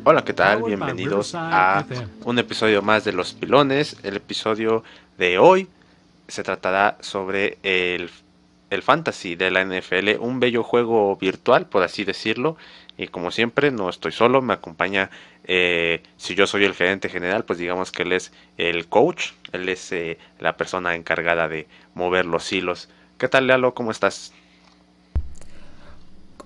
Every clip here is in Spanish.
Hola, ¿qué tal? Bienvenidos a un episodio más de Los Pilones. El episodio de hoy se tratará sobre el fantasy de la NFL, un bello juego virtual, por así decirlo. Y como siempre, no estoy solo, me acompaña, si yo soy el gerente general, pues digamos que él es el coach, él es la persona encargada de mover los hilos. ¿Qué tal, Lalo? ¿Cómo estás?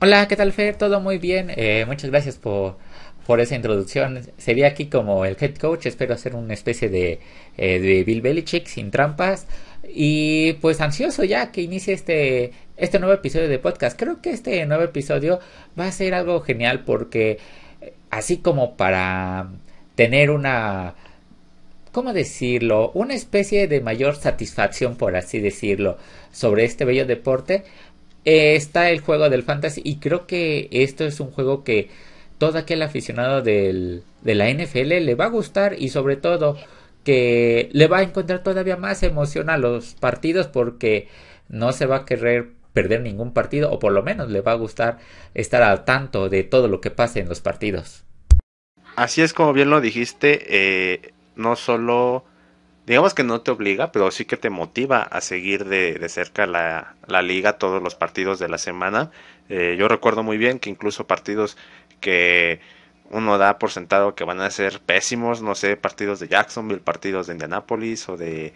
Hola, ¿qué tal, Fer? Todo muy bien. Muchas gracias por esa introducción. Sería aquí como el head coach. Espero hacer una especie de Bill Belichick sin trampas. Y pues ansioso ya que inicie este nuevo episodio de podcast. Creo que este nuevo episodio va a ser algo genial porque así como para tener una, ¿cómo decirlo? Una especie de mayor satisfacción, por así decirlo, sobre este bello deporte. Está el juego del fantasy y creo que esto es un juego que todo aquel aficionado de la NFL le va a gustar y sobre todo que le va a encontrar todavía más emoción a los partidos porque no se va a querer perder ningún partido o por lo menos le va a gustar estar al tanto de todo lo que pase en los partidos. Así es como bien lo dijiste, no solo digamos que no te obliga, pero sí que te motiva a seguir de cerca la liga, todos los partidos de la semana. Yo recuerdo muy bien que incluso partidos que uno da por sentado que van a ser pésimos, no sé, partidos de Jacksonville, partidos de Indianapolis o de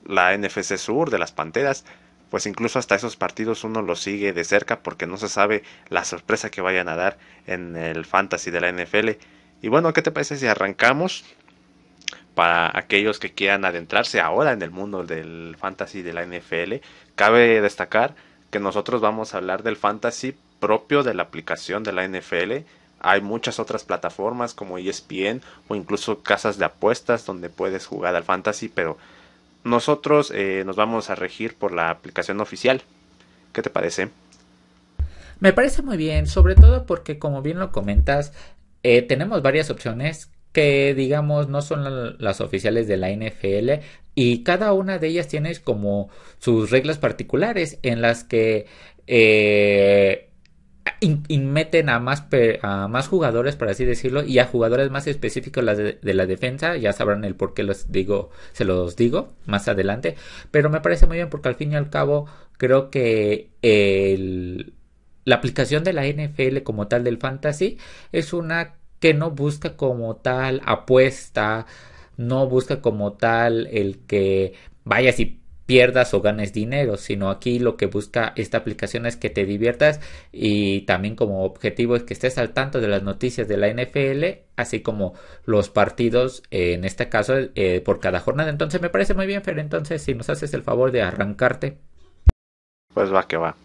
la NFC Sur, de las Panteras, pues incluso hasta esos partidos uno los sigue de cerca porque no se sabe la sorpresa que vayan a dar en el fantasy de la NFL. Y bueno, ¿qué te parece si arrancamos? Para aquellos que quieran adentrarse ahora en el mundo del fantasy de la NFL, cabe destacar que nosotros vamos a hablar del fantasy propio de la aplicación de la NFL. Hay muchas otras plataformas como ESPN o incluso casas de apuestas donde puedes jugar al fantasy, pero nosotros nos vamos a regir por la aplicación oficial. ¿Qué te parece? Me parece muy bien, sobre todo porque como bien lo comentas, tenemos varias opciones que digamos no son las oficiales de la NFL y cada una de ellas tiene como sus reglas particulares en las que eh, meten a más jugadores, por así decirlo, y a jugadores más específicos de la defensa. Ya sabrán el por qué los digo, se los digo más adelante. Pero me parece muy bien porque al fin y al cabo creo que la aplicación de la NFL como tal del fantasy es una que no busca como tal apuesta, no busca como tal el que vayas y pierdas o ganes dinero, sino aquí lo que busca esta aplicación es que te diviertas y también como objetivo es que estés al tanto de las noticias de la NFL, así como los partidos, en este caso, por cada jornada. Entonces me parece muy bien, Fer, entonces si nos haces el favor de arrancarte. Pues va que va.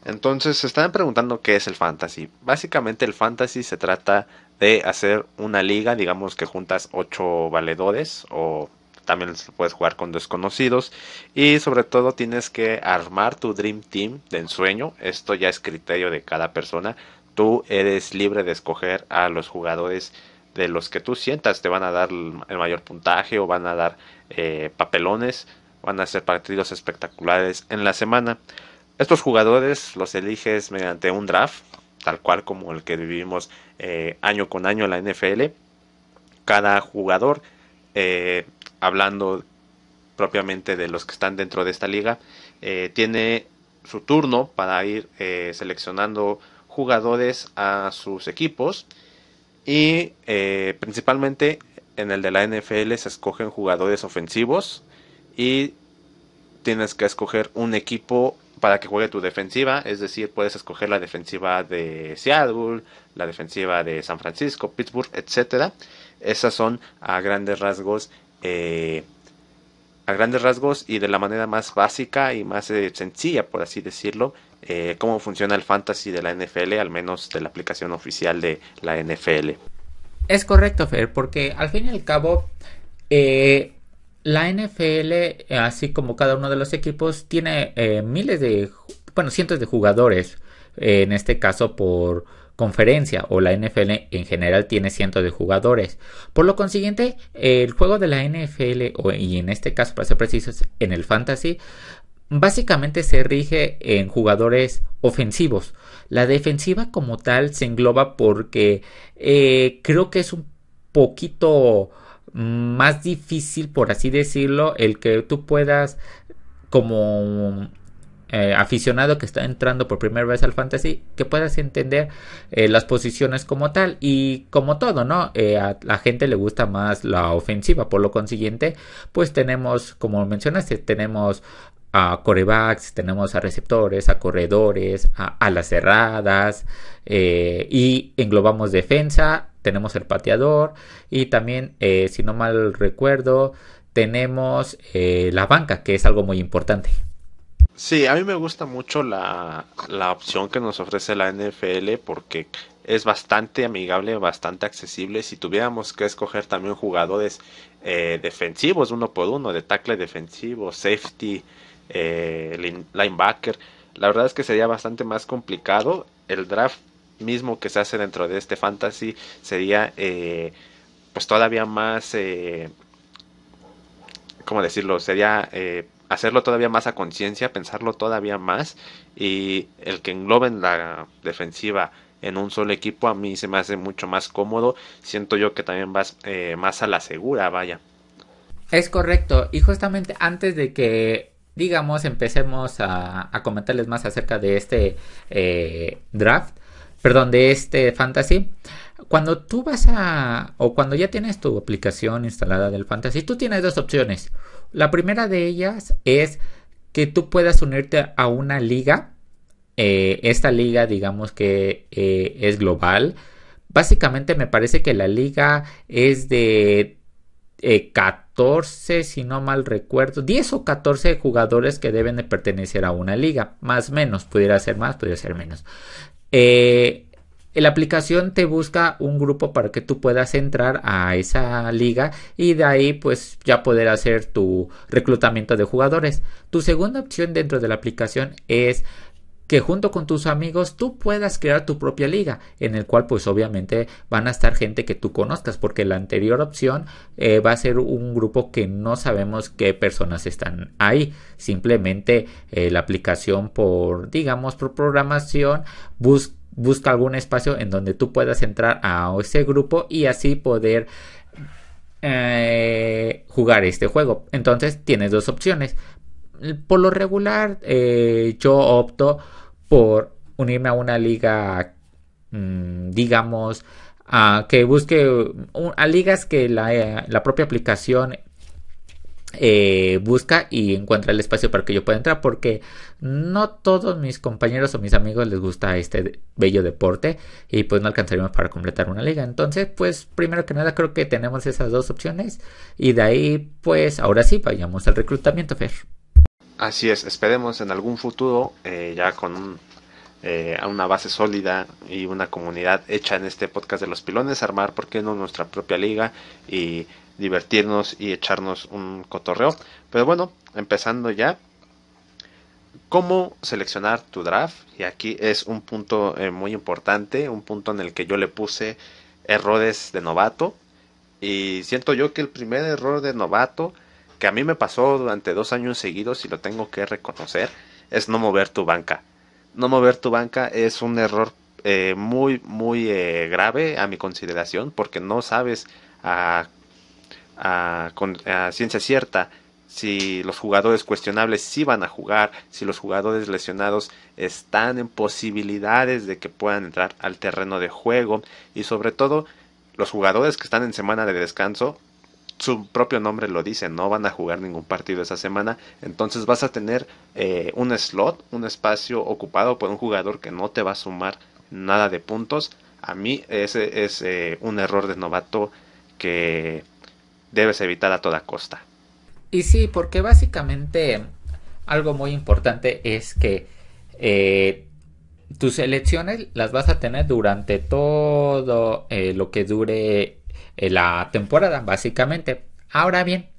Entonces se están preguntando qué es el fantasy. Básicamente el fantasy se trata de hacer una liga, digamos que juntas 8 valedores o también puedes jugar con desconocidos y sobre todo tienes que armar tu Dream Team de ensueño. Esto ya es criterio de cada persona. Tú eres libre de escoger a los jugadores de los que tú sientas te van a dar el mayor puntaje o van a dar papelones, van a ser partidos espectaculares en la semana. Estos jugadores los eliges mediante un draft, tal cual como el que vivimos año con año en la NFL. Cada jugador, eh, hablando propiamente de los que están dentro de esta liga, tiene su turno para ir seleccionando jugadores a sus equipos y principalmente en el de la NFL se escogen jugadores ofensivos y tienes que escoger un equipo para que juegue tu defensiva, es decir, puedes escoger la defensiva de Seattle, la defensiva de San Francisco, Pittsburgh, etcétera. Esas son a grandes rasgos y de la manera más básica y más sencilla, por así decirlo, cómo funciona el fantasy de la NFL, al menos de la aplicación oficial de la NFL. Es correcto, Fer, porque al fin y al cabo, eh, la NFL, así como cada uno de los equipos, tiene miles bueno, cientos de jugadores, en este caso por conferencia, o la NFL en general tiene cientos de jugadores. Por lo consiguiente, el juego de la NFL, y en este caso, para ser precisos, en el fantasy, básicamente se rige en jugadores ofensivos. La defensiva como tal se engloba porque creo que es un poquito más difícil, por así decirlo, el que tú puedas como aficionado que está entrando por primera vez al fantasy, que puedas entender las posiciones como tal y como todo, ¿no? A la gente le gusta más la ofensiva, por lo consiguiente, pues tenemos, como mencionaste, tenemos a corebacks, tenemos a receptores, a corredores, a las cerradas y englobamos defensa, tenemos el pateador y también, si no mal recuerdo, tenemos la banca, que es algo muy importante. Sí, a mí me gusta mucho la opción que nos ofrece la NFL porque es bastante amigable, bastante accesible. Si tuviéramos que escoger también jugadores defensivos uno por uno, de tackle defensivo, safety, linebacker, la verdad es que sería bastante más complicado. El draft mismo que se hace dentro de este fantasy sería pues todavía más ¿cómo decirlo? Sería hacerlo todavía más a conciencia, pensarlo todavía más y el que engloben la defensiva en un solo equipo a mí se me hace mucho más cómodo. Siento yo que también vas más a la segura, vaya. Es correcto, y justamente antes de que, digamos, empecemos a comentarles más acerca de este draft, perdón, de este fantasy, cuando tú vas o cuando ya tienes tu aplicación instalada del fantasy, tú tienes dos opciones. La primera de ellas es que tú puedas unirte a una liga. Esta liga, digamos que es global. Básicamente me parece que la liga es de 14, si no mal recuerdo, 10 o 14 jugadores que deben de pertenecer a una liga, más o menos, pudiera ser más, pudiera ser menos. Eh, la aplicación te busca un grupo para que tú puedas entrar a esa liga y de ahí pues ya poder hacer tu reclutamiento de jugadores. Tu segunda opción dentro de la aplicación es que junto con tus amigos tú puedas crear tu propia liga, en el cual pues obviamente van a estar gente que tú conozcas, porque la anterior opción va a ser un grupo que no sabemos qué personas están ahí. Simplemente la aplicación por, digamos, por programación busca algún espacio en donde tú puedas entrar a ese grupo y así poder jugar este juego. Entonces tienes dos opciones. Por lo regular, yo opto por unirme a una liga, digamos, que busque a ligas que la propia aplicación busca y encuentra el espacio para que yo pueda entrar, porque no todos mis compañeros o mis amigos les gusta este bello deporte y pues no alcanzaríamos para completar una liga. Entonces pues primero que nada creo que tenemos esas dos opciones y de ahí pues ahora sí vayamos al reclutamiento, Fer. Así es, esperemos en algún futuro ya con una base sólida y una comunidad hecha en este podcast de los pilones, armar, ¿por qué no?, nuestra propia liga y divertirnos y echarnos un cotorreo. Pero bueno, empezando ya, ¿cómo seleccionar tu draft? Y aquí es un punto muy importante, un punto en el que yo le puse errores de novato. Y siento yo que el primer error de novato que a mí me pasó durante 2 años seguidos y lo tengo que reconocer es no mover tu banca. No mover tu banca es un error muy grave a mi consideración porque no sabes a, a ciencia cierta si los jugadores cuestionables sí van a jugar, si los jugadores lesionados están en posibilidades de que puedan entrar al terreno de juego y sobre todo los jugadores que están en semana de descanso, su propio nombre lo dice, no van a jugar ningún partido esa semana, entonces vas a tener un slot, un espacio ocupado por un jugador que no te va a sumar nada de puntos. A mí ese es un error de novato que debes evitar a toda costa. Y sí, porque básicamente algo muy importante es que tus elecciones las vas a tener durante todo lo que dure la temporada, básicamente. Ahora bien,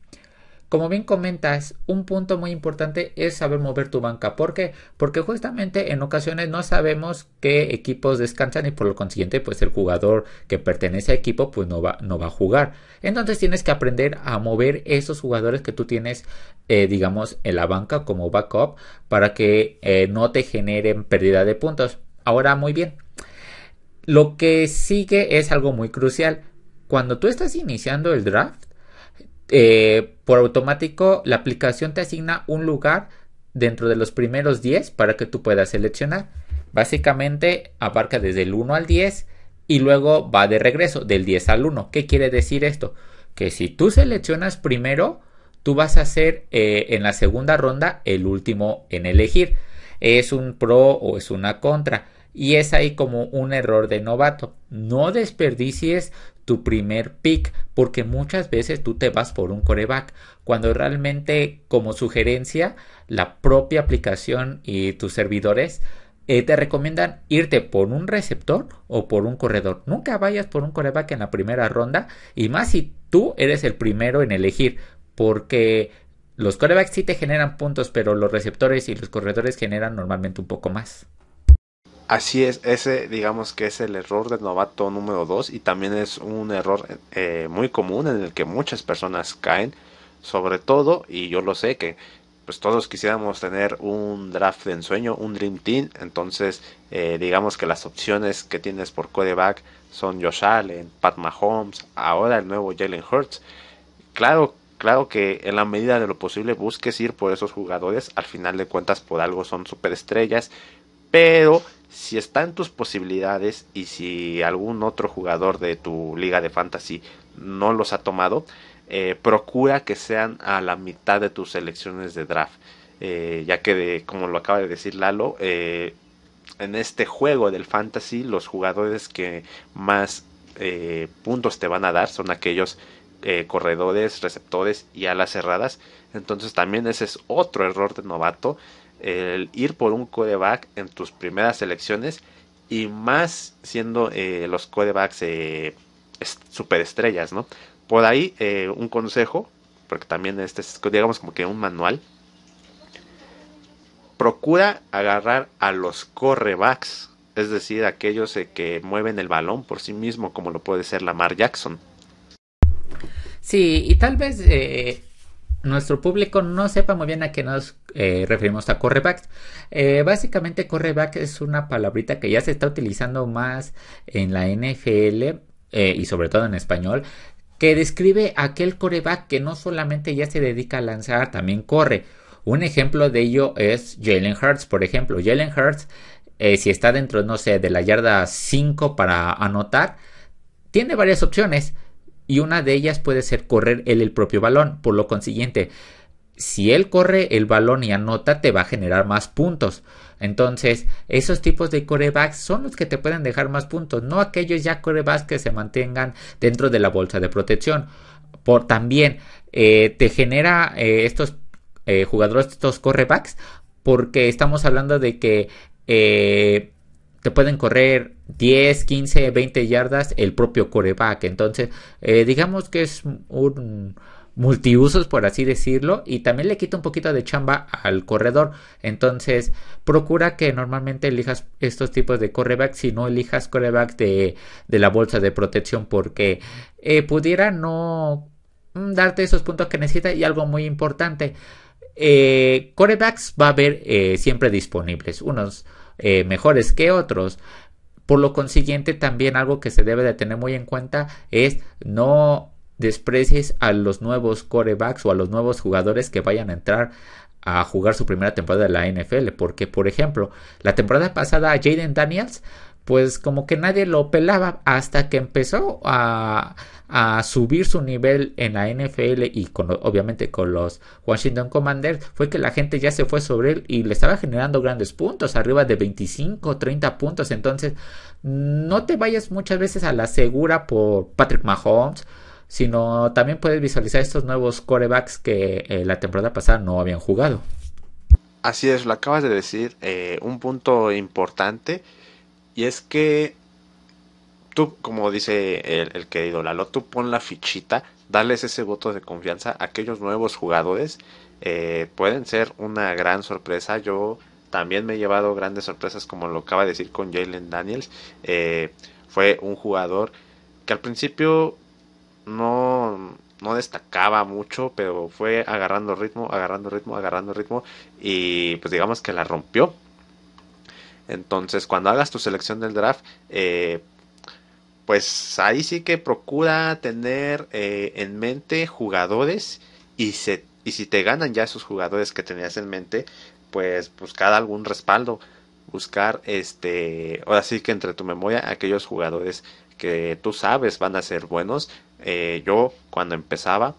como bien comentas, un punto muy importante es saber mover tu banca. ¿Por qué? Porque justamente en ocasiones no sabemos qué equipos descansan y por lo consiguiente pues el jugador que pertenece a equipo pues no va a jugar. Entonces tienes que aprender a mover esos jugadores que tú tienes digamos en la banca como backup para que no te generen pérdida de puntos. Ahora muy bien, lo que sigue es algo muy crucial. Cuando tú estás iniciando el draft, por automático la aplicación te asigna un lugar dentro de los primeros 10 para que tú puedas seleccionar. Básicamente abarca desde el 1 al 10 y luego va de regreso del 10 al 1. ¿Qué quiere decir esto? Que si tú seleccionas primero, tú vas a ser en la segunda ronda el último en elegir. ¿Es un pro o es una contra? Y es ahí como un error de novato. No desperdicies tu primer pick porque muchas veces tú te vas por un coreback cuando realmente como sugerencia la propia aplicación y tus servidores te recomiendan irte por un receptor o por un corredor. Nunca vayas por un coreback en la primera ronda y más si tú eres el primero en elegir porque los corebacks sí te generan puntos pero los receptores y los corredores generan normalmente un poco más. Así es, ese digamos que es el error del novato número 2 y también es un error muy común en el que muchas personas caen, sobre todo, y yo lo sé que pues todos quisiéramos tener un draft de ensueño, un Dream Team, entonces digamos que las opciones que tienes por quarterback son Josh Allen, Pat Mahomes, ahora el nuevo Jalen Hurts. Claro, claro que en la medida de lo posible busques ir por esos jugadores, al final de cuentas por algo son superestrellas, pero si está en tus posibilidades y si algún otro jugador de tu liga de fantasy no los ha tomado, procura que sean a la mitad de tus selecciones de draft. Ya que, como lo acaba de decir Lalo, en este juego del fantasy los jugadores que más puntos te van a dar son aquellos corredores, receptores y alas cerradas. Entonces también ese es otro error de novato, el ir por un quarterback en tus primeras selecciones y más siendo los quarterbacks superestrellas, ¿no? Por ahí un consejo, porque también este es digamos como que un manual, procura agarrar a los correbacks, es decir, aquellos que mueven el balón por sí mismo, como lo puede ser Lamar Jackson. Sí, y tal vez nuestro público no sepa muy bien a qué nos referimos a correbacks. Básicamente correback es una palabrita que ya se está utilizando más en la NFL y sobre todo en español, que describe aquel coreback que no solamente ya se dedica a lanzar, también corre. Un ejemplo de ello es Jalen Hurts, por ejemplo. Jalen Hurts, si está dentro, no sé, de la yarda 5 para anotar, tiene varias opciones y una de ellas puede ser correr él el propio balón. Por lo consiguiente, si él corre el balón y anota, te va a generar más puntos. Entonces, esos tipos de corebacks son los que te pueden dejar más puntos, no aquellos ya corebacks que se mantengan dentro de la bolsa de protección. Por también te genera estos jugadores, estos corebacks, porque estamos hablando de que te pueden correr 10, 15, 20 yardas el propio coreback. Entonces, digamos que es un multiusos, por así decirlo, y también le quita un poquito de chamba al corredor. Entonces, procura que normalmente elijas estos tipos de corebacks y no elijas corebacks de la bolsa de protección porque pudiera no darte esos puntos que necesita. Y algo muy importante, corebacks va a haber siempre disponibles, unos mejores que otros. Por lo consiguiente, también algo que se debe de tener muy en cuenta es no desprecies a los nuevos corebacks o a los nuevos jugadores que vayan a entrar a jugar su primera temporada de la NFL. Porque, por ejemplo, la temporada pasada Jaden Daniels, pues como que nadie lo pelaba hasta que empezó a subir su nivel en la NFL y obviamente con los Washington Commanders, fue que la gente ya se fue sobre él y le estaba generando grandes puntos, arriba de 25, 30 puntos. Entonces, no te vayas muchas veces a la segura por Patrick Mahomes, sino también puedes visualizar estos nuevos quarterbacks que la temporada pasada no habían jugado. Así es, lo acabas de decir, un punto importante, y es que tú, como dice el querido Lalo, tú pon la fichita darles ese voto de confianza a aquellos nuevos jugadores. Pueden ser una gran sorpresa. Yo también me he llevado grandes sorpresas, como lo acaba de decir con Jalen Daniels. Fue un jugador que al principio no destacaba mucho, pero fue agarrando ritmo, agarrando ritmo, agarrando ritmo, y pues digamos que la rompió. Entonces, cuando hagas tu selección del draft, pues ahí sí que procura tener en mente jugadores, y si te ganan ya esos jugadores que tenías en mente, pues buscar algún respaldo, buscar ahora sí que entre tu memoria aquellos jugadores que tú sabes van a ser buenos. Yo cuando empezaba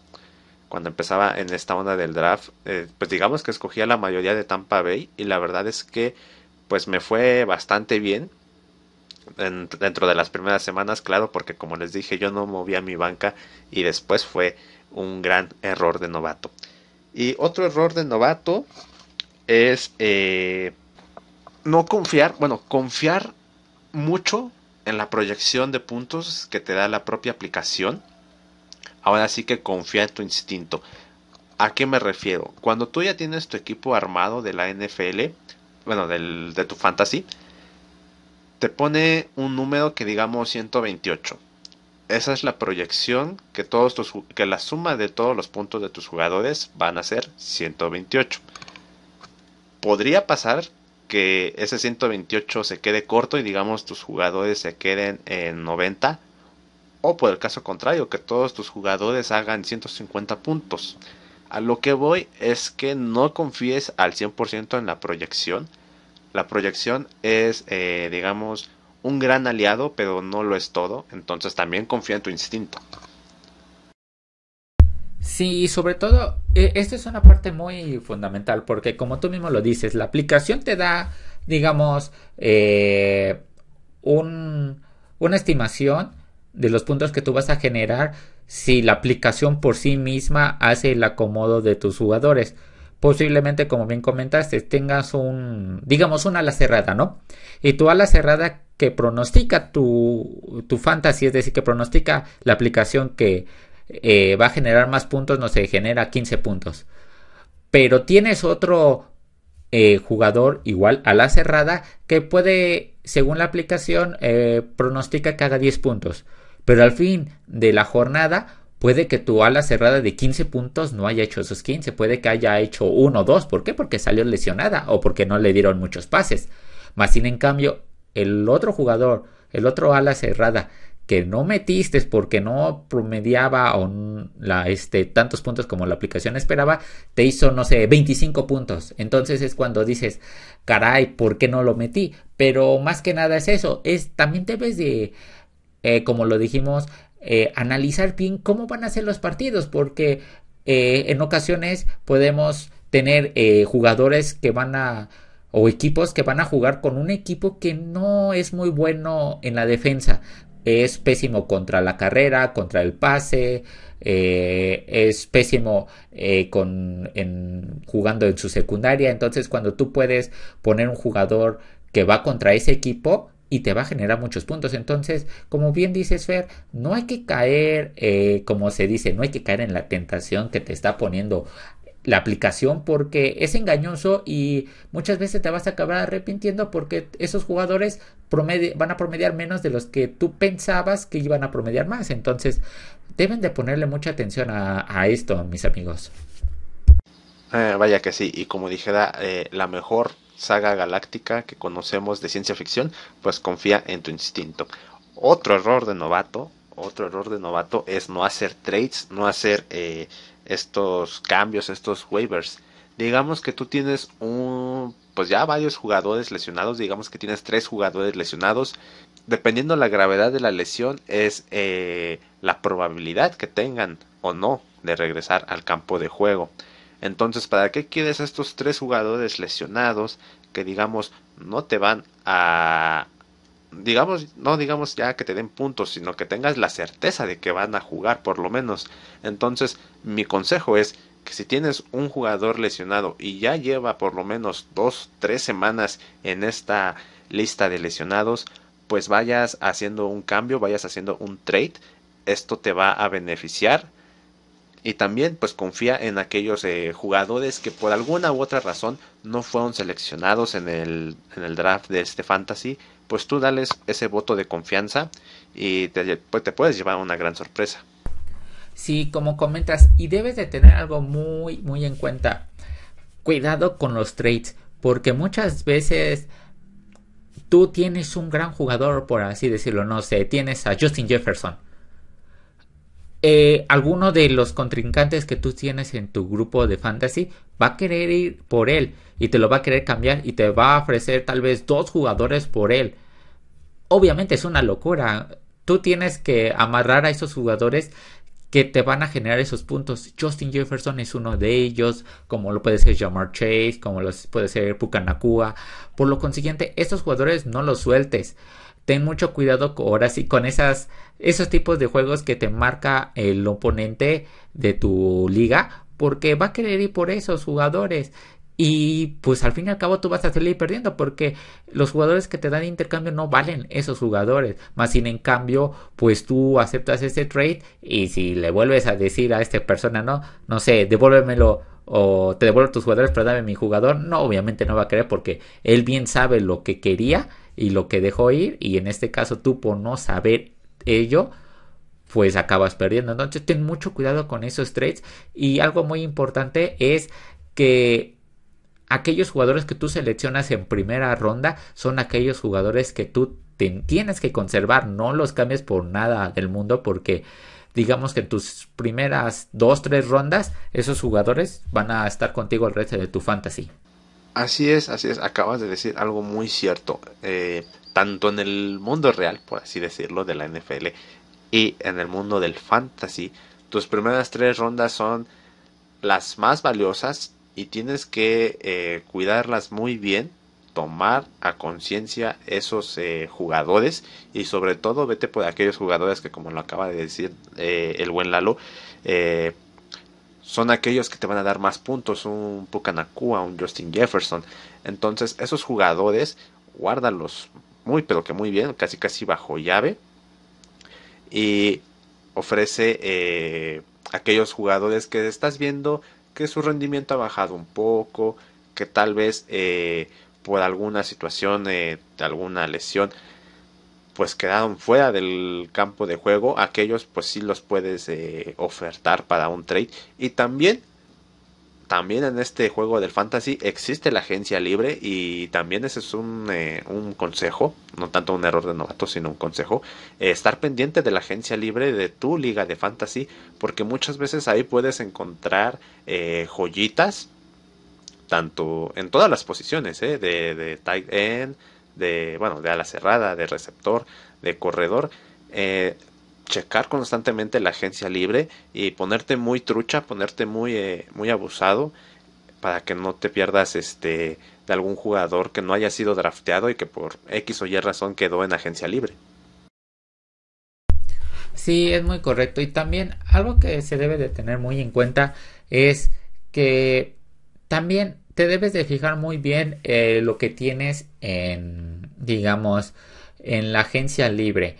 en esta onda del draft, pues digamos que escogía la mayoría de Tampa Bay, y la verdad es que pues me fue bastante bien dentro de las primeras semanas, claro, porque como les dije, yo no movía mi banca, y después fue un gran error de novato. Y otro error de novato es no confiar, bueno, confiar mucho en la proyección de puntos que te da la propia aplicación. Ahora sí que confía en tu instinto. ¿A qué me refiero? Cuando tú ya tienes tu equipo armado de la NFL, bueno, de tu fantasy, te pone un número que digamos 128. Esa es la proyección que la suma de todos los puntos de tus jugadores van a ser 128. Podría pasar que ese 128 se quede corto y digamos tus jugadores se queden en 90, o por el caso contrario, que todos tus jugadores hagan 150 puntos. A lo que voy es que no confíes al 100% en la proyección. La proyección es, digamos, un gran aliado, pero no lo es todo. Entonces también confía en tu instinto. Sí, sobre todo, esta es una parte muy fundamental porque como tú mismo lo dices, la aplicación te da, digamos, un, una estimación de los puntos que tú vas a generar si la aplicación por sí misma hace el acomodo de tus jugadores. Posiblemente, como bien comentaste, tengas digamos, una ala cerrada, ¿no? Y tu ala cerrada que pronostica tu fantasy, es decir, que pronostica la aplicación que va a generar más puntos, no sé, genera 15 puntos. Pero tienes otro jugador igual a la cerrada que puede, según la aplicación, pronostica que haga 10 puntos. Pero al fin de la jornada puede que tu ala cerrada de 15 puntos no haya hecho esos 15. Puede que haya hecho uno o dos. ¿Por qué? Porque salió lesionada o porque no le dieron muchos pases. Más sin en cambio, el otro jugador, el otro ala cerrada que no metiste porque no promediaba tantos puntos como la aplicación esperaba, te hizo, no sé, 25 puntos. Entonces es cuando dices, caray, ¿por qué no lo metí? Pero más que nada es eso, también debes de, como lo dijimos, analizar bien cómo van a ser los partidos, porque en ocasiones podemos tener jugadores que van a o equipos que van a jugar con un equipo que no es muy bueno en la defensa. Es pésimo contra la carrera, contra el pase, es pésimo jugando en su secundaria. Entonces, cuando tú puedes poner un jugador que va contra ese equipo y te va a generar muchos puntos. Entonces, como bien dices, Fer, no hay que caer, como se dice, no hay que caer en la tentación que te está poniendo la aplicación porque es engañoso y muchas veces te vas a acabar arrepintiendo porque esos jugadores van a promediar menos de los que tú pensabas que iban a promediar más. Entonces deben de ponerle mucha atención a esto, mis amigos. Vaya que sí, y como dijera la mejor saga galáctica que conocemos de ciencia ficción, pues confía en tu instinto. Otro error de novato, otro error de novato es no hacer trades, no hacer estos cambios, estos waivers. Digamos que tú tienes pues ya varios jugadores lesionados, digamos que tienes 3 jugadores lesionados. Dependiendo la gravedad de la lesión es la probabilidad que tengan o no de regresar al campo de juego. Entonces, ¿para qué quieres estos 3 jugadores lesionados que digamos no te van a, digamos, no digamos ya que te den puntos, sino que tengas la certeza de que van a jugar por lo menos? Entonces, mi consejo es que si tienes un jugador lesionado y ya lleva por lo menos 2, 3 semanas en esta lista de lesionados, pues vayas haciendo un cambio, vayas haciendo un trade. Esto te va a beneficiar Y también pues confía en aquellos jugadores que por alguna u otra razón no fueron seleccionados en el draft de este fantasy. Pues tú dales ese voto de confianza y pues te puedes llevar una gran sorpresa. Sí, como comentas, y debes de tener algo muy, muy en cuenta. Cuidado con los trades, porque muchas veces tú tienes un gran jugador, por así decirlo, no sé, tienes a Justin Jefferson. Alguno de los contrincantes que tú tienes en tu grupo de fantasy va a querer ir por él y te lo va a querer cambiar y te va a ofrecer tal vez dos jugadores por él. Obviamente es una locura. Tú tienes que amarrar a esos jugadores que te van a generar esos puntos. Justin Jefferson es uno de ellos, como lo puede ser Jamar Chase, como lo puede ser Puka Nacua. Por lo consiguiente, estos jugadores no los sueltes. Ten mucho cuidado ahora sí con esos tipos de juegos que te marca el oponente de tu liga, porque va a querer ir por esos jugadores. Y pues al fin y al cabo tú vas a salir perdiendo porque los jugadores que te dan intercambio no valen esos jugadores. Más sin en cambio, pues tú aceptas ese trade y si le vuelves a decir a esta persona, no sé, devuélvemelo o te devuelvo tus jugadores pero dame mi jugador, no, obviamente no va a querer porque él bien sabe lo que quería y lo que dejó ir y en este caso tú por no saber ello pues acabas perdiendo. Entonces ten mucho cuidado con esos trades y algo muy importante es que aquellos jugadores que tú seleccionas en primera ronda son aquellos jugadores que tú tienes que conservar, no los cambies por nada del mundo porque digamos que en tus primeras 2, 3 rondas esos jugadores van a estar contigo el resto de tu fantasy. Así es, acabas de decir algo muy cierto. Tanto en el mundo real, por así decirlo, de la NFL y en el mundo del fantasy, tus primeras 3 rondas son las más valiosas y tienes que cuidarlas muy bien, tomar a conciencia esos jugadores y sobre todo vete por aquellos jugadores que como lo acaba de decir el buen Lalo, eh, son aquellos que te van a dar más puntos, un Puka Nacua, un Justin Jefferson. Entonces esos jugadores guárdalos muy pero que muy bien, casi casi bajo llave y ofrece aquellos jugadores que estás viendo que su rendimiento ha bajado un poco, que tal vez por alguna situación de alguna lesión pues quedaron fuera del campo de juego, aquellos pues sí los puedes ofertar para un trade y también en este juego del fantasy existe la agencia libre y también ese es un consejo, no tanto un error de novato, sino un consejo, estar pendiente de la agencia libre de tu liga de fantasy, porque muchas veces ahí puedes encontrar joyitas, tanto en todas las posiciones, de tight end, bueno, de ala cerrada, de receptor, de corredor, eh, checar constantemente la agencia libre y ponerte muy trucha, ponerte muy abusado para que no te pierdas de algún jugador que no haya sido drafteado y que por X o Y razón quedó en agencia libre. Sí, es muy correcto. Y también algo que se debe de tener muy en cuenta es que también te debes de fijar muy bien lo que tienes en, digamos, en la agencia libre.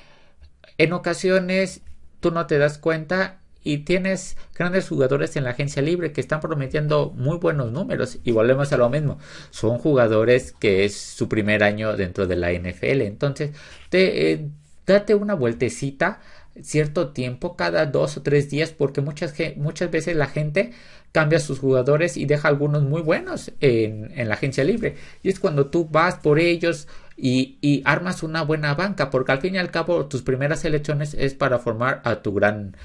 En ocasiones tú no te das cuenta y tienes grandes jugadores en la agencia libre que están prometiendo muy buenos números y volvemos a lo mismo. Son jugadores que es su primer año dentro de la NFL. Entonces, date una vueltecita cierto tiempo, cada 2 o 3 días, porque muchas veces la gente cambia sus jugadores y deja algunos muy buenos en la agencia libre. Y es cuando tú vas por ellos y armas una buena banca, porque al fin y al cabo tus primeras selecciones es para formar a tu gran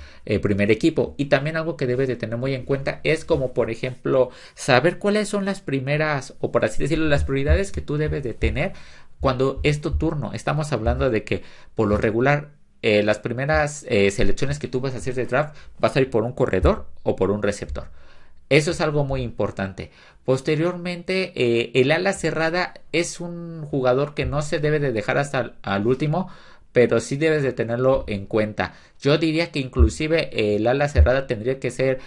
primer equipo. Y también algo que debes de tener muy en cuenta es como por ejemplo saber cuáles son las primeras o por así decirlo las prioridades que tú debes de tener cuando es tu turno. Estamos hablando de que por lo regular las primeras selecciones que tú vas a hacer de draft vas a ir por un corredor o por un receptor. Eso es algo muy importante. Posteriormente, el ala cerrada es un jugador que no se debe de dejar hasta al último, pero sí debes de tenerlo en cuenta. Yo diría que inclusive el ala cerrada tendría que ser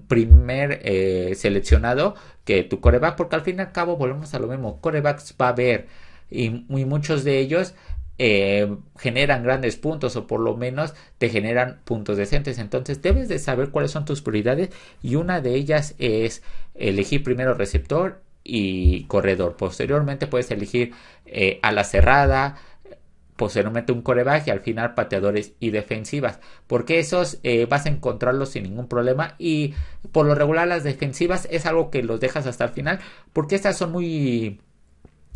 primer seleccionado que tu coreback, porque al fin y al cabo volvemos a lo mismo. Corebacks va a haber y muchos de ellos generan grandes puntos o por lo menos te generan puntos decentes. Entonces debes de saber cuáles son tus prioridades y una de ellas es elegir primero receptor y corredor. Posteriormente puedes elegir ala cerrada, posteriormente un coreback y al final pateadores y defensivas, porque esos vas a encontrarlos sin ningún problema y por lo regular las defensivas es algo que los dejas hasta el final porque estas son muy,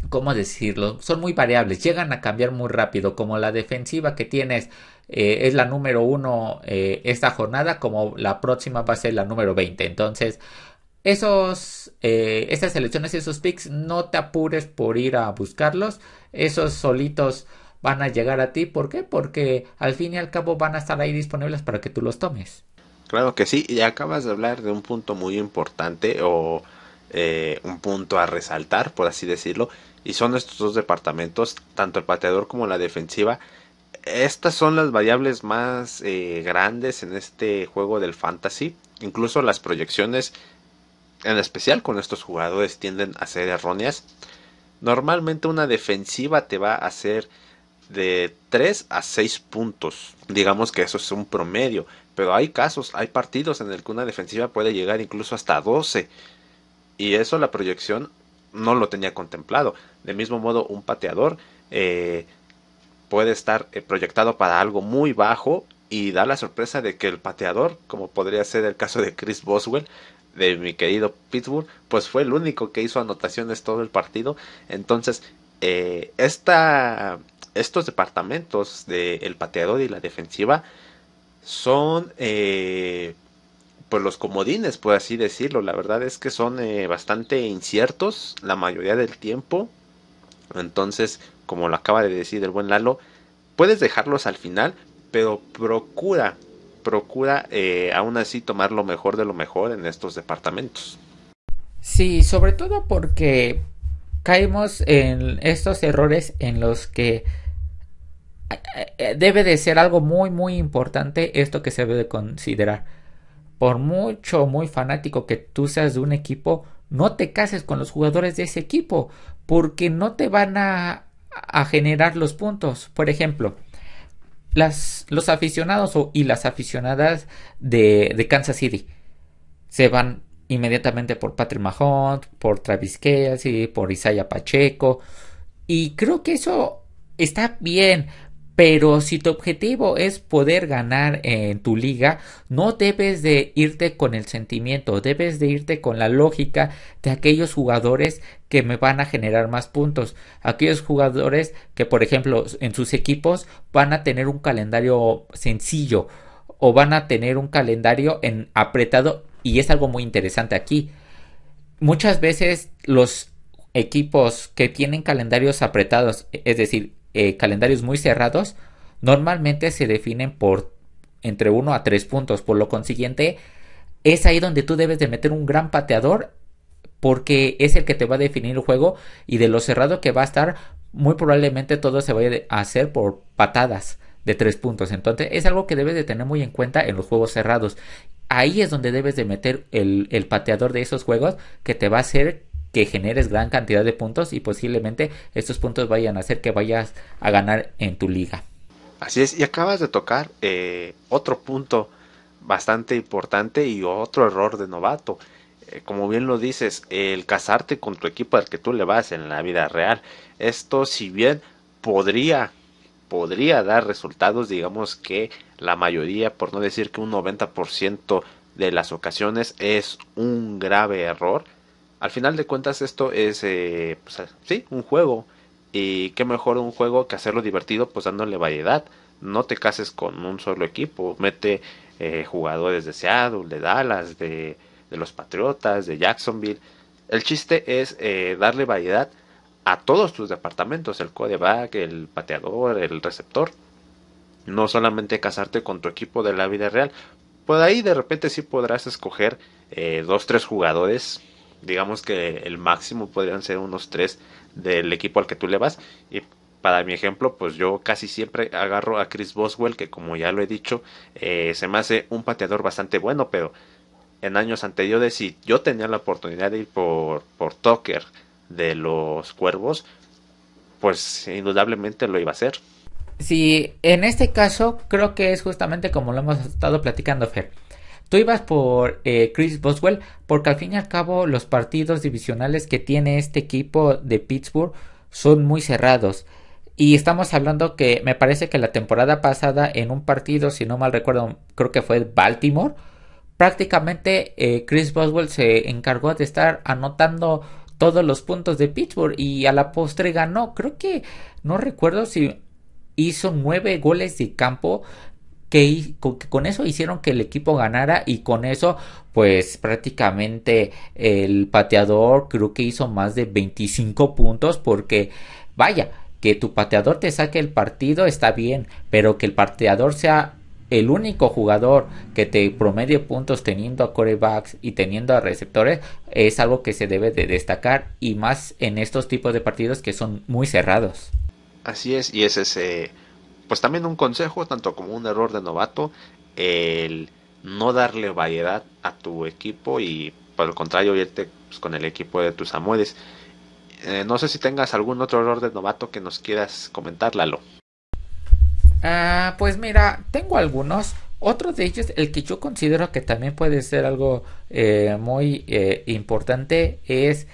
¿cómo decirlo? Son muy variables, llegan a cambiar muy rápido, como la defensiva que tienes es la número uno esta jornada, como la próxima va a ser la número 20. Entonces, esas selecciones, esos picks, no te apures por ir a buscarlos, esos solitos van a llegar a ti. ¿Por qué? Porque al fin y al cabo van a estar ahí disponibles para que tú los tomes. Claro que sí, y acabas de hablar de un punto muy importante o un punto a resaltar, por así decirlo, y son estos dos departamentos, tanto el pateador como la defensiva. Estas son las variables más grandes en este juego del fantasy. Incluso las proyecciones, en especial con estos jugadores, tienden a ser erróneas. Normalmente una defensiva te va a hacer de 3 a 6 puntos. Digamos que eso es un promedio. Pero hay casos, hay partidos en el que una defensiva puede llegar incluso hasta 12. Y eso la proyección no lo tenía contemplado. De mismo modo, un pateador puede estar proyectado para algo muy bajo y da la sorpresa de que el pateador, como podría ser el caso de Chris Boswell, de mi querido Pittsburgh, pues fue el único que hizo anotaciones todo el partido. Entonces, estos departamentos del pateador y la defensiva son pues los comodines, por así decirlo. La verdad es que son bastante inciertos la mayoría del tiempo. Entonces, como lo acaba de decir el buen Lalo, puedes dejarlos al final, pero procura aún así tomar lo mejor de lo mejor en estos departamentos. Sí, sobre todo porque caemos en estos errores en los que debe de ser algo muy muy importante esto que se debe de considerar. Por mucho muy fanático que tú seas de un equipo, no te cases con los jugadores de ese equipo porque no te van a generar los puntos. Por ejemplo, los aficionados y las aficionadas de Kansas City se van inmediatamente por Patrick Mahomes, por Travis Kelce, por Isaiah Pacheco. Y creo que eso está bien. Pero si tu objetivo es poder ganar en tu liga, no debes de irte con el sentimiento, debes de irte con la lógica de aquellos jugadores que me van a generar más puntos. Aquellos jugadores que, por ejemplo, en sus equipos van a tener un calendario sencillo o van a tener un calendario en apretado y es algo muy interesante aquí. Muchas veces los equipos que tienen calendarios apretados, es decir, calendarios muy cerrados, normalmente se definen por entre 1 a 3 puntos. Por lo consiguiente, es ahí donde tú debes de meter un gran pateador porque es el que te va a definir el juego y de lo cerrado que va a estar, muy probablemente todo se vaya a hacer por patadas de 3 puntos. Entonces es algo que debes de tener muy en cuenta en los juegos cerrados. Ahí es donde debes de meter el pateador de esos juegos que te va a hacer que generes gran cantidad de puntos y posiblemente estos puntos vayan a hacer que vayas a ganar en tu liga. Así es, y acabas de tocar otro punto bastante importante y otro error de novato. Como bien lo dices, el casarte con tu equipo al que tú le vas en la vida real. Esto, si bien podría, podría dar resultados, digamos que la mayoría, por no decir que un 90% de las ocasiones es un grave error. Al final de cuentas esto es, pues, sí, un juego. Y qué mejor un juego que hacerlo divertido, pues dándole variedad. No te cases con un solo equipo. Mete jugadores de Seattle, de Dallas, de los Patriotas, de Jacksonville. El chiste es darle variedad a todos tus departamentos. El quarterback, el pateador, el receptor. No solamente casarte con tu equipo de la vida real. Por ahí de repente sí podrás escoger dos, tres jugadores. Digamos que el máximo podrían ser unos tres del equipo al que tú le vas. Y para mi ejemplo, pues yo casi siempre agarro a Chris Boswell, que como ya lo he dicho, se me hace un pateador bastante bueno, pero en años anteriores, si yo tenía la oportunidad de ir por Tucker de los Cuervos, pues indudablemente lo iba a hacer. Sí, en este caso creo que es justamente como lo hemos estado platicando, Fer. Tú ibas por Chris Boswell porque al fin y al cabo los partidos divisionales que tiene este equipo de Pittsburgh son muy cerrados. Y estamos hablando que me parece que la temporada pasada en un partido, si no mal recuerdo, creo que fue Baltimore, prácticamente Chris Boswell se encargó de estar anotando todos los puntos de Pittsburgh y a la postre ganó. Creo que no recuerdo si hizo 9 goles de campo que con eso hicieron que el equipo ganara y con eso pues prácticamente el pateador creo que hizo más de 25 puntos porque vaya, que tu pateador te saque el partido está bien, pero que el pateador sea el único jugador que te promedie puntos teniendo a corebacks y teniendo a receptores es algo que se debe de destacar y más en estos tipos de partidos que son muy cerrados. Así es, y es ese, pues también un consejo, tanto como un error de novato, el no darle variedad a tu equipo y por el contrario irte pues, con el equipo de tus amores. No sé si tengas algún otro error de novato que nos quieras comentar, Lalo. Pues mira, tengo algunos. Otro de ellos, el que yo considero que también puede ser algo muy importante, es,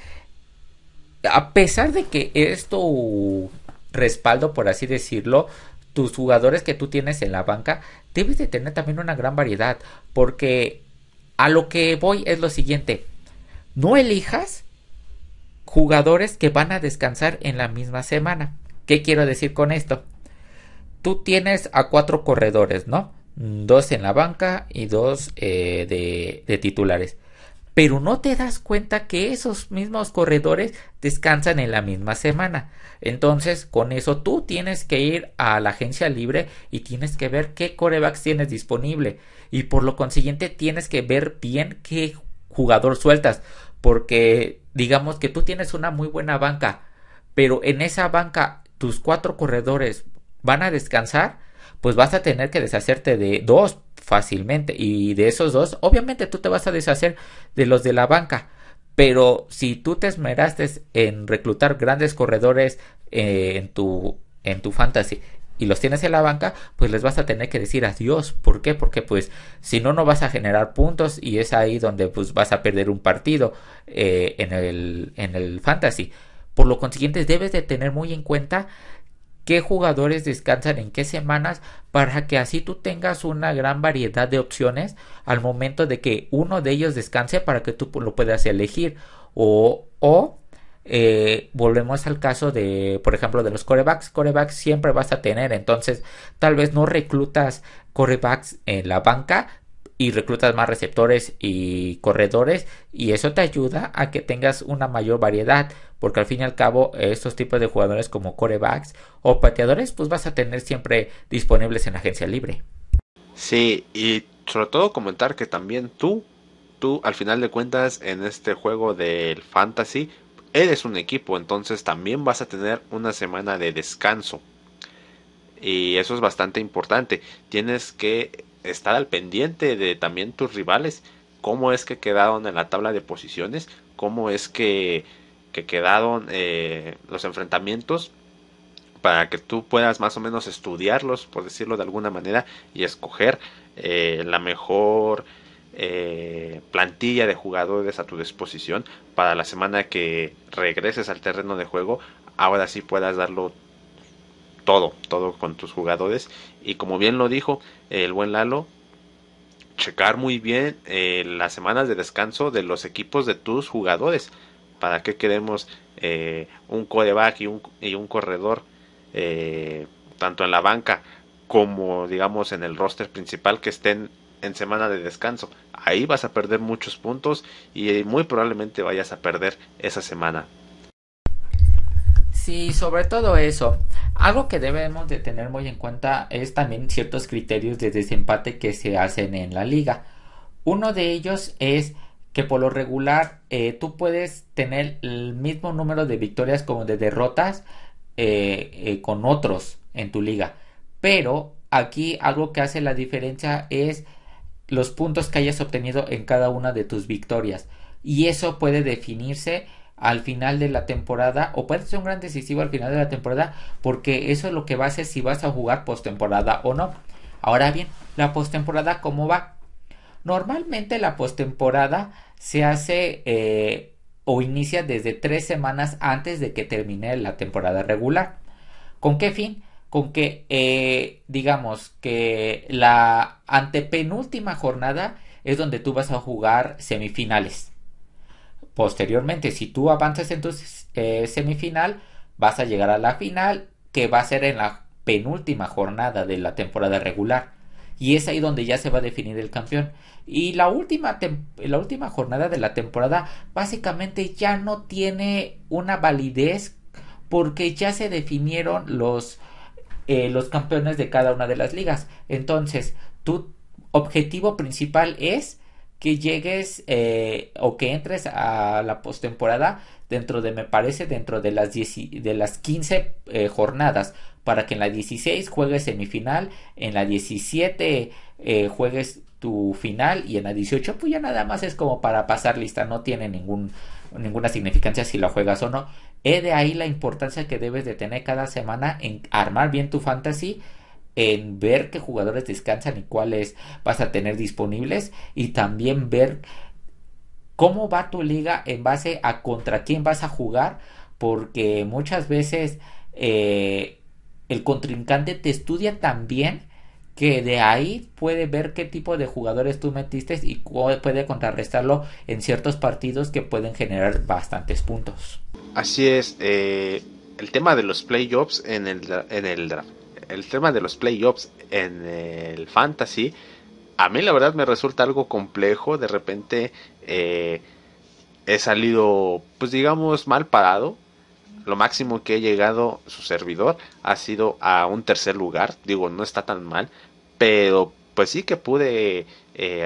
a pesar de que es tu respaldo, por así decirlo, tus jugadores que tú tienes en la banca, debes de tener también una gran variedad, porque a lo que voy es lo siguiente, no elijas jugadores que van a descansar en la misma semana. ¿Qué quiero decir con esto? Tú tienes a 4 corredores, ¿no? Dos en la banca y dos de titulares. Pero no te das cuenta que esos mismos corredores descansan en la misma semana. Entonces, con eso tú tienes que ir a la agencia libre y tienes que ver qué corebacks tienes disponible. Y por lo consiguiente tienes que ver bien qué jugador sueltas. Porque digamos que tú tienes una muy buena banca, pero en esa banca tus 4 corredores van a descansar, pues vas a tener que deshacerte de dos fácilmente. Y de esos dos, obviamente tú te vas a deshacer de los de la banca. Pero si tú te esmeraste en reclutar grandes corredores en tu fantasy y los tienes en la banca, pues les vas a tener que decir adiós. ¿Por qué? Porque pues si no, no vas a generar puntos y es ahí donde pues vas a perder un partido en el fantasy. Por lo consiguiente, debes de tener muy en cuenta qué jugadores descansan en qué semanas para que así tú tengas una gran variedad de opciones al momento de que uno de ellos descanse para que tú lo puedas elegir o volvemos al caso de por ejemplo de los corebacks siempre vas a tener, entonces tal vez no reclutas corebacks en la banca y reclutas más receptores y corredores y eso te ayuda a que tengas una mayor variedad porque al fin y al cabo estos tipos de jugadores como corebacks o pateadores pues vas a tener siempre disponibles en agencia libre. Sí, y sobre todo comentar que también tú al final de cuentas en este juego del fantasy, eres un equipo, entonces también vas a tener una semana de descanso. Y eso es bastante importante. Tienes que estar al pendiente de también tus rivales, cómo es que quedaron en la tabla de posiciones, cómo es que quedaron los enfrentamientos para que tú puedas más o menos estudiarlos, por decirlo de alguna manera, y escoger la mejor plantilla de jugadores a tu disposición para la semana que regreses al terreno de juego. Ahora sí puedas darlo todo con tus jugadores. Y como bien lo dijo el buen Lalo, checar muy bien las semanas de descanso de los equipos de tus jugadores. ¿Para qué queremos un coreback y un corredor tanto en la banca como digamos en el roster principal que estén en semana de descanso? Ahí vas a perder muchos puntos y muy probablemente vayas a perder esa semana. Sí, sobre todo eso. Algo que debemos de tener muy en cuenta es también ciertos criterios de desempate que se hacen en la liga. Uno de ellos es que por lo regular tú puedes tener el mismo número de victorias como de derrotas con otros en tu liga. Pero aquí algo que hace la diferencia es los puntos que hayas obtenido en cada una de tus victorias. Y eso puede definirse al final de la temporada, o puede ser un gran decisivo al final de la temporada, porque eso es lo que va a hacer si vas a jugar postemporada o no. Ahora bien, la postemporada, ¿cómo va? Normalmente la postemporada se hace o inicia desde 3 semanas antes de que termine la temporada regular. ¿Con qué fin? Con que digamos que la antepenúltima jornada es donde tú vas a jugar semifinales. Posteriormente, si tú avanzas en tu semifinal, vas a llegar a la final, que va a ser en la penúltima jornada de la temporada regular. Y es ahí donde ya se va a definir el campeón. Y la última jornada de la temporada básicamente ya no tiene una validez porque ya se definieron los campeones de cada una de las ligas. Entonces, tu objetivo principal es que llegues o que entres a la postemporada dentro de, me parece, dentro de las 15 jornadas, para que en la 16 juegues semifinal, en la 17 juegues tu final y en la 18 pues ya nada más es como para pasar lista, no tiene ninguna significancia si la juegas o no. De ahí la importancia que debes de tener cada semana en armar bien tu fantasy, en ver qué jugadores descansan y cuáles vas a tener disponibles, y también ver cómo va tu liga en base a contra quién vas a jugar, porque muchas veces el contrincante te estudia también, que de ahí puede ver qué tipo de jugadores tú metiste y puede contrarrestarlo en ciertos partidos que pueden generar bastantes puntos. Así es, el tema de los playoffs en el draft, el tema de los playoffs en el fantasy, a mí la verdad me resulta algo complejo. De repente he salido, pues digamos, mal parado. Lo máximo que he llegado su servidor ha sido a un tercer lugar. Digo, no está tan mal, pero pues sí que pude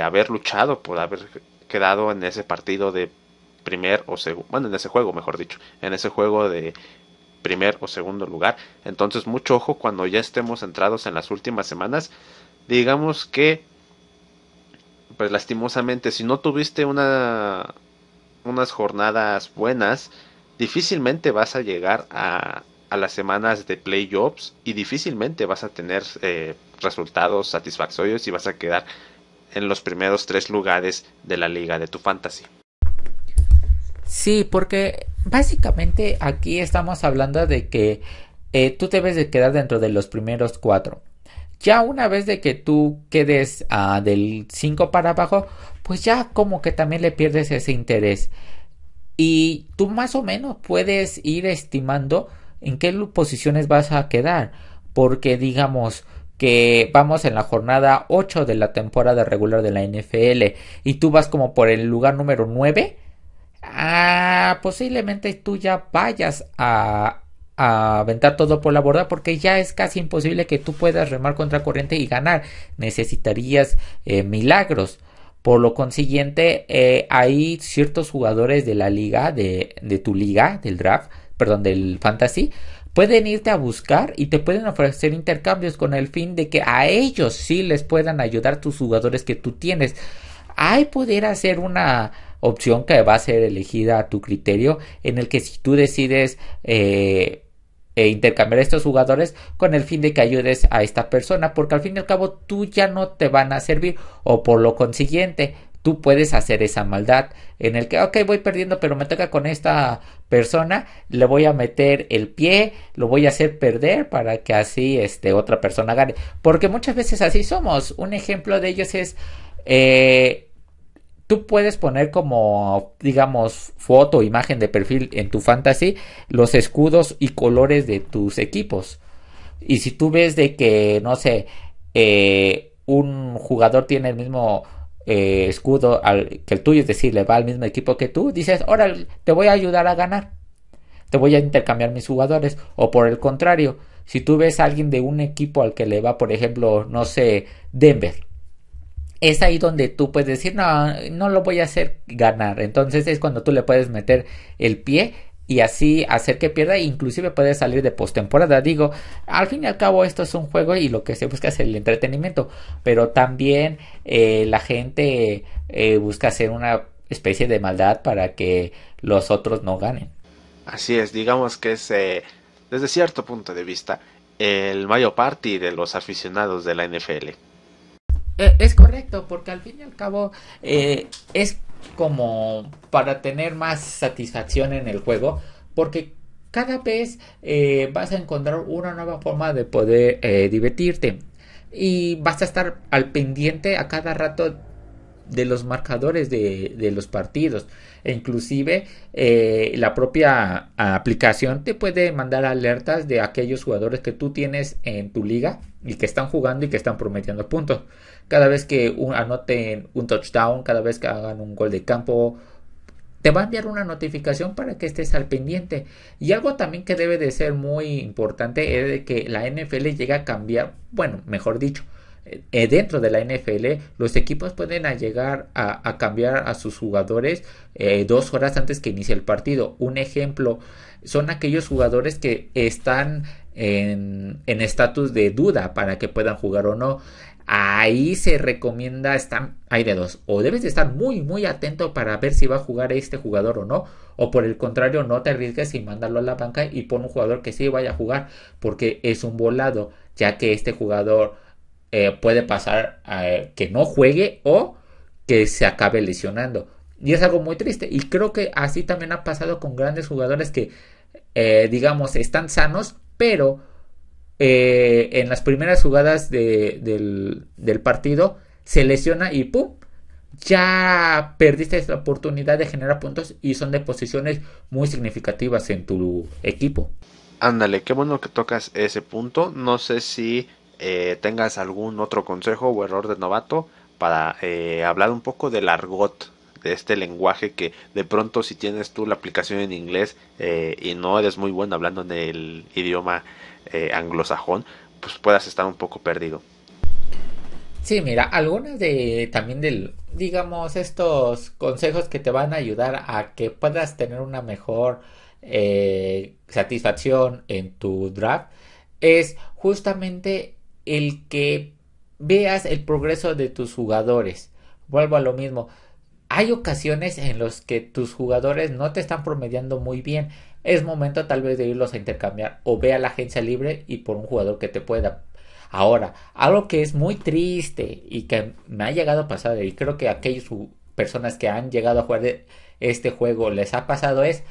haber luchado por haber quedado en ese partido de primer o segundo, bueno, en ese juego, mejor dicho, en ese juego de primer o segundo lugar. Entonces, mucho ojo cuando ya estemos entrados en las últimas semanas. Digamos que, pues lastimosamente, si no tuviste unas jornadas buenas, difícilmente vas a llegar a las semanas de playoffs y difícilmente vas a tener resultados satisfactorios y vas a quedar en los primeros 3 lugares de la liga de tu fantasy. Sí, porque básicamente aquí estamos hablando de que tú debes de quedar dentro de los primeros cuatro. Ya una vez de que tú quedes del 5 para abajo, pues ya como que también le pierdes ese interés. Y tú más o menos puedes ir estimando en qué posiciones vas a quedar. Porque digamos que vamos en la jornada 8 de la temporada regular de la NFL y tú vas como por el lugar número 9. Posiblemente tú ya vayas a aventar todo por la borda, porque ya es casi imposible que tú puedas remar contra corriente y ganar. Necesitarías milagros. Por lo consiguiente, hay ciertos jugadores de la liga, de tu liga, del draft, perdón, del fantasy, pueden irte a buscar y te pueden ofrecer intercambios con el fin de que a ellos sí les puedan ayudar tus jugadores que tú tienes. Hay poder hacer una opción que va a ser elegida a tu criterio, en el que si tú decides intercambiar estos jugadores con el fin de que ayudes a esta persona, porque al fin y al cabo tú ya no te van a servir, o por lo consiguiente tú puedes hacer esa maldad en el que ok, voy perdiendo pero me toca con esta persona, le voy a meter el pie, lo voy a hacer perder para que así otra persona gane, porque muchas veces así somos. Un ejemplo de ellos es tú puedes poner como, digamos, foto o imagen de perfil en tu fantasy los escudos y colores de tus equipos. Y si tú ves de que, no sé, un jugador tiene el mismo escudo que el tuyo, es decir, le va al mismo equipo que tú, dices, ahora te voy a ayudar a ganar. Te voy a intercambiar mis jugadores. O por el contrario, si tú ves a alguien de un equipo al que le va, por ejemplo, no sé, Denver, es ahí donde tú puedes decir, no, no lo voy a hacer ganar. Entonces es cuando tú le puedes meter el pie y así hacer que pierda, e inclusive puede salir de postemporada. Digo, al fin y al cabo esto es un juego y lo que se busca es el entretenimiento, pero también la gente busca hacer una especie de maldad para que los otros no ganen. Así es, digamos que es, desde cierto punto de vista, el Mario Party de los aficionados de la NFL. Es correcto, porque al fin y al cabo es como para tener más satisfacción en el juego, porque cada vez vas a encontrar una nueva forma de poder divertirte y vas a estar al pendiente a cada rato de los marcadores de los partidos. E inclusive la propia aplicación te puede mandar alertas de aquellos jugadores que tú tienes en tu liga y que están jugando y que están promediando puntos. Cada vez que anoten un touchdown, cada vez que hagan un gol de campo, te va a enviar una notificación para que estés al pendiente. Y algo también que debe de ser muy importante es de que la NFL llega a cambiar, bueno, mejor dicho, dentro de la NFL los equipos pueden llegar a cambiar a sus jugadores 2 horas antes que inicie el partido. Un ejemplo son aquellos jugadores que están en estatus de duda para que puedan jugar o no. Ahí se recomienda, hay de dos, o debes de estar muy muy atento para ver si va a jugar este jugador o no, o por el contrario no te arriesgues y mándalo a la banca y pon un jugador que sí vaya a jugar, porque es un volado, ya que este jugador puede pasar que no juegue o que se acabe lesionando. Y es algo muy triste. Y creo que así también ha pasado con grandes jugadores que, digamos, están sanos, pero en las primeras jugadas del partido se lesiona y ¡pum! Ya perdiste la oportunidad de generar puntos y son de posiciones muy significativas en tu equipo. Ándale, qué bueno que tocas ese punto. No sé si tengas algún otro consejo o error de novato para hablar un poco del argot, de este lenguaje que de pronto si tienes tú la aplicación en inglés y no eres muy bueno hablando en el idioma anglosajón, pues puedas estar un poco perdido. Sí, mira, algunas de también digamos, estos consejos que te van a ayudar a que puedas tener una mejor satisfacción en tu draft es justamente el que veas el progreso de tus jugadores. Vuelvo a lo mismo. Hay ocasiones en los que tus jugadores no te están promediando muy bien. Es momento tal vez de irlos a intercambiar o ve a la agencia libre y por un jugador que te pueda. Ahora, algo que es muy triste y que me ha llegado a pasar y creo que a aquellas personas que han llegado a jugar este juego les ha pasado es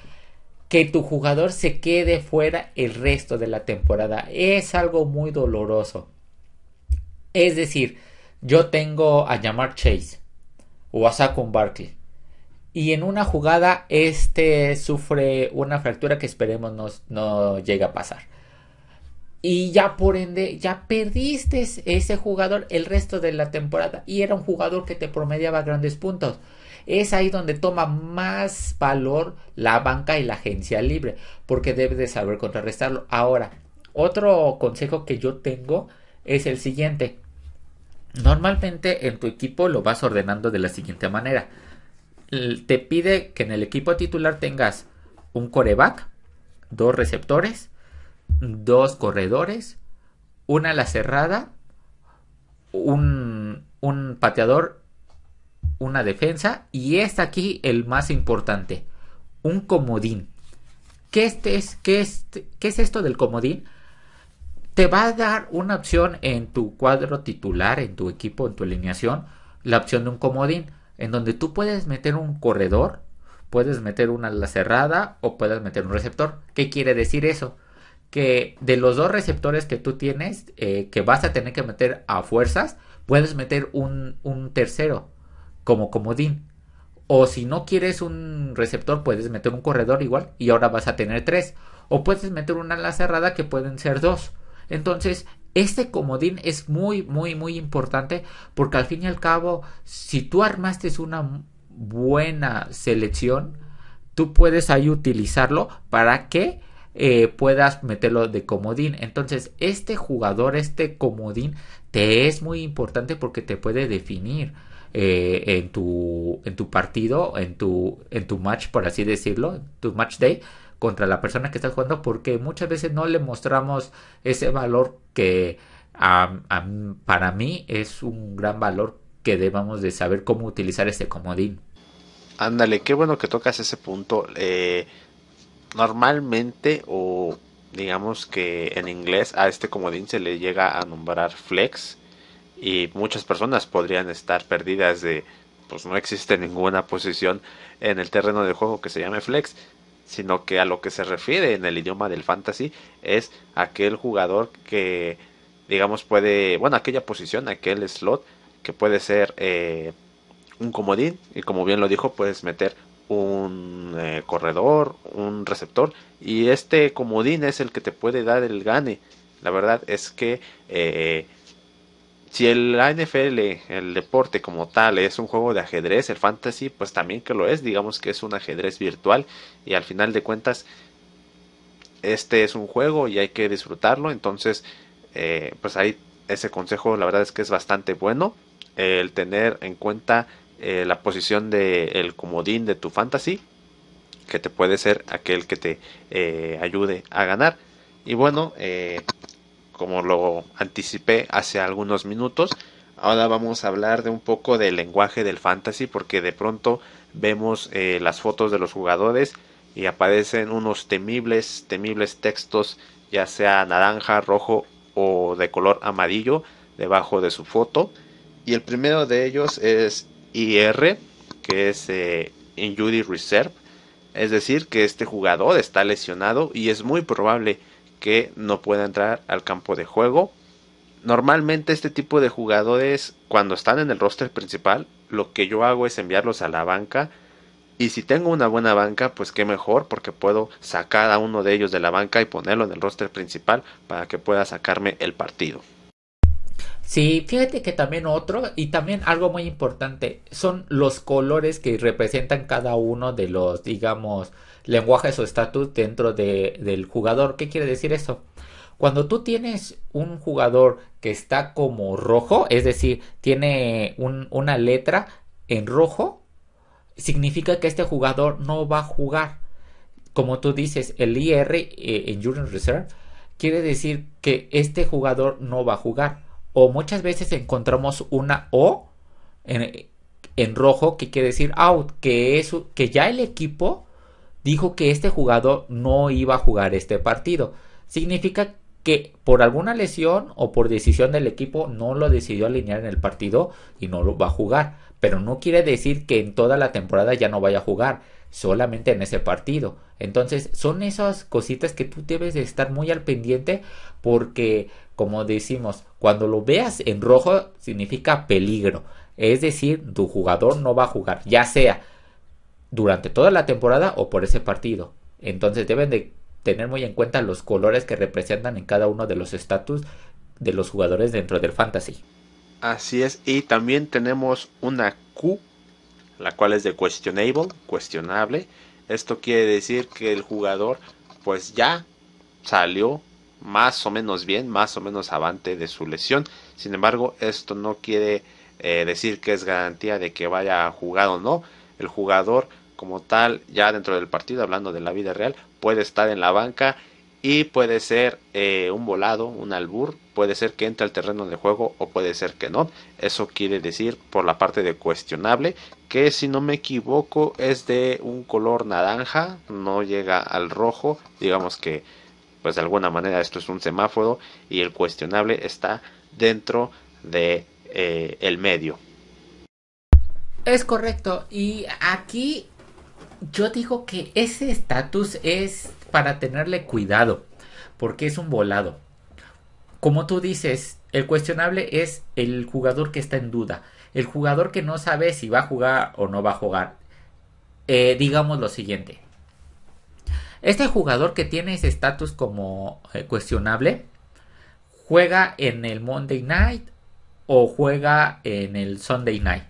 que tu jugador se quede fuera el resto de la temporada. Es algo muy doloroso. Es decir, yo tengo a Jamar Chase o a Saquon Barkley y en una jugada este sufre una fractura que esperemos no llegue a pasar. Y ya por ende, ya perdiste ese jugador el resto de la temporada. Y era un jugador que te promediaba grandes puntos. Es ahí donde toma más valor la banca y la agencia libre. Porque debes de saber contrarrestarlo. Ahora, otro consejo que yo tengo es el siguiente. Normalmente en tu equipo lo vas ordenando de la siguiente manera. Te pide que en el equipo titular tengas un coreback, dos receptores, dos corredores, una ala cerrada, un pateador, una defensa y está aquí el más importante, un comodín. ¿Qué es esto del comodín? Te va a dar una opción en tu cuadro titular, en tu equipo, en tu alineación, la opción de un comodín, en donde tú puedes meter un corredor, puedes meter una ala cerrada o puedes meter un receptor. ¿Qué quiere decir eso? Que de los dos receptores que tú tienes, que vas a tener que meter a fuerzas, puedes meter un tercero como comodín. O si no quieres un receptor, puedes meter un corredor igual y ahora vas a tener tres. O puedes meter una ala cerrada que pueden ser dos. Entonces, este comodín es muy, muy, muy importante porque al fin y al cabo, si tú armaste una buena selección, tú puedes ahí utilizarlo para que puedas meterlo de comodín. Entonces, este jugador, este comodín, te es muy importante porque te puede definir en tu partido, en tu match, por así decirlo, tu match day contra la persona que estás jugando, porque muchas veces no le mostramos ese valor que para mí es un gran valor que debamos de saber cómo utilizar ese comodín. Ándale, qué bueno que tocas ese punto. Normalmente, o digamos que en inglés, a este comodín se le llega a nombrar flex, y muchas personas podrían estar perdidas de, pues no existe ninguna posición en el terreno de juego que se llame flex, sino que a lo que se refiere en el idioma del fantasy es aquel jugador que, digamos, puede, bueno, aquella posición, aquel slot que puede ser un comodín, y como bien lo dijo, puedes meter un corredor, un receptor, y este comodín es el que te puede dar el gane. La verdad es que si el NFL, el deporte como tal, es un juego de ajedrez, el fantasy, pues también que lo es, digamos que es un ajedrez virtual, y al final de cuentas, este es un juego y hay que disfrutarlo. Entonces, pues ahí ese consejo, la verdad es que es bastante bueno, el tener en cuenta la posición del comodín de tu fantasy, que te puede ser aquel que te ayude a ganar. Y bueno, como lo anticipé hace algunos minutos, ahora vamos a hablar de un poco del lenguaje del fantasy, porque de pronto vemos las fotos de los jugadores y aparecen unos temibles textos, ya sea naranja, rojo o de color amarillo, debajo de su foto. Y el primero de ellos es IR, que es Injury Reserve, es decir, que este jugador está lesionado y es muy probable que no pueda entrar al campo de juego. Normalmente este tipo de jugadores, cuando están en el roster principal, lo que yo hago es enviarlos a la banca. Y si tengo una buena banca, pues qué mejor, porque puedo sacar a uno de ellos de la banca y ponerlo en el roster principal para que pueda sacarme el partido. Sí, fíjate que también otro y también algo muy importante son los colores que representan cada uno de los, digamos, lenguajes o estatus dentro del jugador. ¿Qué quiere decir eso? Cuando tú tienes un jugador que está como rojo, es decir, tiene una letra en rojo, significa que este jugador no va a jugar. Como tú dices, el IR en Injured Reserve quiere decir que este jugador no va a jugar. O muchas veces encontramos una O en, en rojo que quiere decir out, que ya el equipo dijo que este jugador no iba a jugar este partido. Significa que por alguna lesión o por decisión del equipo no lo decidió alinear en el partido y no lo va a jugar. Pero no quiere decir que en toda la temporada ya no vaya a jugar, solamente en ese partido. Entonces son esas cositas que tú debes de estar muy al pendiente porque, como decimos, cuando lo veas en rojo significa peligro. Es decir, tu jugador no va a jugar, ya sea durante toda la temporada o por ese partido. Entonces deben de tener muy en cuenta los colores que representan en cada uno de los estatus de los jugadores dentro del fantasy. Así es, y también tenemos una Q, la cual es de questionable, cuestionable. Esto quiere decir que el jugador pues ya salió más o menos bien, más o menos avante de su lesión. Sin embargo, esto no quiere decir que es garantía de que vaya a jugar o no. El jugador como tal, ya dentro del partido, hablando de la vida real, puede estar en la banca y puede ser un volado, un albur, puede ser que entre al terreno de juego o puede ser que no. Eso quiere decir por la parte de cuestionable, que si no me equivoco es de un color naranja, no llega al rojo, digamos que pues de alguna manera esto es un semáforo y el cuestionable está dentro de el medio. Es correcto. Y aquí yo digo que ese estatus es para tenerle cuidado. Porque es un volado. Como tú dices, el cuestionable es el jugador que está en duda. El jugador que no sabe si va a jugar o no va a jugar. Digamos lo siguiente. Este jugador que tiene ese estatus como cuestionable juega en el Monday Night o juega en el Sunday Night.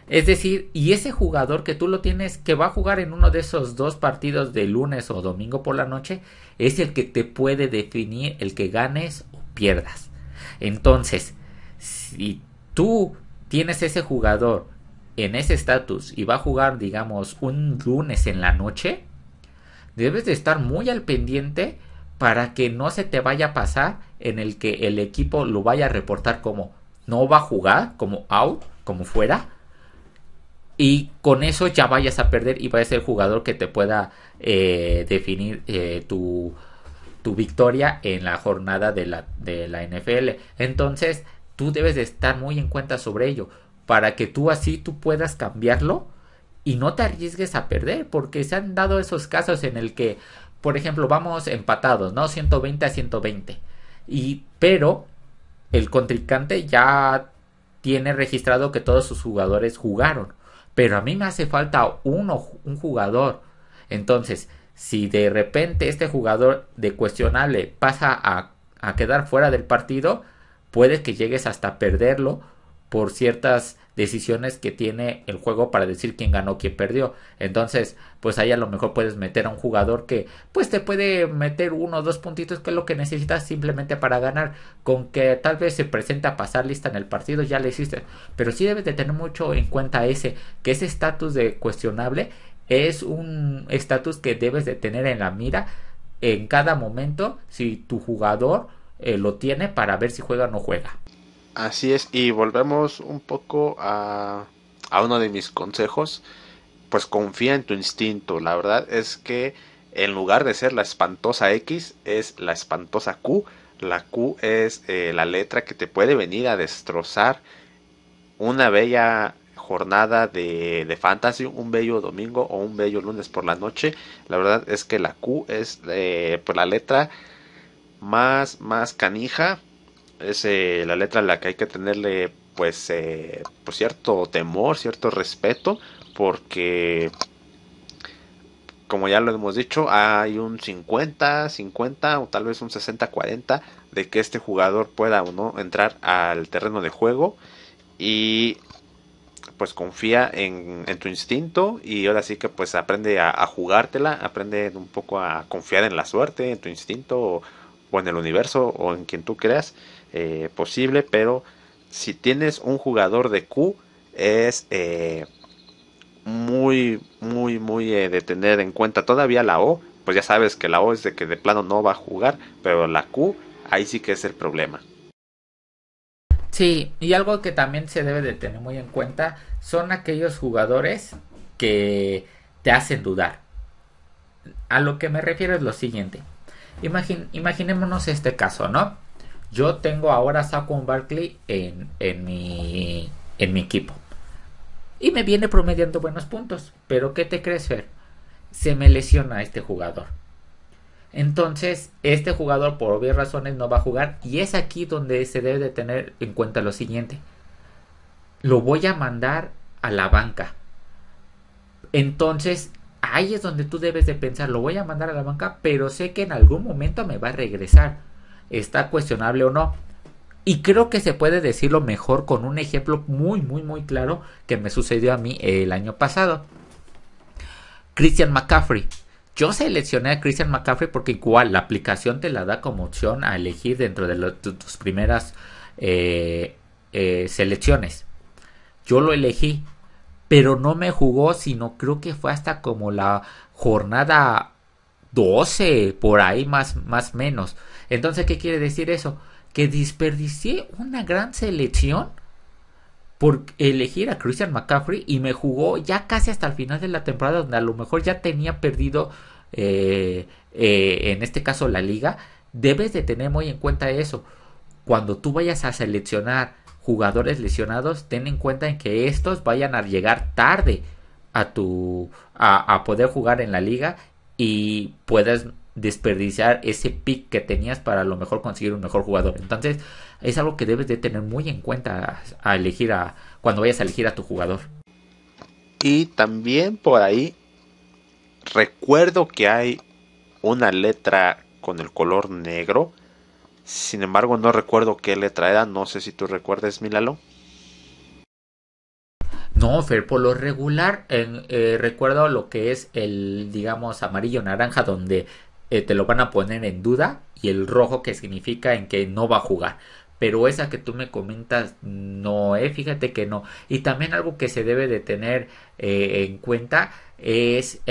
Es decir, y ese jugador que tú lo tienes que va a jugar en uno de esos dos partidos de lunes o domingo por la noche es el que te puede definir el que ganes o pierdas. Entonces, si tú tienes ese jugador en ese estatus y va a jugar, digamos, un lunes en la noche, debes de estar muy al pendiente para que no se te vaya a pasar en el que el equipo lo vaya a reportar como no va a jugar, como out, como fuera, y con eso ya vayas a perder y vayas a ser el jugador que te pueda definir tu victoria en la jornada de la NFL. Entonces, tú debes de estar muy en cuenta sobre ello para que tú así tú puedas cambiarlo y no te arriesgues a perder, porque se han dado esos casos en el que, por ejemplo, vamos empatados, ¿no? 120-120. Pero el contrincante ya tiene registrado que todos sus jugadores jugaron, pero a mí me hace falta un jugador. Entonces, si de repente este jugador de cuestionable pasa a quedar fuera del partido, puede que llegues hasta perderlo por ciertas decisiones que tiene el juego para decir quién ganó, quién perdió. Entonces, pues ahí a lo mejor puedes meter a un jugador que pues te puede meter 1 o 2 puntitos, que es lo que necesitas simplemente para ganar. Con que tal vez se presente a pasar lista en el partido, ya le hiciste. Pero sí debes de tener mucho en cuenta que ese estatus de cuestionable es un estatus que debes de tener en la mira en cada momento si tu jugador lo tiene, para ver si juega o no juega. Así es, y volvemos un poco a uno de mis consejos, pues confía en tu instinto. La verdad es que en lugar de ser la espantosa X, es la espantosa Q. La Q es la letra que te puede venir a destrozar una bella jornada de fantasy, un bello domingo o un bello lunes por la noche. La verdad es que la Q es pues la letra más canija, es la letra a la que hay que tenerle pues cierto temor, cierto respeto, porque como ya lo hemos dicho, hay un 50-50 o tal vez un 60-40 de que este jugador pueda o no entrar al terreno de juego. Y pues confía en tu instinto, y ahora sí que pues aprende a jugártela, aprende un poco a confiar en la suerte, en tu instinto, o en el universo, o en quien tú creas posible. Pero si tienes un jugador de Q, es muy de tener en cuenta. Todavía la O, pues ya sabes que la O es de que de plano no va a jugar, pero la Q, ahí sí que es el problema. Sí, y algo que también se debe de tener muy en cuenta son aquellos jugadores que te hacen dudar. A lo que me refiero es lo siguiente. Imaginémonos este caso, ¿no? Yo tengo ahora a Saquon Barkley en mi equipo. Y me viene promediando buenos puntos. Pero ¿qué te crees, Fer? Se me lesiona este jugador. Entonces, este jugador por obvias razones no va a jugar. Y es aquí donde se debe de tener en cuenta lo siguiente. Lo voy a mandar a la banca. Entonces, ahí es donde tú debes de pensar, lo voy a mandar a la banca, pero sé que en algún momento me va a regresar. ¿Está cuestionable o no? Y creo que se puede decirlo mejor con un ejemplo muy, muy, muy claro que me sucedió a mí el año pasado. Christian McCaffrey. Yo seleccioné a Christian McCaffrey porque igual la aplicación te la da como opción a elegir dentro de tus primeras selecciones. Yo lo elegí, pero no me jugó, sino creo que fue hasta como la jornada 12 por ahí más menos. Entonces, ¿qué quiere decir eso? Que desperdicié una gran selección por elegir a Christian McCaffrey y me jugó ya casi hasta el final de la temporada, donde a lo mejor ya tenía perdido en este caso la liga. Debes de tener muy en cuenta eso. Cuando tú vayas a seleccionar jugadores lesionados, ten en cuenta en que estos vayan a llegar tarde a poder jugar en la liga y puedas desperdiciar ese pick que tenías para a lo mejor conseguir un mejor jugador. Entonces es algo que debes de tener muy en cuenta a elegir cuando vayas a elegir a tu jugador. Y también por ahí recuerdo que hay una letra con el color negro. Sin embargo, no recuerdo qué letra era. No sé si tú recuerdes, Milalo. No, Fer, por lo regular recuerdo lo que es el, digamos, amarillo naranja, donde te lo van a poner en duda, y el rojo que significa en que no va a jugar. Pero esa que tú me comentas, no, fíjate que no. Y también algo que se debe de tener en cuenta es,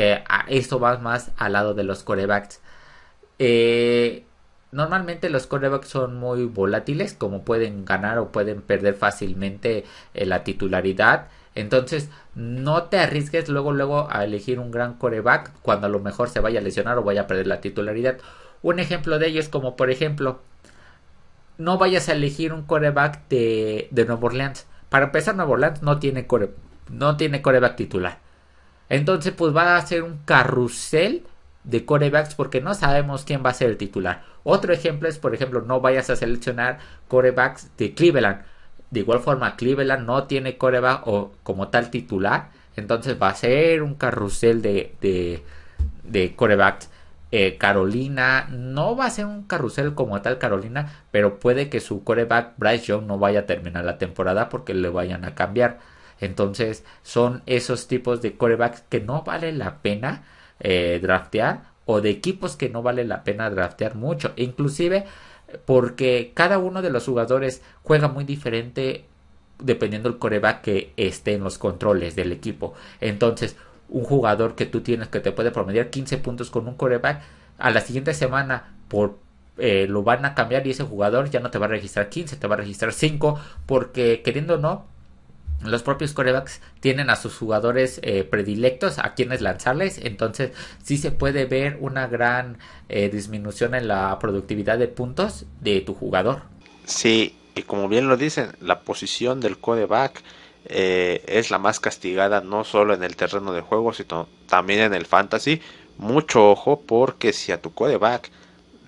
esto va más al lado de los corebacks. Eh, Normalmente los quarterbacks son muy volátiles, como pueden ganar o pueden perder fácilmente la titularidad Entonces, no te arriesgues luego a elegir un gran coreback cuando a lo mejor se vaya a lesionar o vaya a perder la titularidad. Un ejemplo de ello es como, por ejemplo, no vayas a elegir un coreback de Nueva Orleans. Para empezar, Nueva Orleans no tiene coreback titular. Entonces, pues va a ser un carrusel de corebacks porque no sabemos quién va a ser el titular. Otro ejemplo es, por ejemplo, no vayas a seleccionar corebacks de Cleveland. De igual forma, Cleveland no tiene coreback o como tal titular. Entonces va a ser un carrusel de corebacks. Carolina no va a ser un carrusel como tal Carolina, pero puede que su coreback Bryce Young no vaya a terminar la temporada porque le vayan a cambiar. Entonces son esos tipos de corebacks que no vale la pena draftear o de equipos que no vale la pena draftear mucho. Inclusive porque cada uno de los jugadores juega muy diferente dependiendo del coreback que esté en los controles del equipo. Entonces, un jugador que tú tienes que te puede promediar 15 puntos con un coreback, a la siguiente semana lo van a cambiar y ese jugador ya no te va a registrar 15, te va a registrar 5 porque queriendo o no, los propios corebacks tienen a sus jugadores predilectos a quienes lanzarles, entonces sí se puede ver una gran disminución en la productividad de puntos de tu jugador. Sí, y como bien lo dicen, la posición del quarterback es la más castigada no solo en el terreno de juego, sino también en el fantasy. Mucho ojo porque si a tu quarterback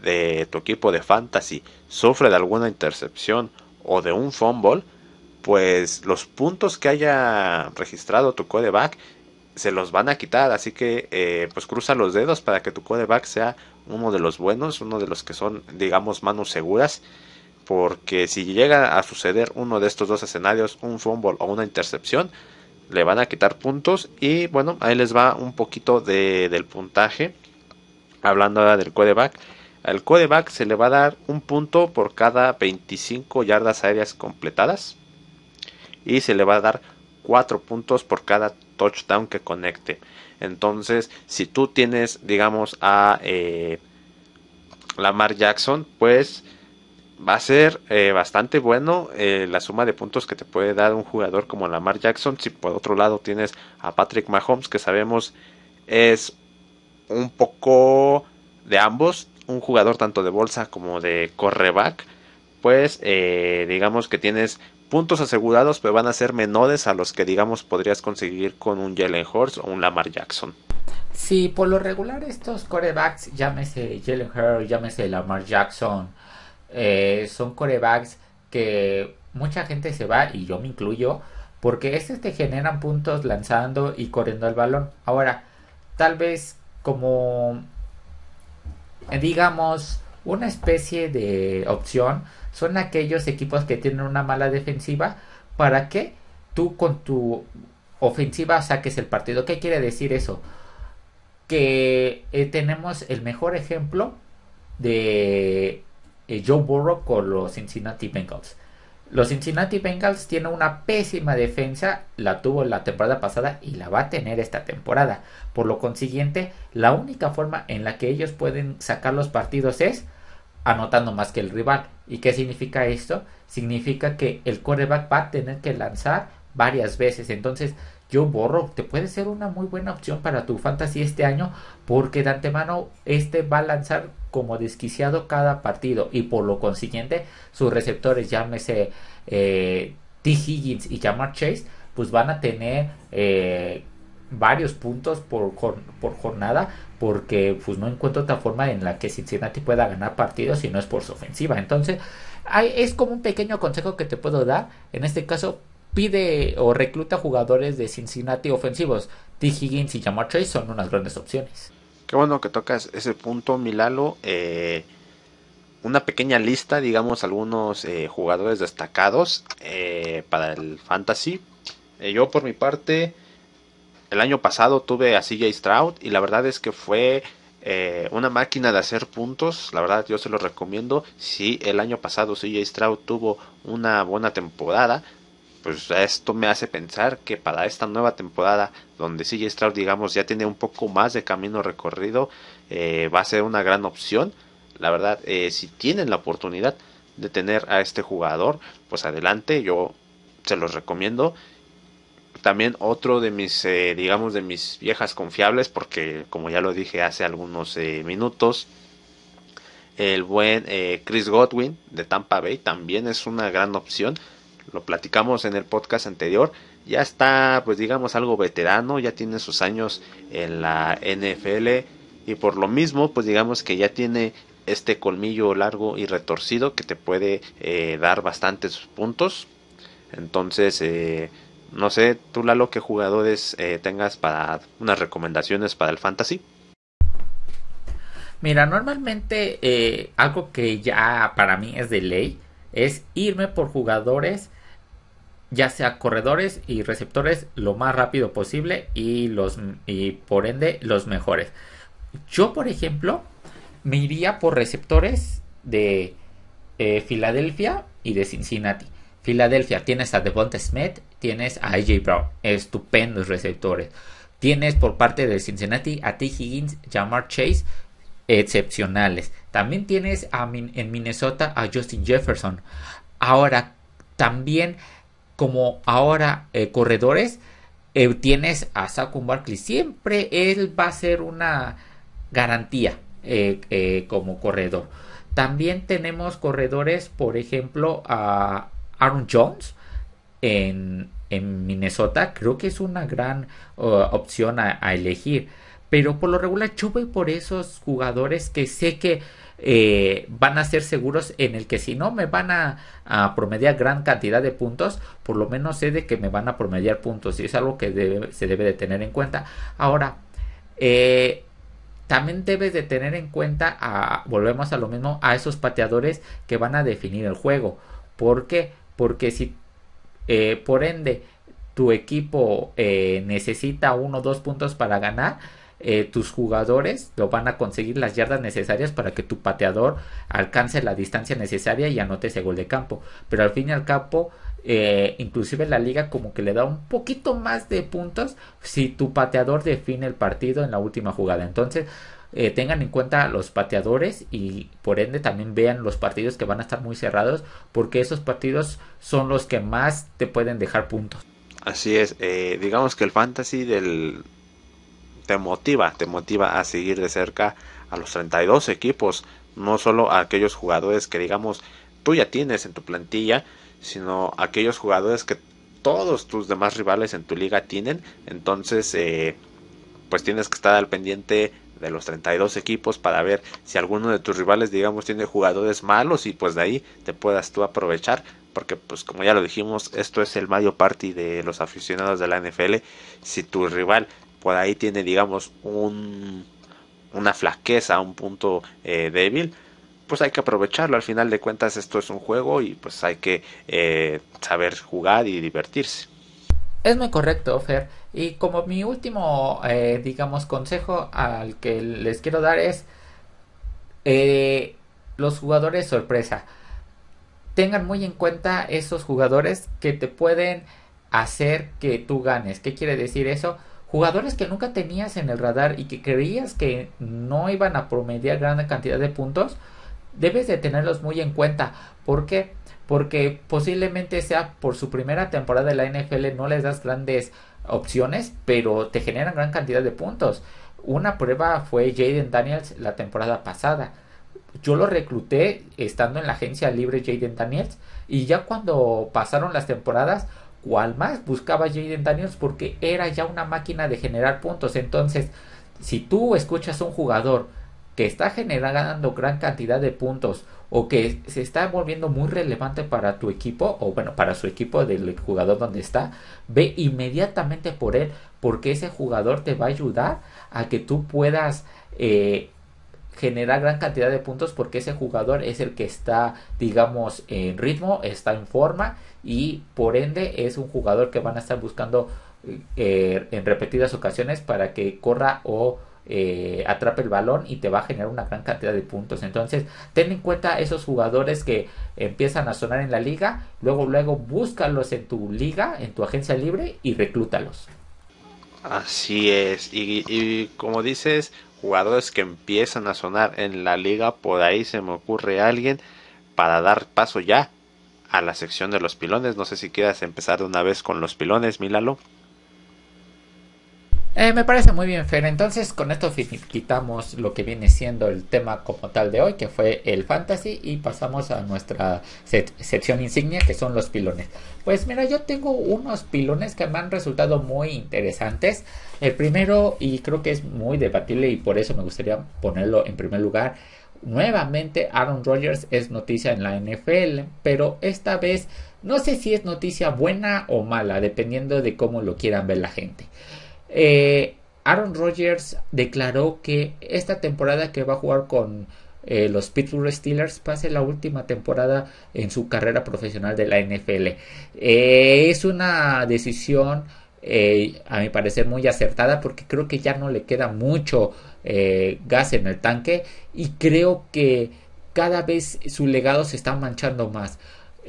de tu equipo de fantasy sufre de alguna intercepción o de un fumble, pues los puntos que haya registrado tu quarterback se los van a quitar, así que pues cruza los dedos para que tu quarterback sea uno de los buenos, uno de los que son, digamos, manos seguras, porque si llega a suceder uno de estos dos escenarios, un fumble o una intercepción, le van a quitar puntos. Y bueno, ahí les va un poquito del puntaje, hablando ahora del quarterback. Al quarterback se le va a dar un punto por cada 25 yardas aéreas completadas y se le va a dar 4 puntos por cada touchdown que conecte. Entonces, si tú tienes, digamos, a Lamar Jackson, pues va a ser bastante bueno la suma de puntos que te puede dar un jugador como Lamar Jackson. Si por otro lado tienes a Patrick Mahomes, que sabemos es un poco de ambos, un jugador tanto de bolsa como de correback, pues digamos que tienes puntos asegurados, pero van a ser menores a los que digamos podrías conseguir con un Jalen Hurts o un Lamar Jackson. Sí, por lo regular estos corebacks, llámese Jalen Hurts, llámese Lamar Jackson, son corebacks que mucha gente se va y yo me incluyo porque estos te generan puntos lanzando y corriendo el balón. Ahora, tal vez como digamos una especie de opción son aquellos equipos que tienen una mala defensiva para que tú con tu ofensiva saques el partido. ¿Qué quiere decir eso? Que tenemos el mejor ejemplo de Joe Burrow con los Cincinnati Bengals. Los Cincinnati Bengals tienen una pésima defensa, la tuvo la temporada pasada y la va a tener esta temporada. Por lo consiguiente, la única forma en la que ellos pueden sacar los partidos es anotando más que el rival. ¿Y qué significa esto? Significa que el quarterback va a tener que lanzar varias veces. Entonces, Joe Burrow te puede ser una muy buena opción para tu fantasy este año porque de antemano este va a lanzar como desquiciado cada partido y por lo consiguiente sus receptores, llámese T. Higgins y Jamar Chase, pues van a tener varios puntos por jornada porque pues no encuentro otra forma en la que Cincinnati pueda ganar partidos si no es por su ofensiva. Entonces es como un pequeño consejo que te puedo dar. En este caso pide o recluta jugadores de Cincinnati ofensivos. T. Higgins y Jamar Chase son unas grandes opciones. Qué bueno que tocas ese punto, Milalo. Una pequeña lista, digamos, algunos jugadores destacados para el fantasy. Yo por mi parte, el año pasado tuve a CJ Stroud y la verdad es que fue una máquina de hacer puntos. La verdad yo se lo recomiendo. Si el año pasado CJ Stroud tuvo una buena temporada, pues esto me hace pensar que para esta nueva temporada, donde CJ Stroud digamos ya tiene un poco más de camino recorrido, va a ser una gran opción. La verdad, si tienen la oportunidad de tener a este jugador, pues adelante, yo se los recomiendo. también otro de mis, digamos, de mis viejas confiables, porque como ya lo dije hace algunos minutos, el buen Chris Godwin de Tampa Bay también es una gran opción. Lo platicamos en el podcast anterior. Ya está, pues digamos, algo veterano, ya tiene sus años en la NFL y por lo mismo, pues digamos que ya tiene este colmillo largo y retorcido que te puede dar bastantes puntos. Entonces, no sé, tú Lalo, qué jugadores tengas para unas recomendaciones para el fantasy. Mira, normalmente algo que ya para mí es de ley es irme por jugadores, ya sea corredores y receptores, lo más rápido posible y por ende los mejores. Yo, por ejemplo, me iría por receptores de Filadelfia y de Cincinnati. Filadelfia, tienes a Devonta Smith, tienes a AJ Brown, estupendos receptores. Tienes por parte de Cincinnati a T. Higgins, Jamar Chase, excepcionales. También tienes en Minnesota a Justin Jefferson. Ahora, también como ahora corredores, tienes a Saquon Barkley. Siempre él va a ser una garantía como corredor. También tenemos corredores, por ejemplo, a Aaron Jones en Minnesota. Creo que es una gran opción a elegir. Pero por lo regular yo voy por esos jugadores que sé que van a ser seguros, en el que si no me van a promediar gran cantidad de puntos, por lo menos sé de que me van a promediar puntos y es algo que se debe de tener en cuenta. Ahora, eh, también debes de tener en cuenta, volvemos a lo mismo, a esos pateadores que van a definir el juego. ¿Por qué? Porque si por ende tu equipo necesita 1 o 2 puntos para ganar, tus jugadores lo van a conseguir las yardas necesarias para que tu pateador alcance la distancia necesaria y anote ese gol de campo. Pero al fin y al cabo, inclusive la liga como que le da un poquito más de puntos si tu pateador define el partido en la última jugada. Entonces, tengan en cuenta los pateadores y por ende también vean los partidos que van a estar muy cerrados, porque esos partidos son los que más te pueden dejar puntos. Así es, digamos que el fantasy te motiva a seguir de cerca a los 32 equipos, no solo a aquellos jugadores que digamos tú ya tienes en tu plantilla, sino a aquellos jugadores que todos tus demás rivales en tu liga tienen. Entonces, pues tienes que estar al pendiente de los 32 equipos para ver si alguno de tus rivales, digamos, tiene jugadores malos y pues de ahí te puedas tú aprovechar. Porque pues como ya lo dijimos, esto es el Mario Party de los aficionados de la NFL. Si tu rival por ahí tiene, digamos, una flaqueza, un punto débil, pues hay que aprovecharlo. Al final de cuentas esto es un juego y pues hay que saber jugar y divertirse. Es muy correcto, Fer. Y como mi último, digamos, consejo al que les quiero dar es eh, los jugadores sorpresa. Tengan muy en cuenta esos jugadores que te pueden hacer que tú ganes. ¿Qué quiere decir eso? Jugadores que nunca tenías en el radar y que creías que no iban a promediar gran cantidad de puntos, debes de tenerlos muy en cuenta. ¿Por qué? Porque posiblemente sea por su primera temporada de la NFL, no les das grandes opciones, pero te generan gran cantidad de puntos. Una prueba fue Jaden Daniels la temporada pasada. Yo lo recluté estando en la agencia libre Jaden Daniels, y ya cuando pasaron las temporadas, cual más buscaba Jaden Daniels porque era ya una máquina de generar puntos. Entonces, si tú escuchas a un jugador que está generando gran cantidad de puntos o que se está volviendo muy relevante para tu equipo, o bueno, para su equipo del jugador donde está, ve inmediatamente por él, porque ese jugador te va a ayudar a que tú puedas generar gran cantidad de puntos, porque ese jugador es el que está, digamos, en ritmo, está en forma, y por ende es un jugador que van a estar buscando en repetidas ocasiones para que corra o atrape el balón, y te va a generar una gran cantidad de puntos. Entonces ten en cuenta esos jugadores que empiezan a sonar en la liga, luego búscalos en tu liga, en tu agencia libre, y reclútalos. Así es, y como dices, jugadores que empiezan a sonar en la liga, por ahí se me ocurre alguien para dar paso ya a la sección de los pilones. No sé si quieras empezar de una vez con los pilones, Milalo. Me parece muy bien, Fer. Entonces, con esto quitamos lo que viene siendo el tema como tal de hoy, que fue el fantasy, y pasamos a nuestra sección insignia, que son los pilones. Pues mira, yo tengo unos pilones que me han resultado muy interesantes. El primero, y creo que es muy debatible y por eso me gustaría ponerlo en primer lugar. Nuevamente, Aaron Rodgers es noticia en la NFL, pero esta vez no sé si es noticia buena o mala, dependiendo de cómo lo quieran ver la gente. Aaron Rodgers declaró que esta temporada que va a jugar con los Pittsburgh Steelers va a ser la última temporada en su carrera profesional de la NFL. Es una decisión, a mi parecer, muy acertada porque creo que ya no le queda mucho gas en el tanque y creo que cada vez su legado se está manchando más.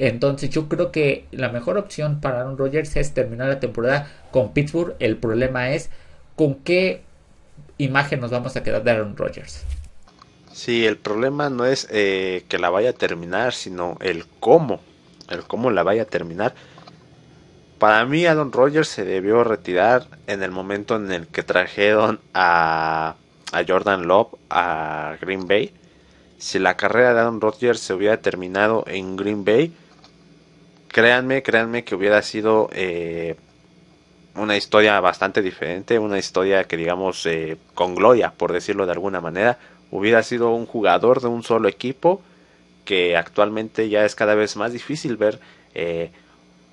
Entonces yo creo que la mejor opción para Aaron Rodgers es terminar la temporada con Pittsburgh. El problema es con qué imagen nos vamos a quedar de Aaron Rodgers. Sí, el problema no es que la vaya a terminar, sino el cómo la vaya a terminar. Para mí, Aaron Rodgers se debió retirar en el momento en el que trajeron a Jordan Love a Green Bay. Si la carrera de Aaron Rodgers se hubiera terminado en Green Bay, créanme que hubiera sido una historia bastante diferente, una historia que digamos con gloria, por decirlo de alguna manera. Hubiera sido un jugador de un solo equipo, que actualmente ya es cada vez más difícil ver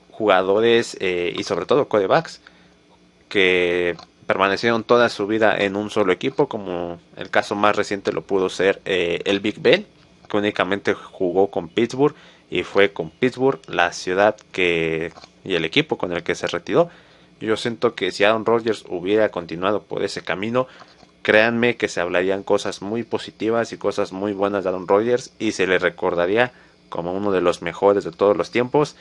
jugadores y sobre todo quarterbacks que permanecieron toda su vida en un solo equipo, como el caso más reciente lo pudo ser el Big Ben, que únicamente jugó con Pittsburgh y fue con Pittsburgh la ciudad que y el equipo con el que se retiró. Yo siento que si Aaron Rodgers hubiera continuado por ese camino, créanme que se hablarían cosas muy positivas y cosas muy buenas de Aaron Rodgers y se le recordaría como uno de los mejores de todos los tiempos.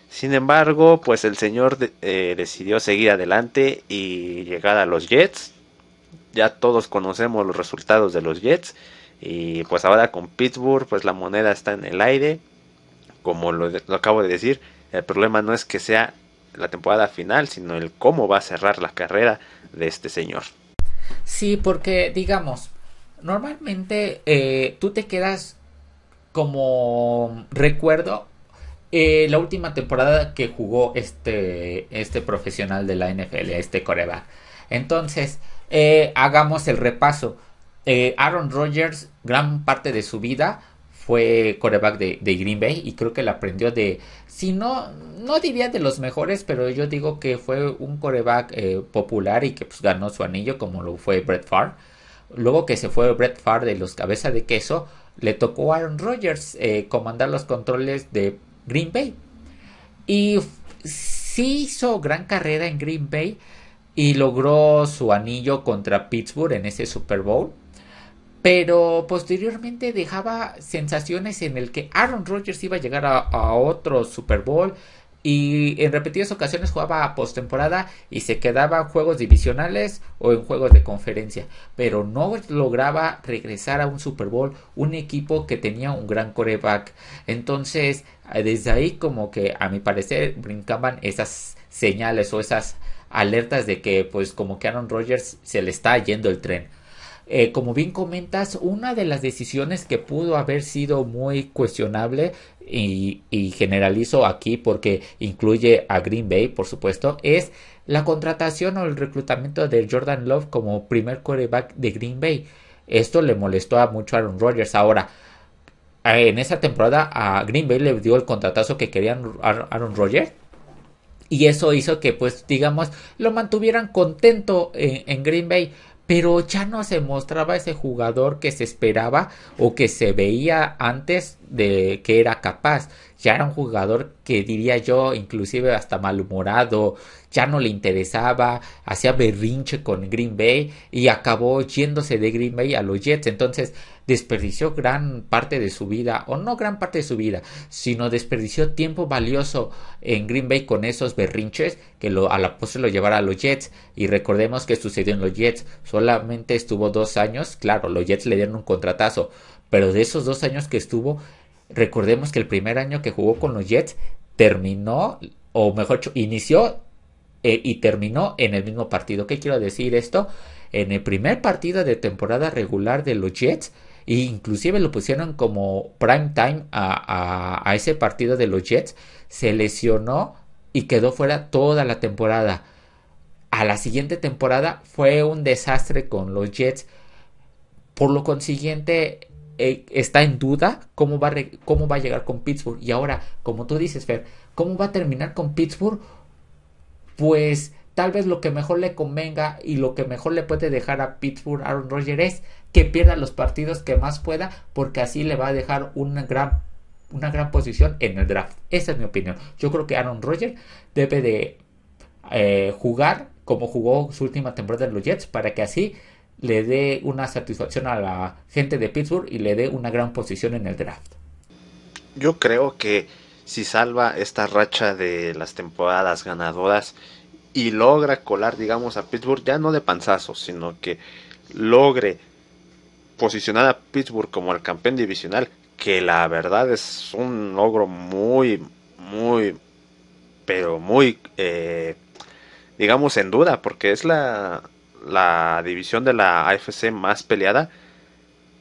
Sin embargo, pues el señor decidió seguir adelante y llegar a los Jets. Ya todos conocemos los resultados de los Jets. Y pues ahora con Pittsburgh, pues la moneda está en el aire. Como lo acabo de decir, el problema no es que sea la temporada final, sino el cómo va a cerrar la carrera de este señor. Sí, porque digamos, normalmente tú te quedas como recuerdo la última temporada que jugó este profesional de la NFL, este coreback. Entonces, hagamos el repaso. Aaron Rodgers, gran parte de su vida fue coreback de Green Bay y creo que la aprendió de, si no, no diría de los mejores, pero yo digo que fue un coreback popular y que pues, ganó su anillo como lo fue Brett Favre. Luego que se fue Brett Favre de los cabeza de queso, le tocó a Aaron Rodgers comandar los controles de Green Bay. Y sí hizo gran carrera en Green Bay y logró su anillo contra Pittsburgh en ese Super Bowl. Pero posteriormente dejaba sensaciones en el que Aaron Rodgers iba a llegar a otro Super Bowl y en repetidas ocasiones jugaba a postemporada y se quedaba en juegos divisionales o en juegos de conferencia, pero no lograba regresar a un Super Bowl, un equipo que tenía un gran coreback. Entonces, desde ahí como que a mi parecer brincaban esas señales o esas alertas de que pues como que a Aaron Rodgers se le está yendo el tren. Como bien comentas, una de las decisiones que pudo haber sido muy cuestionable y generalizo aquí porque incluye a Green Bay, por supuesto, es la contratación o el reclutamiento de Jordan Love como primer quarterback de Green Bay. Esto le molestó a mucho a Aaron Rodgers. Ahora, en esa temporada a Green Bay le dio el contratazo que querían Aaron Rodgers. Y eso hizo que, pues, digamos, lo mantuvieran contento en Green Bay. Pero ya no se mostraba ese jugador que se esperaba o que se veía antes de que era capaz. Ya era un jugador que diría yo inclusive hasta malhumorado, ya no le interesaba, hacía berrinche con Green Bay y acabó yéndose de Green Bay a los Jets. Entonces desperdició gran parte de su vida, o no gran parte de su vida, sino desperdició tiempo valioso en Green Bay con esos berrinches que a la postre lo llevara a los Jets. Y recordemos que sucedió en los Jets, solamente estuvo 2 años, claro, los Jets le dieron un contratazo, pero de esos 2 años que estuvo, recordemos que el primer año que jugó con los Jets terminó, o mejor dicho, inició y terminó en el mismo partido. ¿Qué quiero decir esto? En el primer partido de temporada regular de los Jets, e inclusive lo pusieron como prime time a ese partido de los Jets, se lesionó y quedó fuera toda la temporada. A la siguiente temporada fue un desastre con los Jets. Por lo consiguiente, está en duda cómo va a llegar con Pittsburgh. Y ahora, como tú dices, Fer, ¿cómo va a terminar con Pittsburgh? Pues tal vez lo que mejor le convenga y lo que mejor le puede dejar a Pittsburgh Aaron Rodgers es que pierda los partidos que más pueda, porque así le va a dejar una gran posición en el draft. Esa es mi opinión. Yo creo que Aaron Rodgers debe de jugar como jugó su última temporada en los Jets, para que así le dé una satisfacción a la gente de Pittsburgh y le dé una gran posición en el draft. Yo creo que si salva esta racha de las temporadas ganadoras y logra colar, digamos, a Pittsburgh, ya no de panzazo, sino que logre posicionar a Pittsburgh como el campeón divisional, que la verdad es un logro muy, muy, pero muy, digamos, en duda, porque es la división de la AFC más peleada.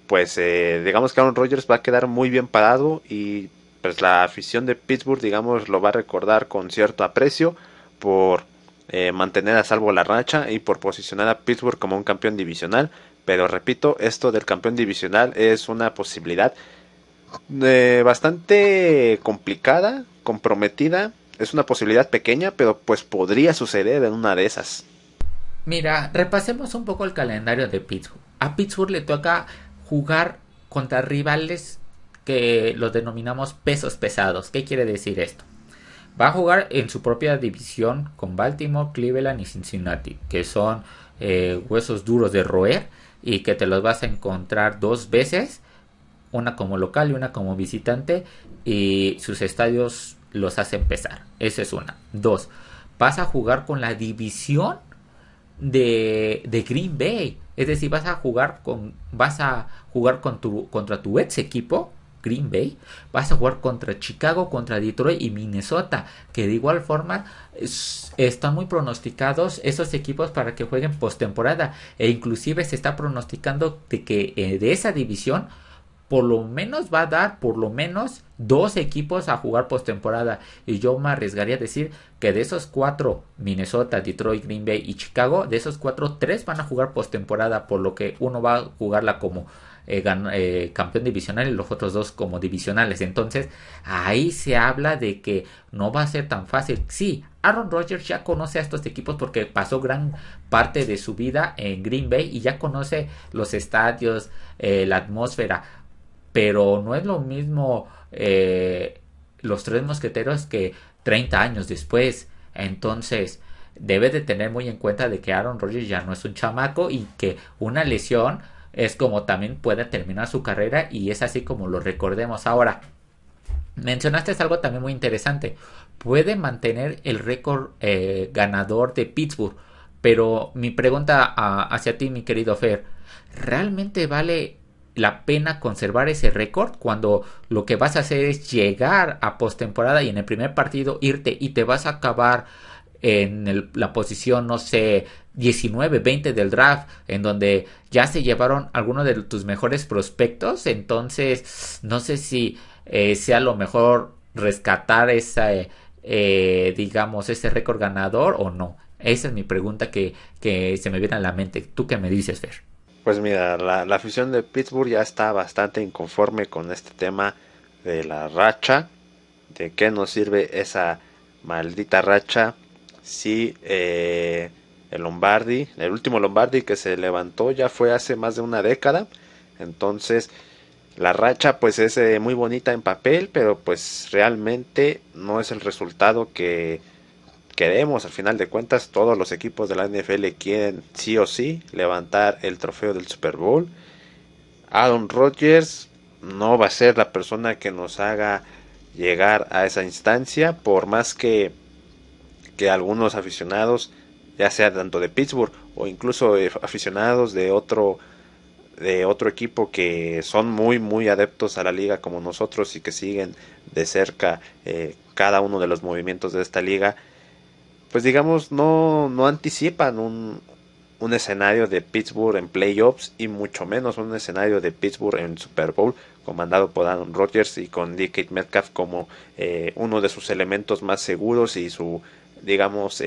Pues digamos que Aaron Rodgers va a quedar muy bien parado y pues la afición de Pittsburgh, digamos, lo va a recordar con cierto aprecio por mantener a salvo la racha y por posicionar a Pittsburgh como un campeón divisional. Pero repito, esto del campeón divisional es una posibilidad bastante complicada, comprometida. Es una posibilidad pequeña, pero pues podría suceder en una de esas. Mira, repasemos un poco el calendario de Pittsburgh. A Pittsburgh le toca jugar contra rivales que los denominamos pesos pesados. ¿Qué quiere decir esto? Va a jugar en su propia división con Baltimore, Cleveland y Cincinnati, que son huesos duros de roer y que te los vas a encontrar dos veces, una como local y una como visitante, y sus estadios los hacen pesar. Esa es una. Dos, vas a jugar con la división de Green Bay. Es decir, vas a jugar contra tu ex equipo, Green Bay. Vas a jugar contra Chicago, contra Detroit y Minnesota, que de igual forma están muy pronosticados esos equipos para que jueguen postemporada. E inclusive se está pronosticando de que de esa división por lo menos va a dar por lo menos dos equipos a jugar postemporada. Y yo me arriesgaría a decir que de esos cuatro, Minnesota, Detroit, Green Bay y Chicago, de esos cuatro, tres van a jugar postemporada, por lo que uno va a jugarla como campeón divisional y los otros dos como divisionales. Entonces ahí se habla de que no va a ser tan fácil. Sí, Aaron Rodgers ya conoce a estos equipos porque pasó gran parte de su vida en Green Bay y ya conoce los estadios, la atmósfera, pero no es lo mismo los tres mosqueteros que 30 años después. Entonces debe de tener muy en cuenta de que Aaron Rodgers ya no es un chamaco y que una lesión es como también puede terminar su carrera, y es así como lo recordemos ahora. Mencionaste algo también muy interesante. Puede mantener el récord ganador de Pittsburgh, pero mi pregunta hacia ti, mi querido Fer, ¿realmente vale la pena conservar ese récord cuando lo que vas a hacer es llegar a postemporada y en el primer partido irte y te vas a acabar en la posición, no sé, 19, 20 del draft, en donde ya se llevaron algunos de tus mejores prospectos? Entonces no sé si sea lo mejor rescatar digamos, ese récord ganador o no. Esa es mi pregunta que se me viene a la mente. ¿Tú qué me dices, Fer? Pues mira, la afición de Pittsburgh ya está bastante inconforme con este tema de la racha. ¿De qué nos sirve esa maldita racha si el Lombardi, el último Lombardi que se levantó ya fue hace más de una década? Entonces la racha pues es muy bonita en papel, pero pues realmente no es el resultado que queremos. Al final de cuentas, todos los equipos de la NFL quieren sí o sí levantar el trofeo del Super Bowl. Aaron Rodgers no va a ser la persona que nos haga llegar a esa instancia, por más que algunos aficionados, ya sea tanto de Pittsburgh o incluso aficionados de otro equipo que son muy muy adeptos a la liga como nosotros y que siguen de cerca cada uno de los movimientos de esta liga, pues digamos, no anticipan un escenario de Pittsburgh en playoffs y mucho menos un escenario de Pittsburgh en Super Bowl comandado por Aaron Rodgers y con DK Metcalf como uno de sus elementos más seguros y su, digamos,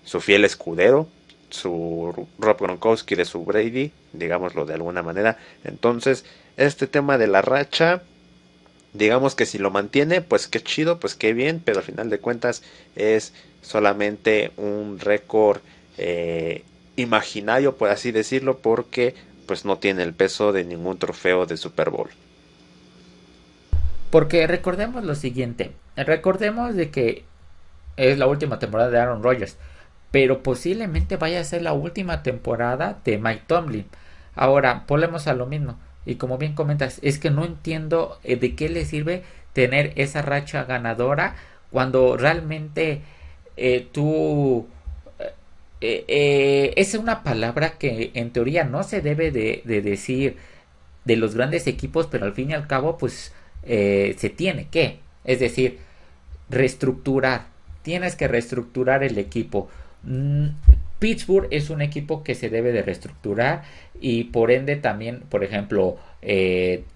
su fiel escudero, su Rob Gronkowski de su Brady, digámoslo de alguna manera. Entonces, este tema de la racha, digamos que si lo mantiene, pues qué chido, pues qué bien, pero al final de cuentas es solamente un récord imaginario, por así decirlo, porque pues no tiene el peso de ningún trofeo de Super Bowl. Porque recordemos lo siguiente, recordemos de que es la última temporada de Aaron Rodgers, pero posiblemente vaya a ser la última temporada de Mike Tomlin. Ahora, volvemos a lo mismo. Y como bien comentas, es que no entiendo de qué le sirve tener esa racha ganadora cuando realmente tú... es una palabra que en teoría no se debe de decir de los grandes equipos, pero al fin y al cabo pues se tiene que. Es decir, reestructurar. Tienes que reestructurar el equipo. Pittsburgh es un equipo que se debe de reestructurar y por ende también, por ejemplo,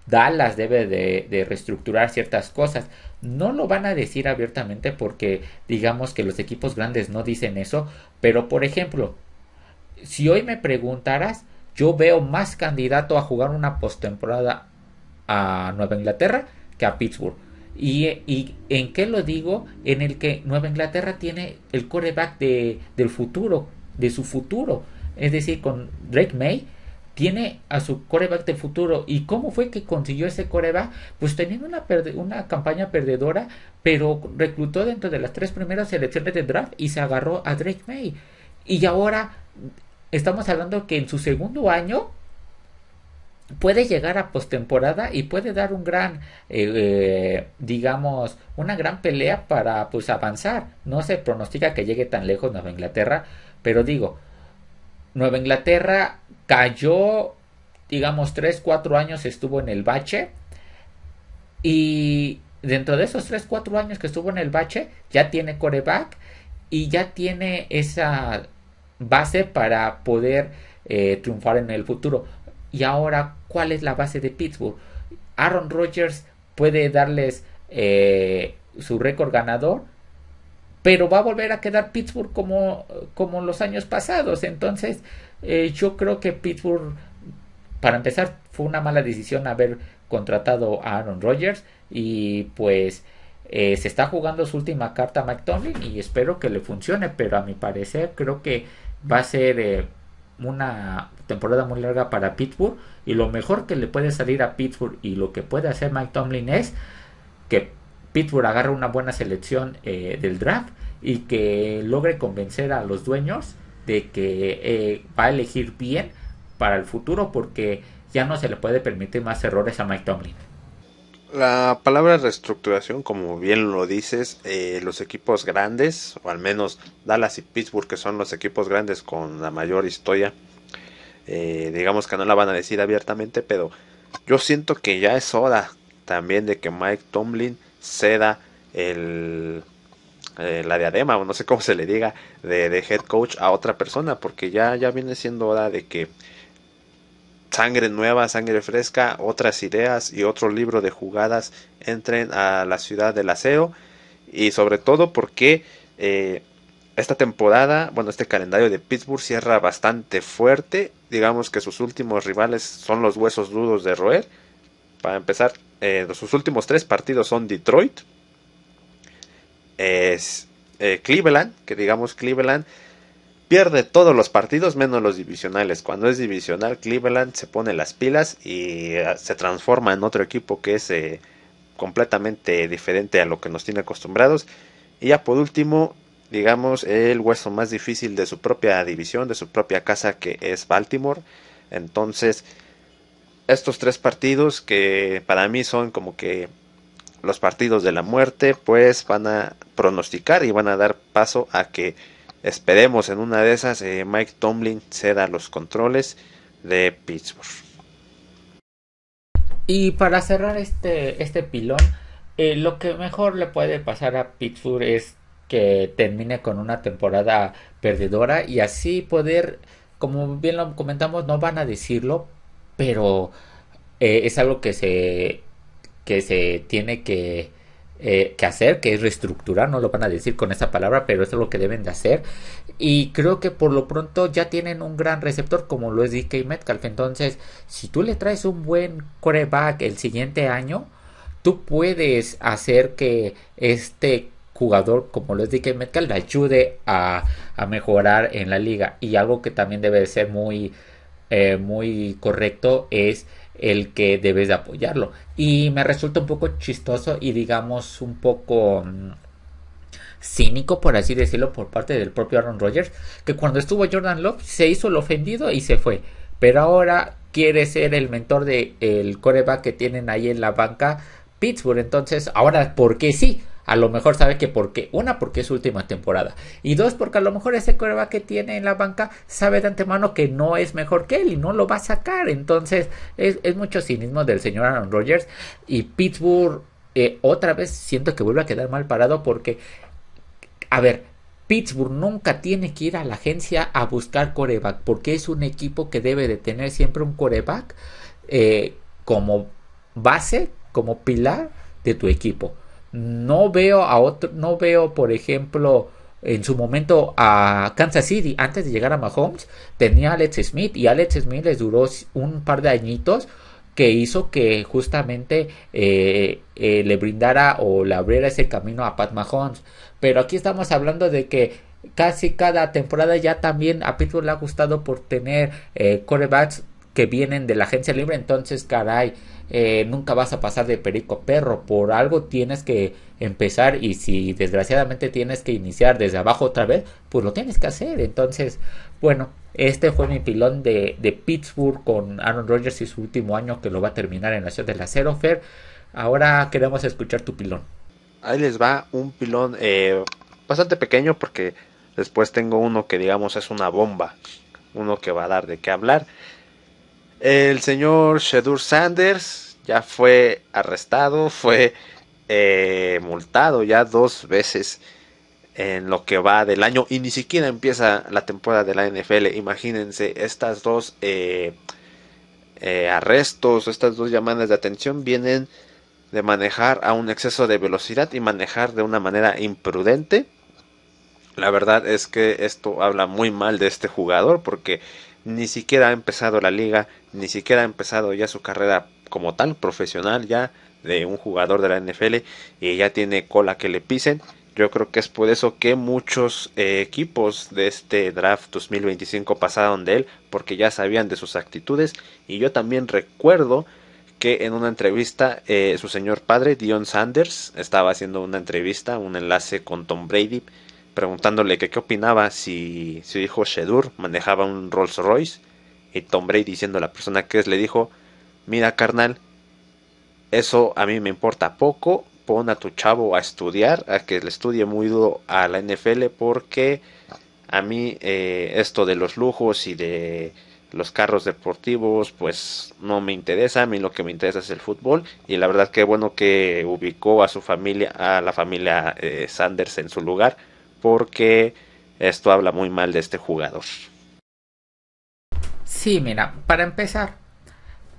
Dallas debe de reestructurar ciertas cosas. No lo van a decir abiertamente porque digamos que los equipos grandes no dicen eso, pero por ejemplo, si hoy me preguntaras, yo veo más candidato a jugar una postemporada a Nueva Inglaterra que a Pittsburgh. ¿Y en qué lo digo? En el que Nueva Inglaterra tiene el quarterback del futuro, de su futuro. Es decir, con Drake May tiene a su quarterback del futuro. ¿Y cómo fue que consiguió ese quarterback? Pues teniendo una campaña perdedora, pero reclutó dentro de las 3 primeras selecciones de draft y se agarró a Drake May. Y ahora estamos hablando que en su segundo año puede llegar a postemporada y puede dar un gran, digamos, una gran pelea para pues avanzar. No se pronostica que llegue tan lejos Nueva Inglaterra, pero digo, Nueva Inglaterra cayó, digamos, 3 4 años estuvo en el bache y dentro de esos 3 4 años que estuvo en el bache ya tiene coreback y ya tiene esa base para poder triunfar en el futuro. Y ahora, ¿cuál es la base de Pittsburgh? Aaron Rodgers puede darles su récord ganador, pero va a volver a quedar Pittsburgh como los años pasados. Entonces, yo creo que Pittsburgh, para empezar, fue una mala decisión haber contratado a Aaron Rodgers y pues se está jugando su última carta a Mike Tomlin y espero que le funcione, pero a mi parecer creo que va a ser una temporada muy larga para Pittsburgh y lo mejor que le puede salir a Pittsburgh y lo que puede hacer Mike Tomlin es que Pittsburgh agarre una buena selección del draft y que logre convencer a los dueños de que va a elegir bien para el futuro porque ya no se le puede permitir más errores a Mike Tomlin. La palabra reestructuración, como bien lo dices, los equipos grandes, o al menos Dallas y Pittsburgh, que son los equipos grandes con la mayor historia, digamos que no la van a decir abiertamente, pero yo siento que ya es hora también de que Mike Tomlin ceda la diadema, o no sé cómo se le diga, de head coach a otra persona, porque ya viene siendo hora de que sangre nueva, sangre fresca, otras ideas y otro libro de jugadas entren a la ciudad del aseo y sobre todo porque esta temporada, bueno, este calendario de Pittsburgh cierra bastante fuerte, digamos que sus últimos rivales son los huesos duros de roer. Para empezar, sus últimos 3 partidos son Detroit, es Cleveland, que digamos Cleveland pierde todos los partidos menos los divisionales. Cuando es divisional, Cleveland se pone las pilas y se transforma en otro equipo que es completamente diferente a lo que nos tiene acostumbrados. Y ya por último, digamos, el hueso más difícil de su propia división, de su propia casa, que es Baltimore. Entonces, estos 3 partidos que para mí son como que los partidos de la muerte, pues van a pronosticar y van a dar paso a que esperemos en una de esas Mike Tomlin ceda los controles de Pittsburgh. Y para cerrar este pilón, lo que mejor le puede pasar a Pittsburgh es que termine con una temporada perdedora y así poder, como bien lo comentamos, no van a decirlo, pero es algo que se tiene que hacer, que es reestructurar, no lo van a decir con esa palabra, pero eso es lo que deben de hacer. Y creo que por lo pronto ya tienen un gran receptor como lo es DK Metcalf. Entonces, si tú le traes un buen quarterback el siguiente año, tú puedes hacer que este jugador como lo es DK Metcalf le ayude a mejorar en la liga. Y algo que también debe de ser muy correcto es el que debes de apoyarlo. Y me resulta un poco chistoso y digamos un poco cínico, por así decirlo, por parte del propio Aaron Rodgers, que cuando estuvo Jordan Love se hizo el ofendido y se fue. Pero ahora quiere ser el mentor del coreback que tienen ahí en la banca Pittsburgh. Entonces, ahora, ¿por qué sí? A lo mejor sabe que porque, una, porque es su última temporada. Y dos, porque a lo mejor ese coreback que tiene en la banca sabe de antemano que no es mejor que él y no lo va a sacar. Entonces, es mucho cinismo del señor Aaron Rodgers. Y Pittsburgh, otra vez siento que vuelve a quedar mal parado porque, a ver, Pittsburgh nunca tiene que ir a la agencia a buscar coreback porque es un equipo que debe de tener siempre un coreback como base, como pilar de tu equipo. No veo, por ejemplo, en su momento a Kansas City, antes de llegar a Mahomes, tenía a Alex Smith y Alex Smith les duró un par de añitos que hizo que justamente le brindara o le abriera ese camino a Pat Mahomes. Pero aquí estamos hablando de que casi cada temporada ya también a Pittsburgh le ha gustado por tener quarterbacks que vienen de la agencia libre. Entonces, caray, nunca vas a pasar de perico a perro. Por algo tienes que empezar y si desgraciadamente tienes que iniciar desde abajo otra vez, pues lo tienes que hacer. Entonces, bueno, este fue mi pilón de Pittsburgh con Aaron Rodgers y su último año que lo va a terminar en la ciudad del acero, Fer. Ahora queremos escuchar tu pilón. Ahí les va un pilón bastante pequeño porque después tengo uno que digamos es una bomba, uno que va a dar de qué hablar. El señor Shedeur Sanders ya fue arrestado, fue multado ya 2 veces en lo que va del año y ni siquiera empieza la temporada de la NFL. Imagínense estas dos arrestos, estas dos llamadas de atención vienen de manejar a un exceso de velocidad y manejar de una manera imprudente. La verdad es que esto habla muy mal de este jugador porque ni siquiera ha empezado la liga, ni siquiera ha empezado ya su carrera como tal, profesional ya de un jugador de la NFL y ya tiene cola que le pisen. Yo creo que es por eso que muchos equipos de este draft 2025 pasaron de él porque ya sabían de sus actitudes y yo también recuerdo que en una entrevista su señor padre Dion Sanders estaba haciendo una entrevista, un enlace con Tom Brady preguntándole que qué opinaba si su hijo Shedeur manejaba un Rolls Royce y Tom Brady diciendo a la persona que es le dijo mira carnal, eso a mí me importa poco, pon a tu chavo a estudiar, a que le estudie muy duro a la NFL porque a mí esto de los lujos y de los carros deportivos pues no me interesa, a mí lo que me interesa es el fútbol y la verdad que bueno que ubicó a su familia, a la familia Sanders en su lugar porque esto habla muy mal de este jugador. Sí, mira, para empezar,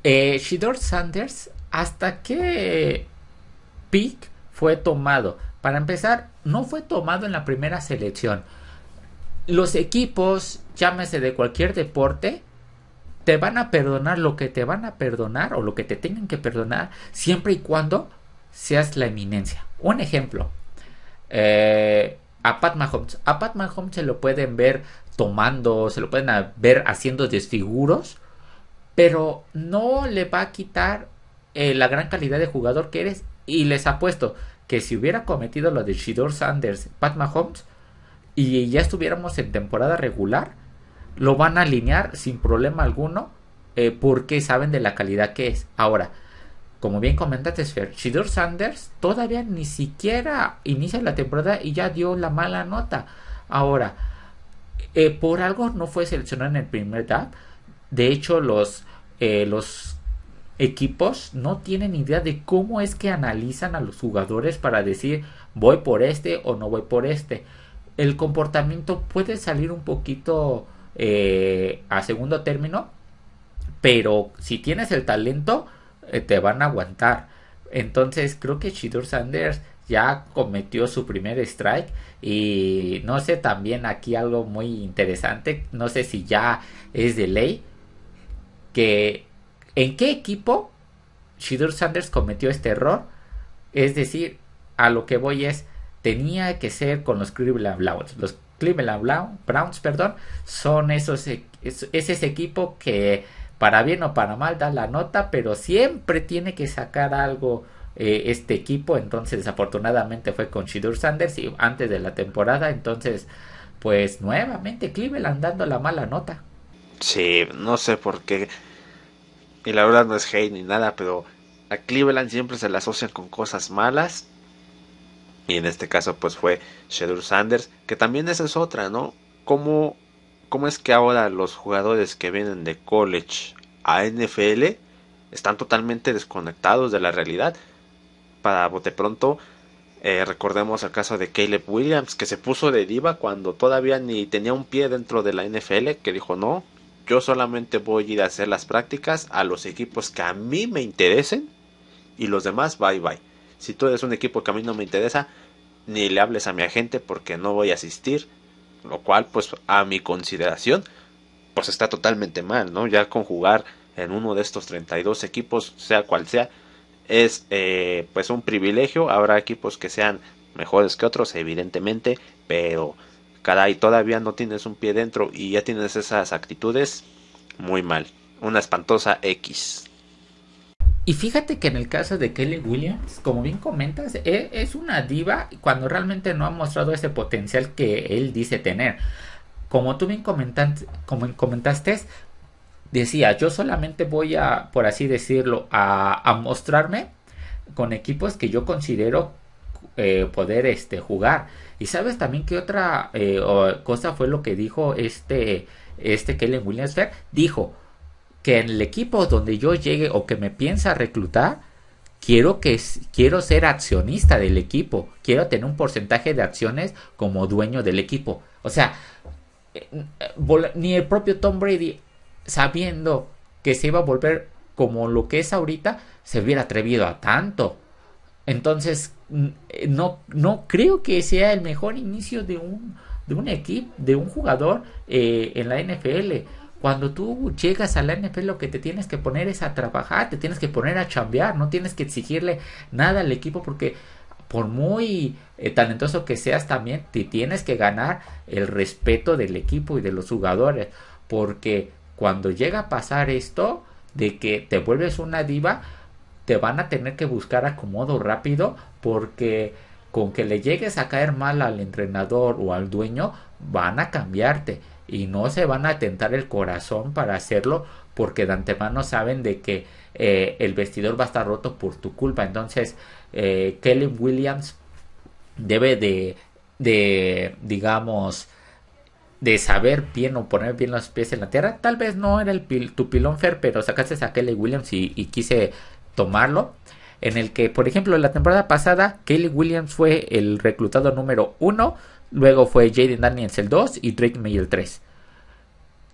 Shedeur Sanders, ¿hasta qué pick fue tomado? Para empezar, no fue tomado en la primera selección. Los equipos, llámese de cualquier deporte, te van a perdonar lo que te van a perdonar o lo que te tengan que perdonar siempre y cuando seas la eminencia. Un ejemplo, a Pat Mahomes. A Pat Mahomes se lo pueden ver tomando, se lo pueden ver haciendo desfiguros, pero no le va a quitar la gran calidad de jugador que eres. Y les apuesto que si hubiera cometido lo de Shedeur Sanders, Pat Mahomes, y ya estuviéramos en temporada regular, lo van a alinear sin problema alguno porque saben de la calidad que es. Ahora, como bien comentaste, Fer, Shedeur Sanders todavía ni siquiera inicia la temporada y ya dio la mala nota. Ahora, por algo no fue seleccionado en el primer draft. De hecho, los equipos no tienen idea de cómo es que analizan a los jugadores para decir voy por este o no voy por este. El comportamiento puede salir un poquito a segundo término, pero si tienes el talento, te van a aguantar. Entonces creo que Shedeur Sanders ya cometió su primer strike. Y no sé, también aquí algo muy interesante, no sé si ya es de ley, que en qué equipo Shedeur Sanders cometió este error. Es decir, a lo que voy es, tenía que ser con los Cleveland Browns. Los Cleveland Browns, perdón, son es ese equipo que para bien o para mal da la nota, pero siempre tiene que sacar algo este equipo. Entonces desafortunadamente fue con Shedeur Sanders y antes de la temporada, entonces pues nuevamente Cleveland dando la mala nota. Sí, no sé por qué. Y la verdad no es hate ni nada, pero a Cleveland siempre se le asocian con cosas malas. Y en este caso pues fue Shedeur Sanders, que también esa es otra, ¿no? ¿Cómo, cómo es que ahora los jugadores que vienen de college a NFL están totalmente desconectados de la realidad? Para bote pronto, recordemos el caso de Caleb Williams, que se puso de diva cuando todavía ni tenía un pie dentro de la NFL, que dijo no, yo solamente voy a ir a hacer las prácticas a los equipos que a mí me interesen y los demás bye bye. Si tú eres un equipo que a mí no me interesa, ni le hables a mi agente porque no voy a asistir. Lo cual, pues, a mi consideración, pues está totalmente mal, ¿no? Ya con jugar en uno de estos 32 equipos, sea cual sea, es pues un privilegio. Habrá equipos que sean mejores que otros, evidentemente, pero caray, todavía no tienes un pie dentro y ya tienes esas actitudes, muy mal. Una espantosa X. Y fíjate que en el caso de Kelly Williams, como bien comentas, es una diva cuando realmente no ha mostrado ese potencial que él dice tener. Como tú bien comentaste, decía, yo solamente voy a, por así decirlo, a mostrarme con equipos que yo considero poder jugar. Y sabes también que otra cosa fue lo que dijo Kellen Williams Fair. Dijo que en el equipo donde yo llegue o que me piensa reclutar, quiero ser accionista del equipo. Quiero tener un porcentaje de acciones como dueño del equipo. O sea, ni el propio Tom Brady, sabiendo que se iba a volver como lo que es ahorita, se hubiera atrevido a tanto. Entonces, no creo que sea el mejor inicio de un equipo, de un jugador en la NFL. Cuando tú llegas a la NFL, lo que te tienes que poner es a trabajar, te tienes que poner a chambear, no tienes que exigirle nada al equipo, porque por muy talentoso que seas, también te tienes que ganar el respeto del equipo y de los jugadores, porque cuando llega a pasar esto de que te vuelves una diva, te van a tener que buscar acomodo rápido, porque con que le llegues a caer mal al entrenador o al dueño, van a cambiarte y no se van a tentar el corazón para hacerlo, porque de antemano saben de que el vestidor va a estar roto por tu culpa. Entonces Kellen Williams debe digamos, de saber bien o poner bien los pies en la tierra. Tal vez no era tu pilón Fer, pero sacaste a Kelly Williams y quise tomarlo. En el que, por ejemplo, la temporada pasada, Kelly Williams fue el reclutado número 1. Luego fue Jaden Daniels el 2 y Drake May el 3.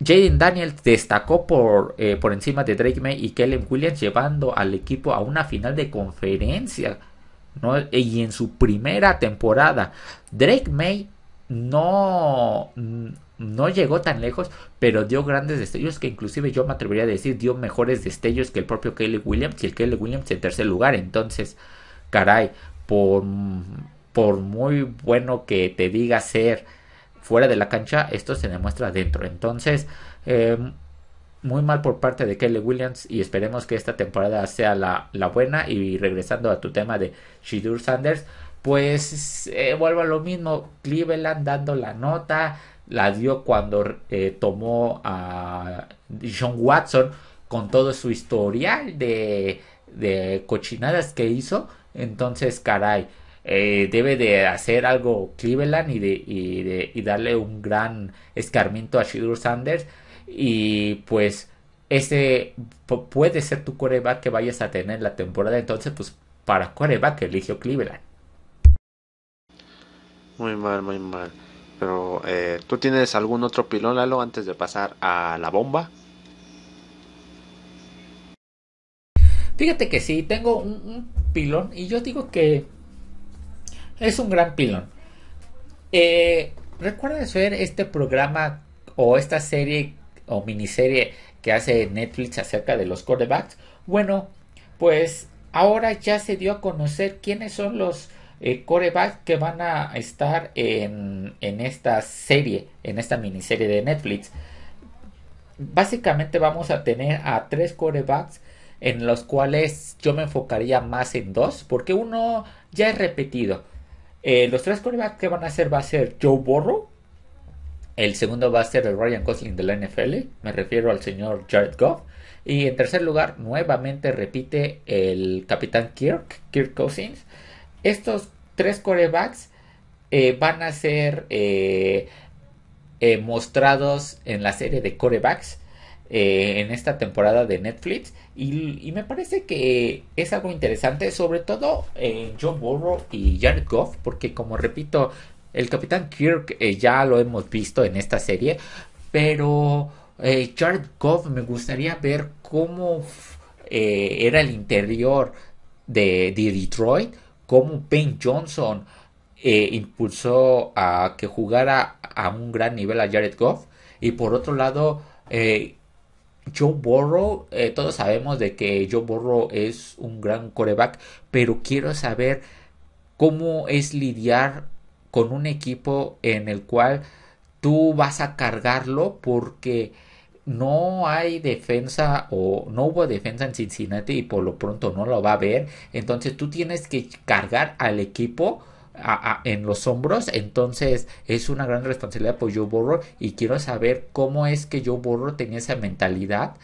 Jaden Daniels destacó por encima de Drake May y Kellen Williams, llevando al equipo a una final de conferencia, ¿no? Y en su primera temporada. Drake May no llegó tan lejos, pero dio grandes destellos, que inclusive yo me atrevería a decir dio mejores destellos que el propio Caleb Williams, y el Caleb Williams en tercer lugar. Entonces, caray, por muy bueno que te diga ser fuera de la cancha, esto se demuestra dentro. Entonces, muy mal por parte de Caleb Williams, y esperemos que esta temporada sea la buena. Y regresando a tu tema de Shedeur Sanders, pues vuelvo a lo mismo. Cleveland dando la nota, la dio cuando tomó a John Watson con todo su historial de cochinadas que hizo. Entonces, caray, debe de hacer algo Cleveland y darle un gran escarmiento a Shedeur Sanders. Y pues ese puede ser tu quarterback que vayas a tener la temporada. Entonces, pues para quarterback eligió Cleveland. Muy mal, muy mal. Pero, ¿tú tienes algún otro pilón, Lalo, antes de pasar a la bomba? Fíjate que sí, tengo un pilón y yo digo que es un gran pilón. ¿Recuerdas ver este programa o esta serie o miniserie que hace Netflix acerca de los quarterbacks? Bueno, pues ahora ya se dio a conocer quiénes son los quarterbacks que van a estar en esta serie, en esta miniserie de Netflix. Básicamente vamos a tener a tres quarterbacks en los cuales yo me enfocaría más en dos, porque uno ya es repetido. Los tres quarterbacks que van a hacer va a ser Joe Burrow, el segundo va a ser el Ryan Gosling de la NFL, me refiero al señor Jared Goff, y en tercer lugar nuevamente repite el capitán Kirk Cousins. Estos tres quarterbacks van a ser mostrados en la serie de quarterbacks en esta temporada de Netflix y me parece que es algo interesante, sobre todo Joe Burrow y Jared Goff, porque como repito, el Capitán Kirk ya lo hemos visto en esta serie, pero Jared Goff me gustaría ver cómo era el interior de Detroit, cómo Ben Johnson impulsó a que jugara a un gran nivel a Jared Goff. Y por otro lado, Joe Burrow, todos sabemos de que Joe Burrow es un gran coreback, pero quiero saber cómo es lidiar con un equipo en el cual tú vas a cargarlo porque no hay defensa o no hubo defensa en Cincinnati y por lo pronto no lo va a haber. Entonces tú tienes que cargar al equipo en los hombros. Entonces es una gran responsabilidad por Joe Burrow y quiero saber cómo es que Joe Burrow tenía esa mentalidad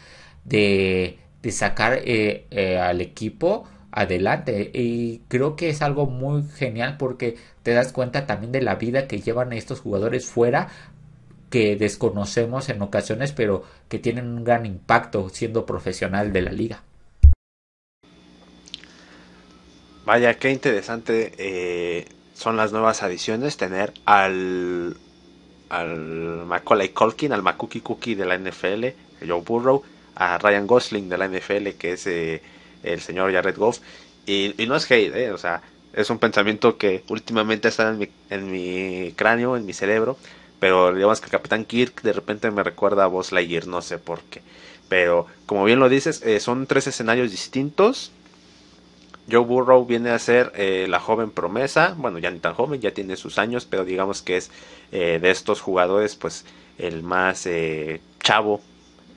de sacar al equipo adelante y creo que es algo muy genial porque te das cuenta también de la vida que llevan estos jugadores fuera que desconocemos en ocasiones, pero que tienen un gran impacto siendo profesional de la liga. Vaya, qué interesante son las nuevas adiciones. Tener al Macaulay Culkin, al Makuki Cookie de la NFL, Joe Burrow, a Ryan Gosling de la NFL, que es el señor Jared Goff. Y no es hate, o sea, es un pensamiento que últimamente está en mi cráneo, en mi cerebro. Pero digamos que el Capitán Kirk de repente me recuerda a Buzz Lightyear, no sé por qué. Pero como bien lo dices, son tres escenarios distintos. Joe Burrow viene a ser la joven promesa, bueno, ya ni tan joven, ya tiene sus años, pero digamos que es de estos jugadores, pues el más chavo,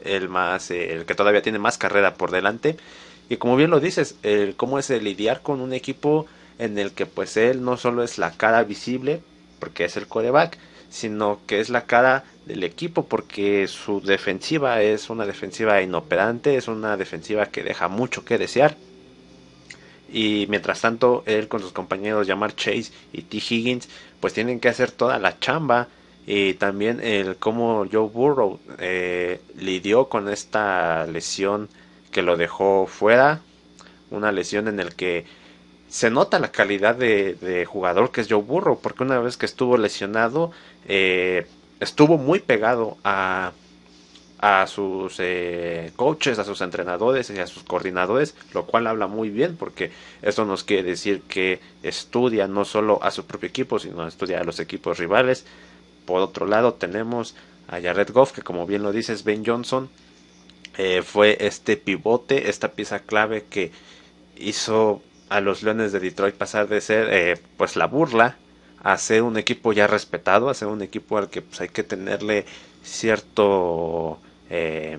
el que todavía tiene más carrera por delante. Y como bien lo dices, cómo es el lidiar con un equipo en el que pues él no solo es la cara visible, porque es el quarterback, sino que es la cara del equipo, porque su defensiva es una defensiva inoperante, es una defensiva que deja mucho que desear. Y mientras tanto, él con sus compañeros Jamar Chase y T. Higgins, pues tienen que hacer toda la chamba. Y también el cómo Joe Burrow lidió con esta lesión que lo dejó fuera. Una lesión en el que se nota la calidad de jugador que es Joe Burrow. Porque una vez que estuvo lesionado, estuvo muy pegado a sus coaches, a sus entrenadores y a sus coordinadores, lo cual habla muy bien porque eso nos quiere decir que estudia no solo a su propio equipo, sino estudia a los equipos rivales. Por otro lado tenemos a Jared Goff, que como bien lo dices, Ben Johnson fue este pivote, esta pieza clave que hizo a los Leones de Detroit pasar de ser pues la burla a ser un equipo ya respetado, a ser un equipo al que pues, hay que tenerle cierto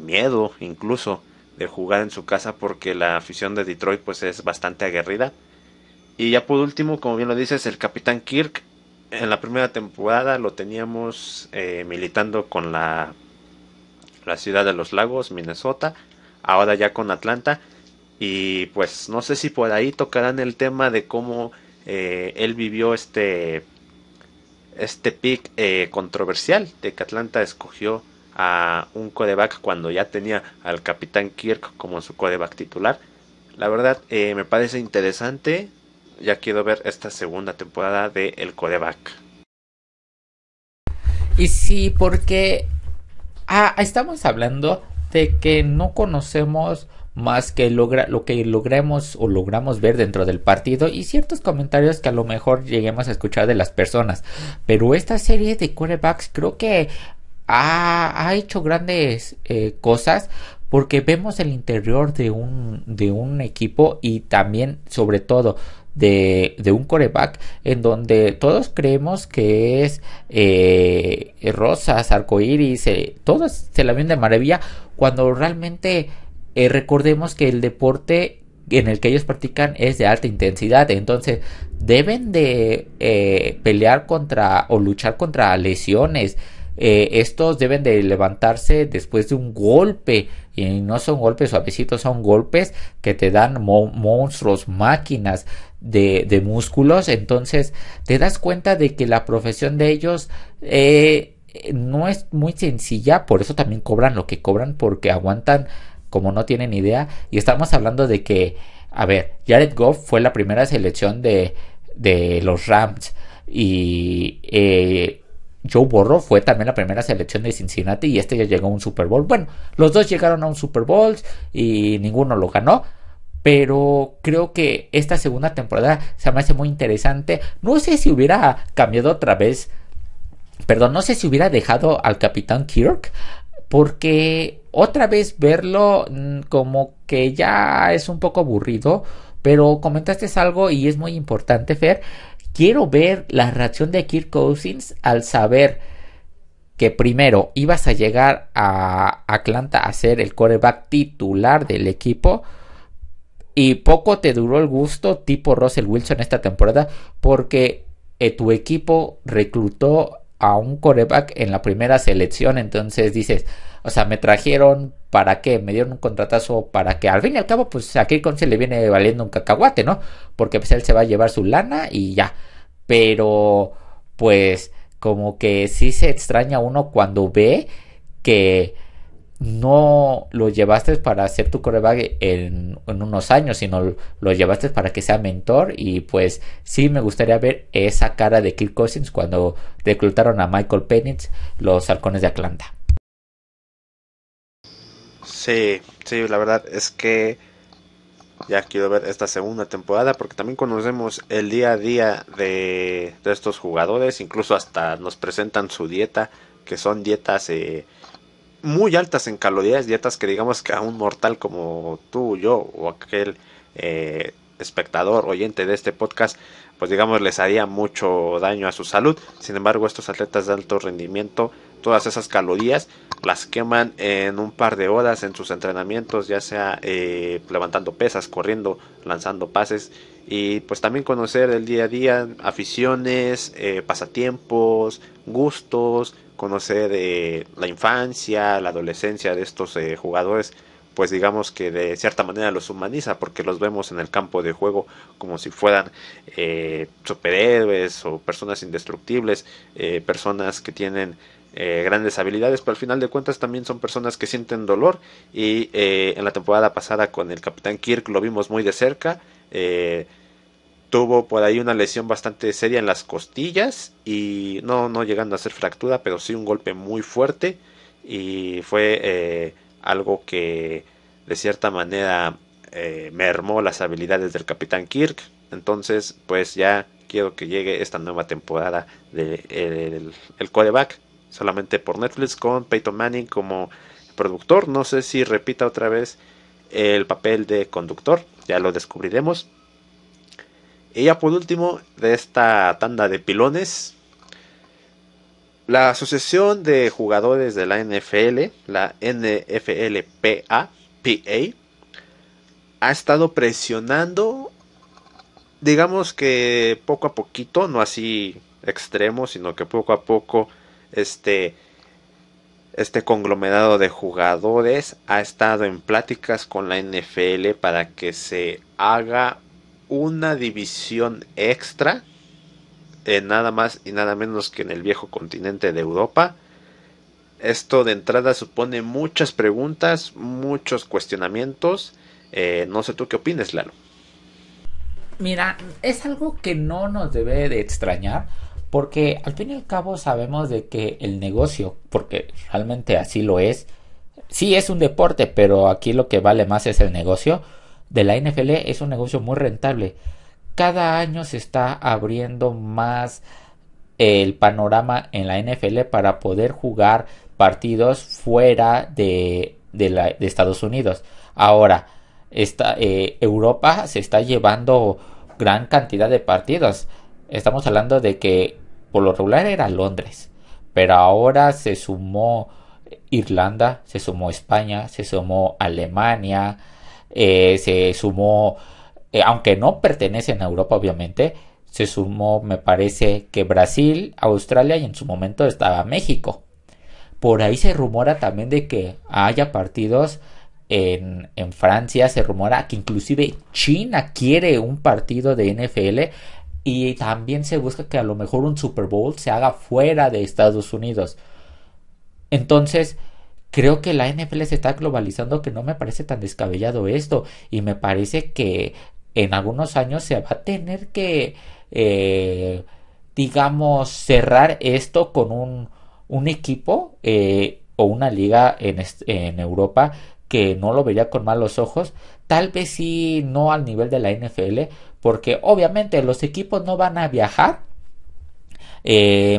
miedo incluso de jugar en su casa porque la afición de Detroit pues es bastante aguerrida. Y ya por último, como bien lo dices, el Capitán Kirk en la primera temporada lo teníamos militando con la ciudad de los lagos, Minnesota, ahora ya con Atlanta. Y pues no sé si por ahí tocarán el tema de cómo él vivió este pick controversial de que Atlanta escogió a un quarterback cuando ya tenía al capitán Kirk como su quarterback titular. La verdad, me parece interesante. Ya quiero ver esta segunda temporada de El Quarterback. Y sí, porque estamos hablando de que no conocemos más que lo que logremos o logramos ver dentro del partido y ciertos comentarios que a lo mejor lleguemos a escuchar de las personas. Pero esta serie de quarterbacks creo que ha hecho grandes cosas porque vemos el interior de un equipo y también sobre todo de un coreback en donde todos creemos que es rosas, arcoíris, todos se la ven de maravilla cuando realmente recordemos que el deporte en el que ellos practican es de alta intensidad, entonces deben de pelear contra o luchar contra lesiones. Estos deben de levantarse después de un golpe y no son golpes suavecitos, son golpes que te dan monstruos, máquinas de músculos. Entonces te das cuenta de que la profesión de ellos no es muy sencilla, por eso también cobran lo que cobran, porque aguantan como no tienen idea. Y estamos hablando de que, a ver, Jared Goff fue la primera selección de los Rams y Joe Burrow fue también la primera selección de Cincinnati y este ya llegó a un Super Bowl. Bueno, los dos llegaron a un Super Bowl y ninguno lo ganó. Pero creo que esta segunda temporada se me hace muy interesante. No sé si hubiera cambiado otra vez. Perdón, no sé si hubiera dejado al Capitán Kirk. Porque otra vez verlo como que ya es un poco aburrido. Pero comentaste algo y es muy importante, Fer. Quiero ver la reacción de Kirk Cousins al saber que primero ibas a llegar a Atlanta a ser el quarterback titular del equipo y poco te duró el gusto tipo Russell Wilson esta temporada porque tu equipo reclutó a un quarterback en la primera selección. Entonces dices, o sea, me trajeron para qué, me dieron un contratazo para que al fin y al cabo pues a Kirk se le viene valiendo un cacahuate, ¿no? Porque pues él se va a llevar su lana y ya. Pero pues como que sí se extraña uno cuando ve que no lo llevaste para ser tu coreback en unos años, sino lo llevaste para que sea mentor. Y pues sí me gustaría ver esa cara de Kirk Cousins cuando reclutaron a Michael Penix los Halcones de Atlanta. Sí, sí, la verdad es que ya quiero ver esta segunda temporada porque también conocemos el día a día de estos jugadores, incluso hasta nos presentan su dieta, que son dietas muy altas en calorías, dietas que digamos que a un mortal como tú, yo o aquel espectador, oyente de este podcast, pues digamos les haría mucho daño a su salud. Sin embargo, estos atletas de alto rendimiento, todas esas calorías las queman en un par de horas en sus entrenamientos, ya sea levantando pesas, corriendo, lanzando pases. Y pues también conocer el día a día, aficiones, pasatiempos, gustos, conocer la infancia, la adolescencia de estos jugadores, pues digamos que de cierta manera los humaniza porque los vemos en el campo de juego como si fueran superhéroes o personas indestructibles, personas que tienen grandes habilidades, pero al final de cuentas también son personas que sienten dolor. Y en la temporada pasada con el Capitán Kirk lo vimos muy de cerca. Tuvo por ahí una lesión bastante seria en las costillas y no llegando a ser fractura, pero sí un golpe muy fuerte y fue algo que de cierta manera mermó las habilidades del Capitán Kirk. Entonces pues ya quiero que llegue esta nueva temporada de el quarterback solamente por Netflix con Peyton Manning como productor. No sé si repita otra vez el papel de conductor, ya lo descubriremos. Y ya por último de esta tanda de pilones, la Asociación de Jugadores de la NFL, la NFLPA, ha estado presionando, digamos que poco a poquito, no así extremo, sino que poco a poco este, este conglomerado de jugadores ha estado en pláticas con la NFL para que se haga una división extra nada más y nada menos que en el viejo continente de Europa, Esto de entrada supone muchas preguntas, muchos cuestionamientos. No sé tú qué opinas, Lalo. Mira, es algo que no nos debe de extrañar, porque al fin y al cabo sabemos de que el negocio, porque realmente así lo es, sí es un deporte, pero aquí lo que vale más es el negocio de la NFL. Es un negocio muy rentable. Cada año se está abriendo más el panorama en la NFL para poder jugar partidos fuera de Estados Unidos. Ahora, Europa se está llevando gran cantidad de partidos. Estamos hablando de que por lo regular era Londres, pero ahora se sumó Irlanda, se sumó España, se sumó Alemania, se sumó, aunque no pertenecen a Europa obviamente, se sumó, me parece que Brasil, Australia y en su momento estaba México. Por ahí se rumora también de que haya partidos en Francia, se rumora que inclusive China quiere un partido de NFL y también se busca que a lo mejor un Super Bowl se haga fuera de Estados Unidos. Entonces, creo que la NFL se está globalizando, que no me parece tan descabellado esto, y me parece que en algunos años se va a tener que, eh, digamos, cerrar esto con un equipo o una liga en Europa que no lo vería con malos ojos. Tal vez sí, no al nivel de la NFL, porque obviamente los equipos no van a viajar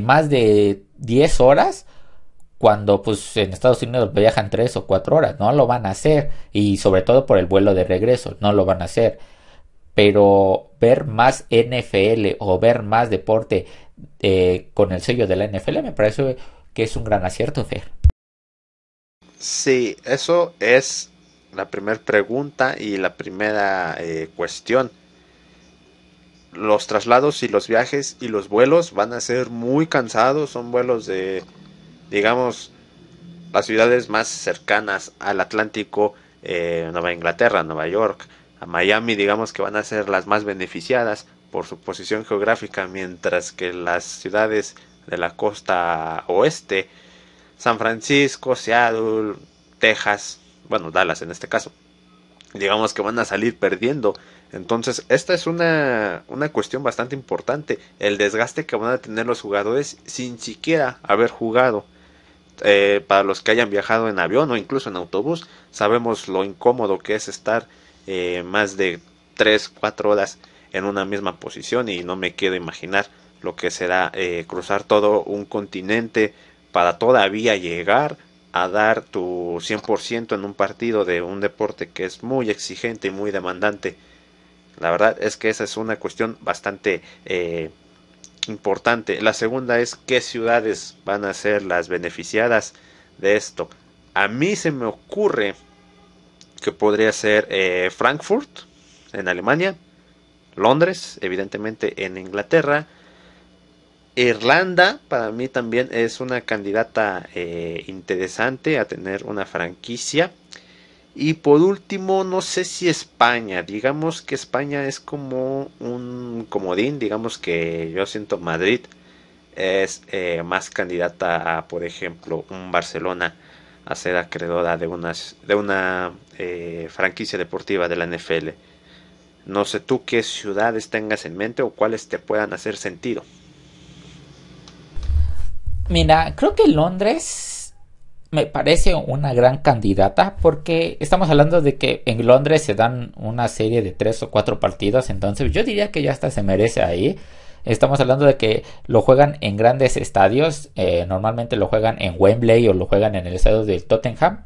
más de 10 horas cuando pues en Estados Unidos viajan 3 o 4 horas. No lo van a hacer, y sobre todo por el vuelo de regreso no lo van a hacer. Pero ver más NFL o ver más deporte con el sello de la NFL me parece que es un gran acierto, Fer. Sí, eso es la primera pregunta y la primera cuestión. Los traslados y los viajes y los vuelos van a ser muy cansados. Son vuelos de, digamos, las ciudades más cercanas al Atlántico, Nueva Inglaterra, Nueva York, a Miami, digamos que van a ser las más beneficiadas por su posición geográfica, mientras que las ciudades de la costa oeste, San Francisco, Seattle, Texas, bueno, Dallas en este caso, digamos que van a salir perdiendo. Entonces, esta es una cuestión bastante importante, el desgaste que van a tener los jugadores sin siquiera haber jugado. Para los que hayan viajado en avión o incluso en autobús, sabemos lo incómodo que es estar más de 3 4 horas en una misma posición, y no me quiero imaginar lo que será cruzar todo un continente para todavía llegar a dar tu 100% en un partido de un deporte que es muy exigente y muy demandante. La verdad es que esa es una cuestión bastante importante. La segunda es qué ciudades van a ser las beneficiadas de esto. A mí se me ocurre que podría ser Frankfurt en Alemania, Londres evidentemente en Inglaterra, Irlanda para mí también es una candidata interesante a tener una franquicia. Y por último, no sé si España, digamos que España es como un comodín, digamos que yo siento Madrid es más candidata a, por ejemplo, un Barcelona a ser acreedora de una franquicia deportiva de la NFL. No sé tú qué ciudades tengas en mente o cuáles te puedan hacer sentido. Mira, creo que Londres me parece una gran candidata, porque estamos hablando de que en Londres se dan una serie de 3 o 4 partidos, entonces yo diría que ya hasta se merece ahí. Estamos hablando de que lo juegan en grandes estadios, normalmente lo juegan en Wembley o lo juegan en el estadio del Tottenham.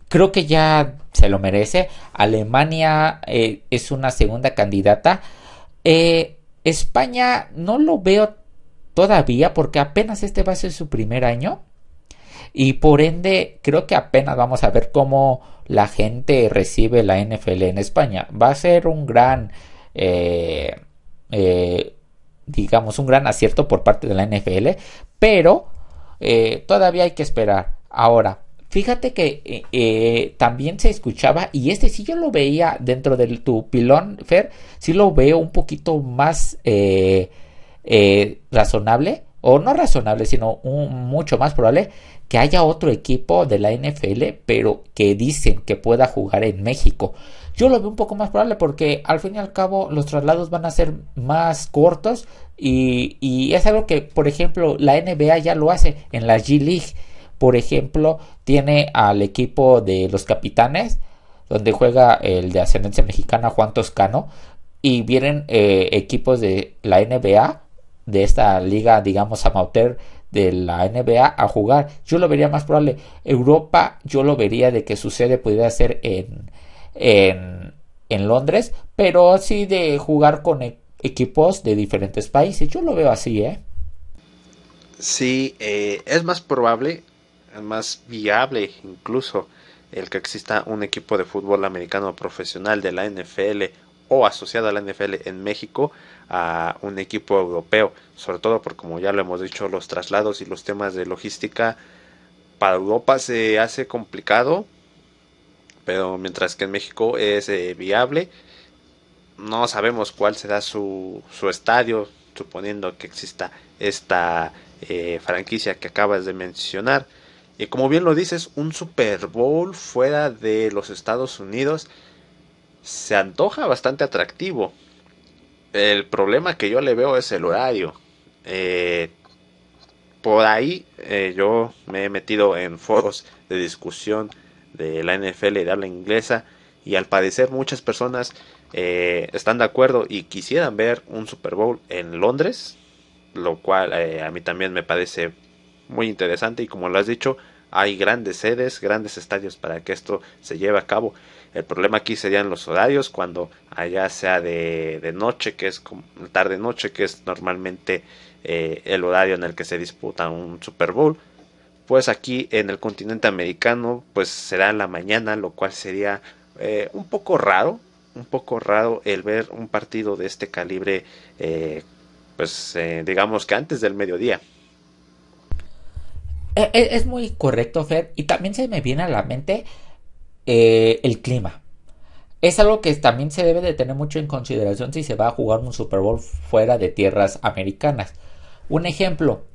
Creo que ya se lo merece. Alemania es una segunda candidata. España no lo veo todavía, porque apenas este va a ser su primer año, y por ende creo que apenas vamos a ver cómo la gente recibe la NFL en España. Va a ser un gran, eh, eh, digamos, un gran acierto por parte de la NFL, pero todavía hay que esperar. Ahora, fíjate que también se escuchaba, y este sí yo lo veía dentro de tu pilón, Fer, sí lo veo un poquito más razonable, o no razonable, sino mucho más probable que haya otro equipo de la NFL, pero que dicen que pueda jugar en México. Yo lo veo un poco más probable porque al fin y al cabo los traslados van a ser más cortos y es algo que, por ejemplo, la NBA ya lo hace en la G League. Por ejemplo, tiene al equipo de los Capitanes, donde juega el de ascendencia mexicana Juan Toscano, y vienen equipos de la NBA, de esta liga, digamos, amateur de la NBA a jugar. Yo lo vería más probable. Europa, yo lo vería de que su sede pudiera ser en Londres, pero sí de jugar con equipos de diferentes países. Yo lo veo así, ¿eh? Sí, es más probable, es más viable incluso el que exista un equipo de fútbol americano profesional de la NFL o asociado a la NFL en México a un equipo europeo, sobre todo porque como ya lo hemos dicho, los traslados y los temas de logística para Europa se hace complicado, pero mientras que en México es viable. No sabemos cuál será su estadio, suponiendo que exista esta franquicia que acabas de mencionar. Y como bien lo dices, un Super Bowl fuera de los Estados Unidos se antoja bastante atractivo. El problema que yo le veo es el horario. Eh, por ahí yo me he metido en foros de discusión de la NFL de habla inglesa y al parecer muchas personas están de acuerdo y quisieran ver un Super Bowl en Londres, lo cual a mí también me parece muy interesante y como lo has dicho, hay grandes sedes, grandes estadios para que esto se lleve a cabo. El problema aquí serían los horarios, cuando allá sea de noche, que es como tarde noche, que es normalmente el horario en el que se disputa un Super Bowl. Pues aquí en el continente americano, pues será en la mañana, lo cual sería un poco raro el ver un partido de este calibre, digamos que antes del mediodía. Es muy correcto, Fer, y también se me viene a la mente el clima. Es algo que también se debe de tener mucho en consideración si se va a jugar un Super Bowl fuera de tierras americanas. Un ejemplo,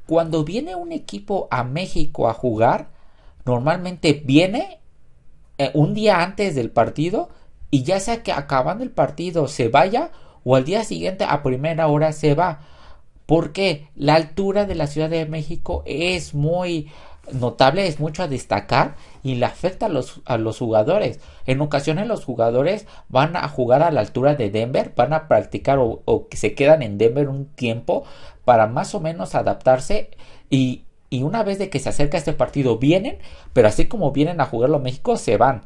cuando viene un equipo a México a jugar, normalmente viene un día antes del partido y ya sea que acabando el partido se vaya o al día siguiente a primera hora se va. Porque la altura de la Ciudad de México es muy notable, es mucho a destacar y le afecta a los jugadores. En ocasiones los jugadores van a jugar a la altura de Denver, van a practicar o que se quedan en Denver un tiempo para más o menos adaptarse y una vez de que se acerca este partido vienen, pero así como vienen a jugarlo a México se van.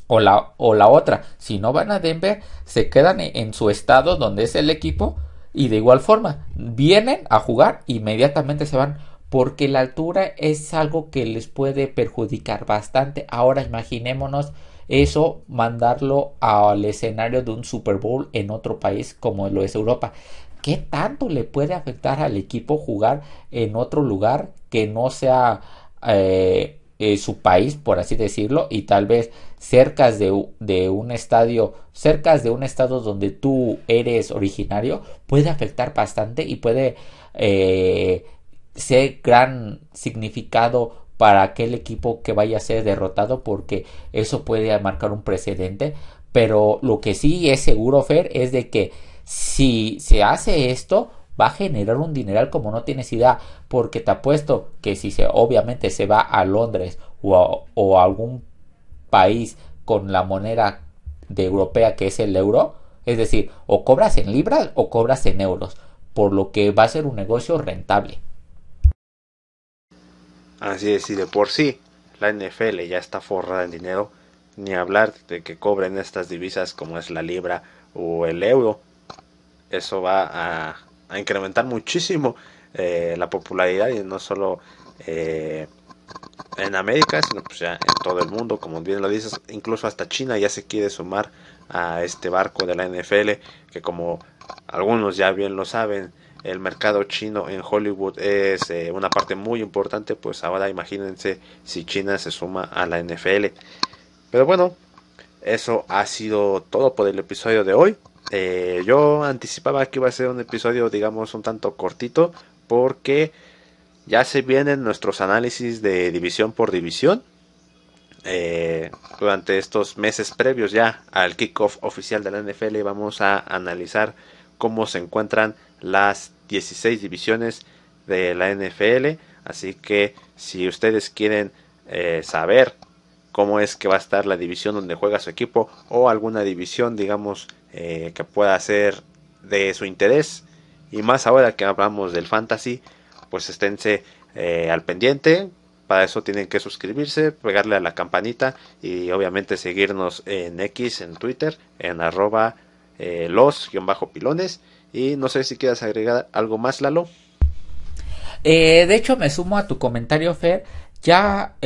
O la otra, si no van a Denver, se quedan en su estado donde es el equipo y de igual forma vienen a jugar, inmediatamente se van porque la altura es algo que les puede perjudicar bastante. Ahora imaginémonos eso, mandarlo al escenario de un Super Bowl en otro país como lo es Europa. ¿Qué tanto le puede afectar al equipo jugar en otro lugar que no sea su país, por así decirlo, y tal vez de un estadio, cerca de un estado donde tú eres originario, puede afectar bastante y puede ser gran significado para aquel equipo que vaya a ser derrotado porque eso puede marcar un precedente. Pero lo que sí es seguro, Fer, es de que si se hace esto va a generar un dineral como no tienes idea, porque te apuesto que si se obviamente se va a Londres o a algún país con la moneda de europea que es el euro, es decir, o cobras en libras o cobras en euros, por lo que va a ser un negocio rentable. Así es, y de por sí la NFL ya está forrada en dinero, ni hablar de que cobren estas divisas como es la libra o el euro. Eso va a incrementar muchísimo la popularidad y no solo eh, en América, sino pues ya en todo el mundo, como bien lo dices, incluso hasta China ya se quiere sumar a este barco de la NFL, que como algunos ya bien lo saben, el mercado chino en Hollywood es una parte muy importante, pues ahora imagínense si China se suma a la NFL. Pero bueno, eso ha sido todo por el episodio de hoy. Yo anticipaba que iba a ser un episodio, digamos, un tanto cortito, porque ya se vienen nuestros análisis de división por división. Durante estos meses previos ya al kickoff oficial de la NFL vamos a analizar cómo se encuentran las 16 divisiones de la NFL. Así que si ustedes quieren saber cómo es que va a estar la división donde juega su equipo o alguna división, digamos, que pueda ser de su interés, y más ahora que hablamos del fantasy, pues esténse al pendiente. Para eso tienen que suscribirse, pegarle a la campanita y obviamente seguirnos en X, en Twitter, en arroba los-pilones. Y no sé si quieras agregar algo más, Lalo. De hecho, me sumo a tu comentario, Fer. Ya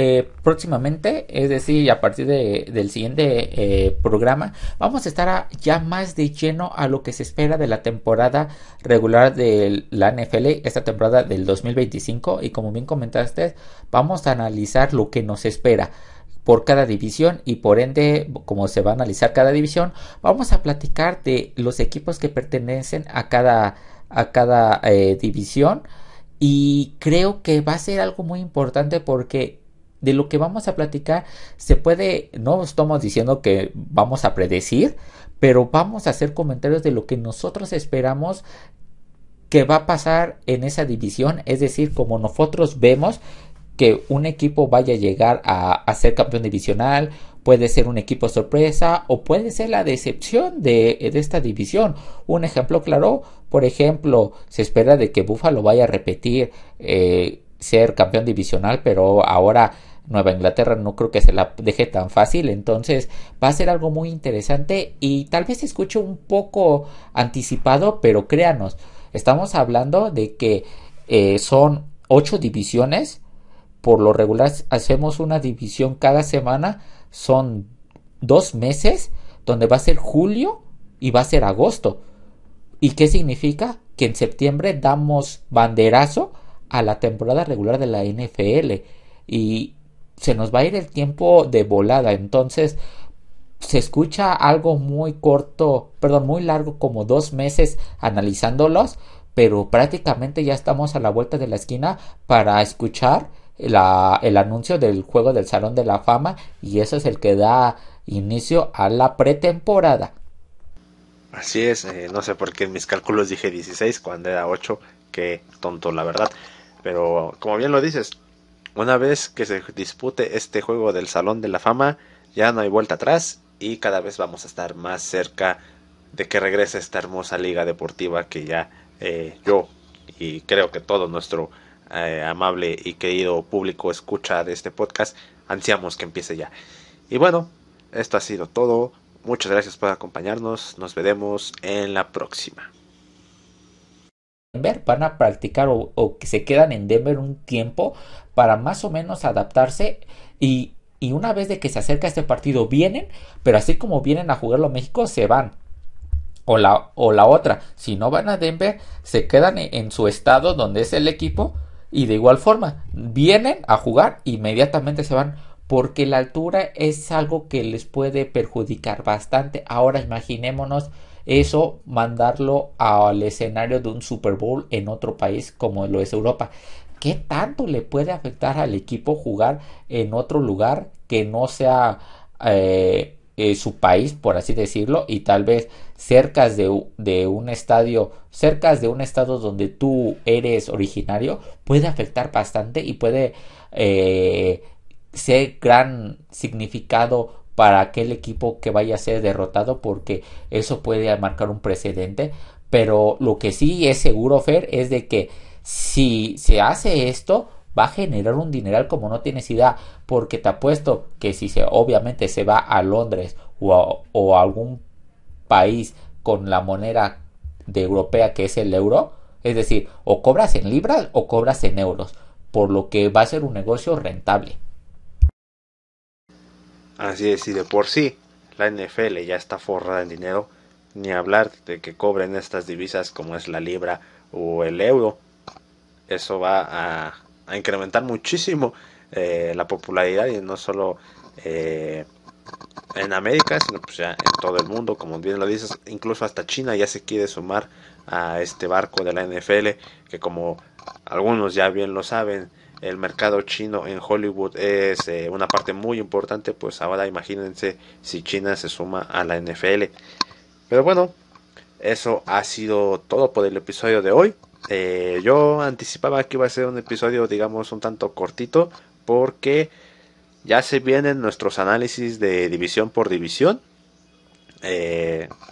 próximamente, es decir, a partir del siguiente programa, vamos a estar ya más de lleno a lo que se espera de la temporada regular de la NFL, esta temporada del 2025. Y como bien comentaste, vamos a analizar lo que nos espera por cada división, y por ende, como se va a analizar cada división, vamos a platicar de los equipos que pertenecen a cada división. Y creo que va a ser algo muy importante porque de lo que vamos a platicar se puede, no estamos diciendo que vamos a predecir, pero vamos a hacer comentarios de lo que nosotros esperamos que va a pasar en esa división. Es decir, como nosotros vemos que un equipo vaya a llegar a ser campeón divisional, puede ser un equipo sorpresa o puede ser la decepción de esta división. Un ejemplo claro, por ejemplo, se espera de que Buffalo vaya a repetir ser campeón divisional, pero ahora Nueva Inglaterra no creo que se la deje tan fácil. Entonces va a ser algo muy interesante y tal vez se escuche un poco anticipado, pero créanos, estamos hablando de que son 8 divisiones. Por lo regular hacemos una división cada semana. Son 2 meses donde va a ser julio y va a ser agosto. ¿Y qué significa? Que en septiembre damos banderazo a la temporada regular de la NFL. Y se nos va a ir el tiempo de volada. Entonces se escucha algo muy corto, perdón, muy largo, como 2 meses analizándolos, pero prácticamente ya estamos a la vuelta de la esquina para escuchar el anuncio del juego del Salón de la Fama, y eso es el que da inicio a la pretemporada. Así es, no sé por qué en mis cálculos dije 16 cuando era 8, qué tonto la verdad. Pero como bien lo dices, una vez que se dispute este juego del Salón de la Fama, ya no hay vuelta atrás y cada vez vamos a estar más cerca de que regrese esta hermosa liga deportiva que ya yo y creo que todo nuestro amable y querido público escucha de este podcast ansiamos que empiece ya. Y bueno, esto ha sido todo. Muchas gracias por acompañarnos. Nos veremos en la próxima. Denver van a practicar o que se quedan en Denver un tiempo para más o menos adaptarse, y una vez de que se acerca este partido vienen, pero así como vienen a jugarlo a México se van. O la otra, si no van a Denver, se quedan en su estado donde es el equipo, y de igual forma vienen a jugar, inmediatamente se van, porque la altura es algo que les puede perjudicar bastante. Ahora imaginémonos eso, mandarlo al escenario de un Super Bowl en otro país como lo es Europa. ¿Qué tanto le puede afectar al equipo jugar en otro lugar que no sea su país, por así decirlo, y tal vez de un estadio, cerca de un estado donde tú eres originario? Puede afectar bastante y puede ser gran significado para aquel equipo que vaya a ser derrotado, porque eso puede marcar un precedente. Pero lo que sí es seguro, Fer, es de que si se hace esto va a generar un dineral como no tienes idea, porque te apuesto que si obviamente se va a Londres o a algún país con la moneda de europea que es el euro, es decir, o cobras en libras o cobras en euros, por lo que va a ser un negocio rentable. Así es, y de por sí la NFL ya está forrada en dinero, ni hablar de que cobren estas divisas como es la libra o el euro. Eso va a incrementar muchísimo la popularidad, y no solo en América, sino pues ya en todo el mundo, como bien lo dices. Incluso hasta China ya se quiere sumar a este barco de la NFL, que como algunos ya bien lo saben, el mercado chino en Hollywood es una parte muy importante, pues ahora imagínense si China se suma a la NFL. Pero bueno, eso ha sido todo por el episodio de hoy. Yo anticipaba que iba a ser un episodio, digamos, un tanto cortito, porque ya se vienen nuestros análisis de división por división.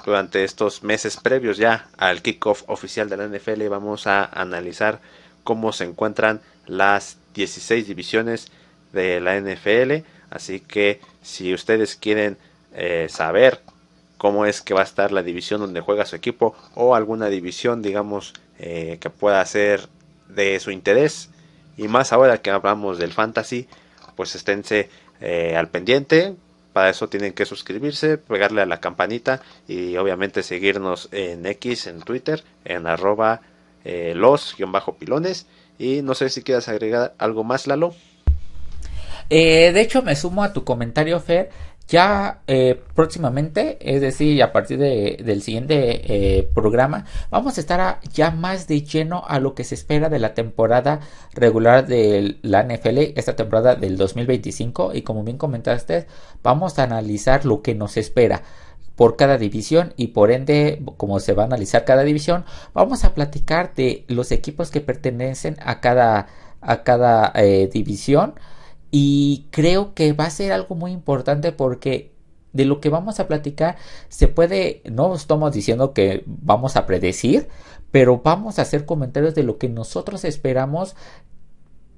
Durante estos meses previos ya al kickoff oficial de la NFL vamos a analizar cómo se encuentran las 16 divisiones de la NFL. Así que si ustedes quieren saber cómo es que va a estar la división donde juega su equipo o alguna división, digamos, que pueda ser de su interés, y más ahora que hablamos del fantasy, pues esténse al pendiente. Para eso tienen que suscribirse, pegarle a la campanita y obviamente seguirnos en X, en Twitter, en arroba los-pilones. Y no sé si quieras agregar algo más, Lalo. De hecho, me sumo a tu comentario, Fer. Ya próximamente, es decir, a partir del siguiente programa, vamos a estar ya más de lleno a lo que se espera de la temporada regular de la NFL, esta temporada del 2025. Y como bien comentaste, vamos a analizar lo que nos espera por cada división, y por ende, como se va a analizar cada división, vamos a platicar de los equipos que pertenecen a cada división. Y creo que va a ser algo muy importante porque de lo que vamos a platicar se puede, no estamos diciendo que vamos a predecir, pero vamos a hacer comentarios de lo que nosotros esperamos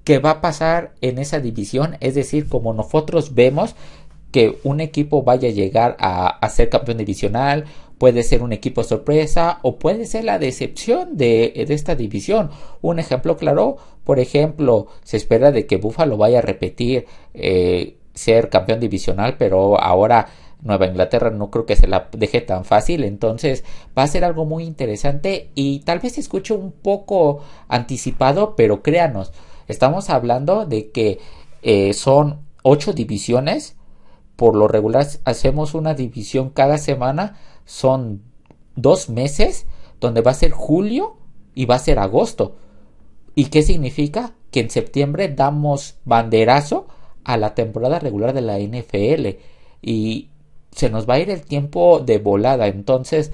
que va a pasar en esa división. Es decir, como nosotros vemos que un equipo vaya a llegar a ser campeón divisional, puede ser un equipo sorpresa o puede ser la decepción de esta división. Un ejemplo claro, por ejemplo, se espera de que Buffalo vaya a repetir ser campeón divisional, pero ahora Nueva Inglaterra no creo que se la deje tan fácil. Entonces va a ser algo muy interesante y tal vez se escuche un poco anticipado, pero créanos, estamos hablando de que son 8 divisiones. Por lo regular hacemos una división cada semana. Son 2 meses donde va a ser julio y va a ser agosto. ¿Y qué significa? Que en septiembre damos banderazo a la temporada regular de la NFL. Y se nos va a ir el tiempo de volada. Entonces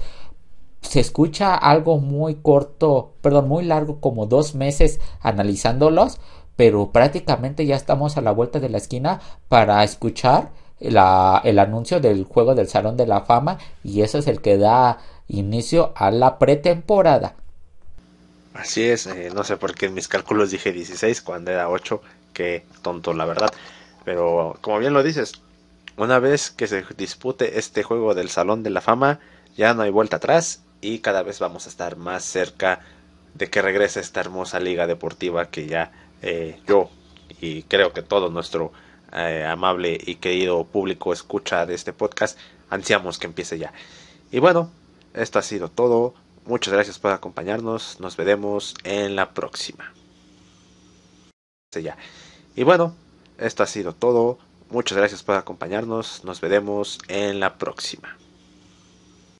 se escucha algo muy corto, perdón, muy largo, como 2 meses analizándolos, pero prácticamente ya estamos a la vuelta de la esquina para escuchar el anuncio del juego del Salón de la Fama, y eso es el que da inicio a la pretemporada. Así es, no sé por qué en mis cálculos dije 16 cuando era 8, qué tonto la verdad. Pero como bien lo dices, una vez que se dispute este juego del Salón de la Fama, ya no hay vuelta atrás y cada vez vamos a estar más cerca de que regrese esta hermosa liga deportiva que ya yo y creo que todo nuestro amable y querido público escucha de este podcast ansiamos que empiece ya. Y bueno, esto ha sido todo. Muchas gracias por acompañarnos. Nos veremos en la próxima. Ya. Y bueno, esto ha sido todo. Muchas gracias por acompañarnos. Nos veremos en la próxima.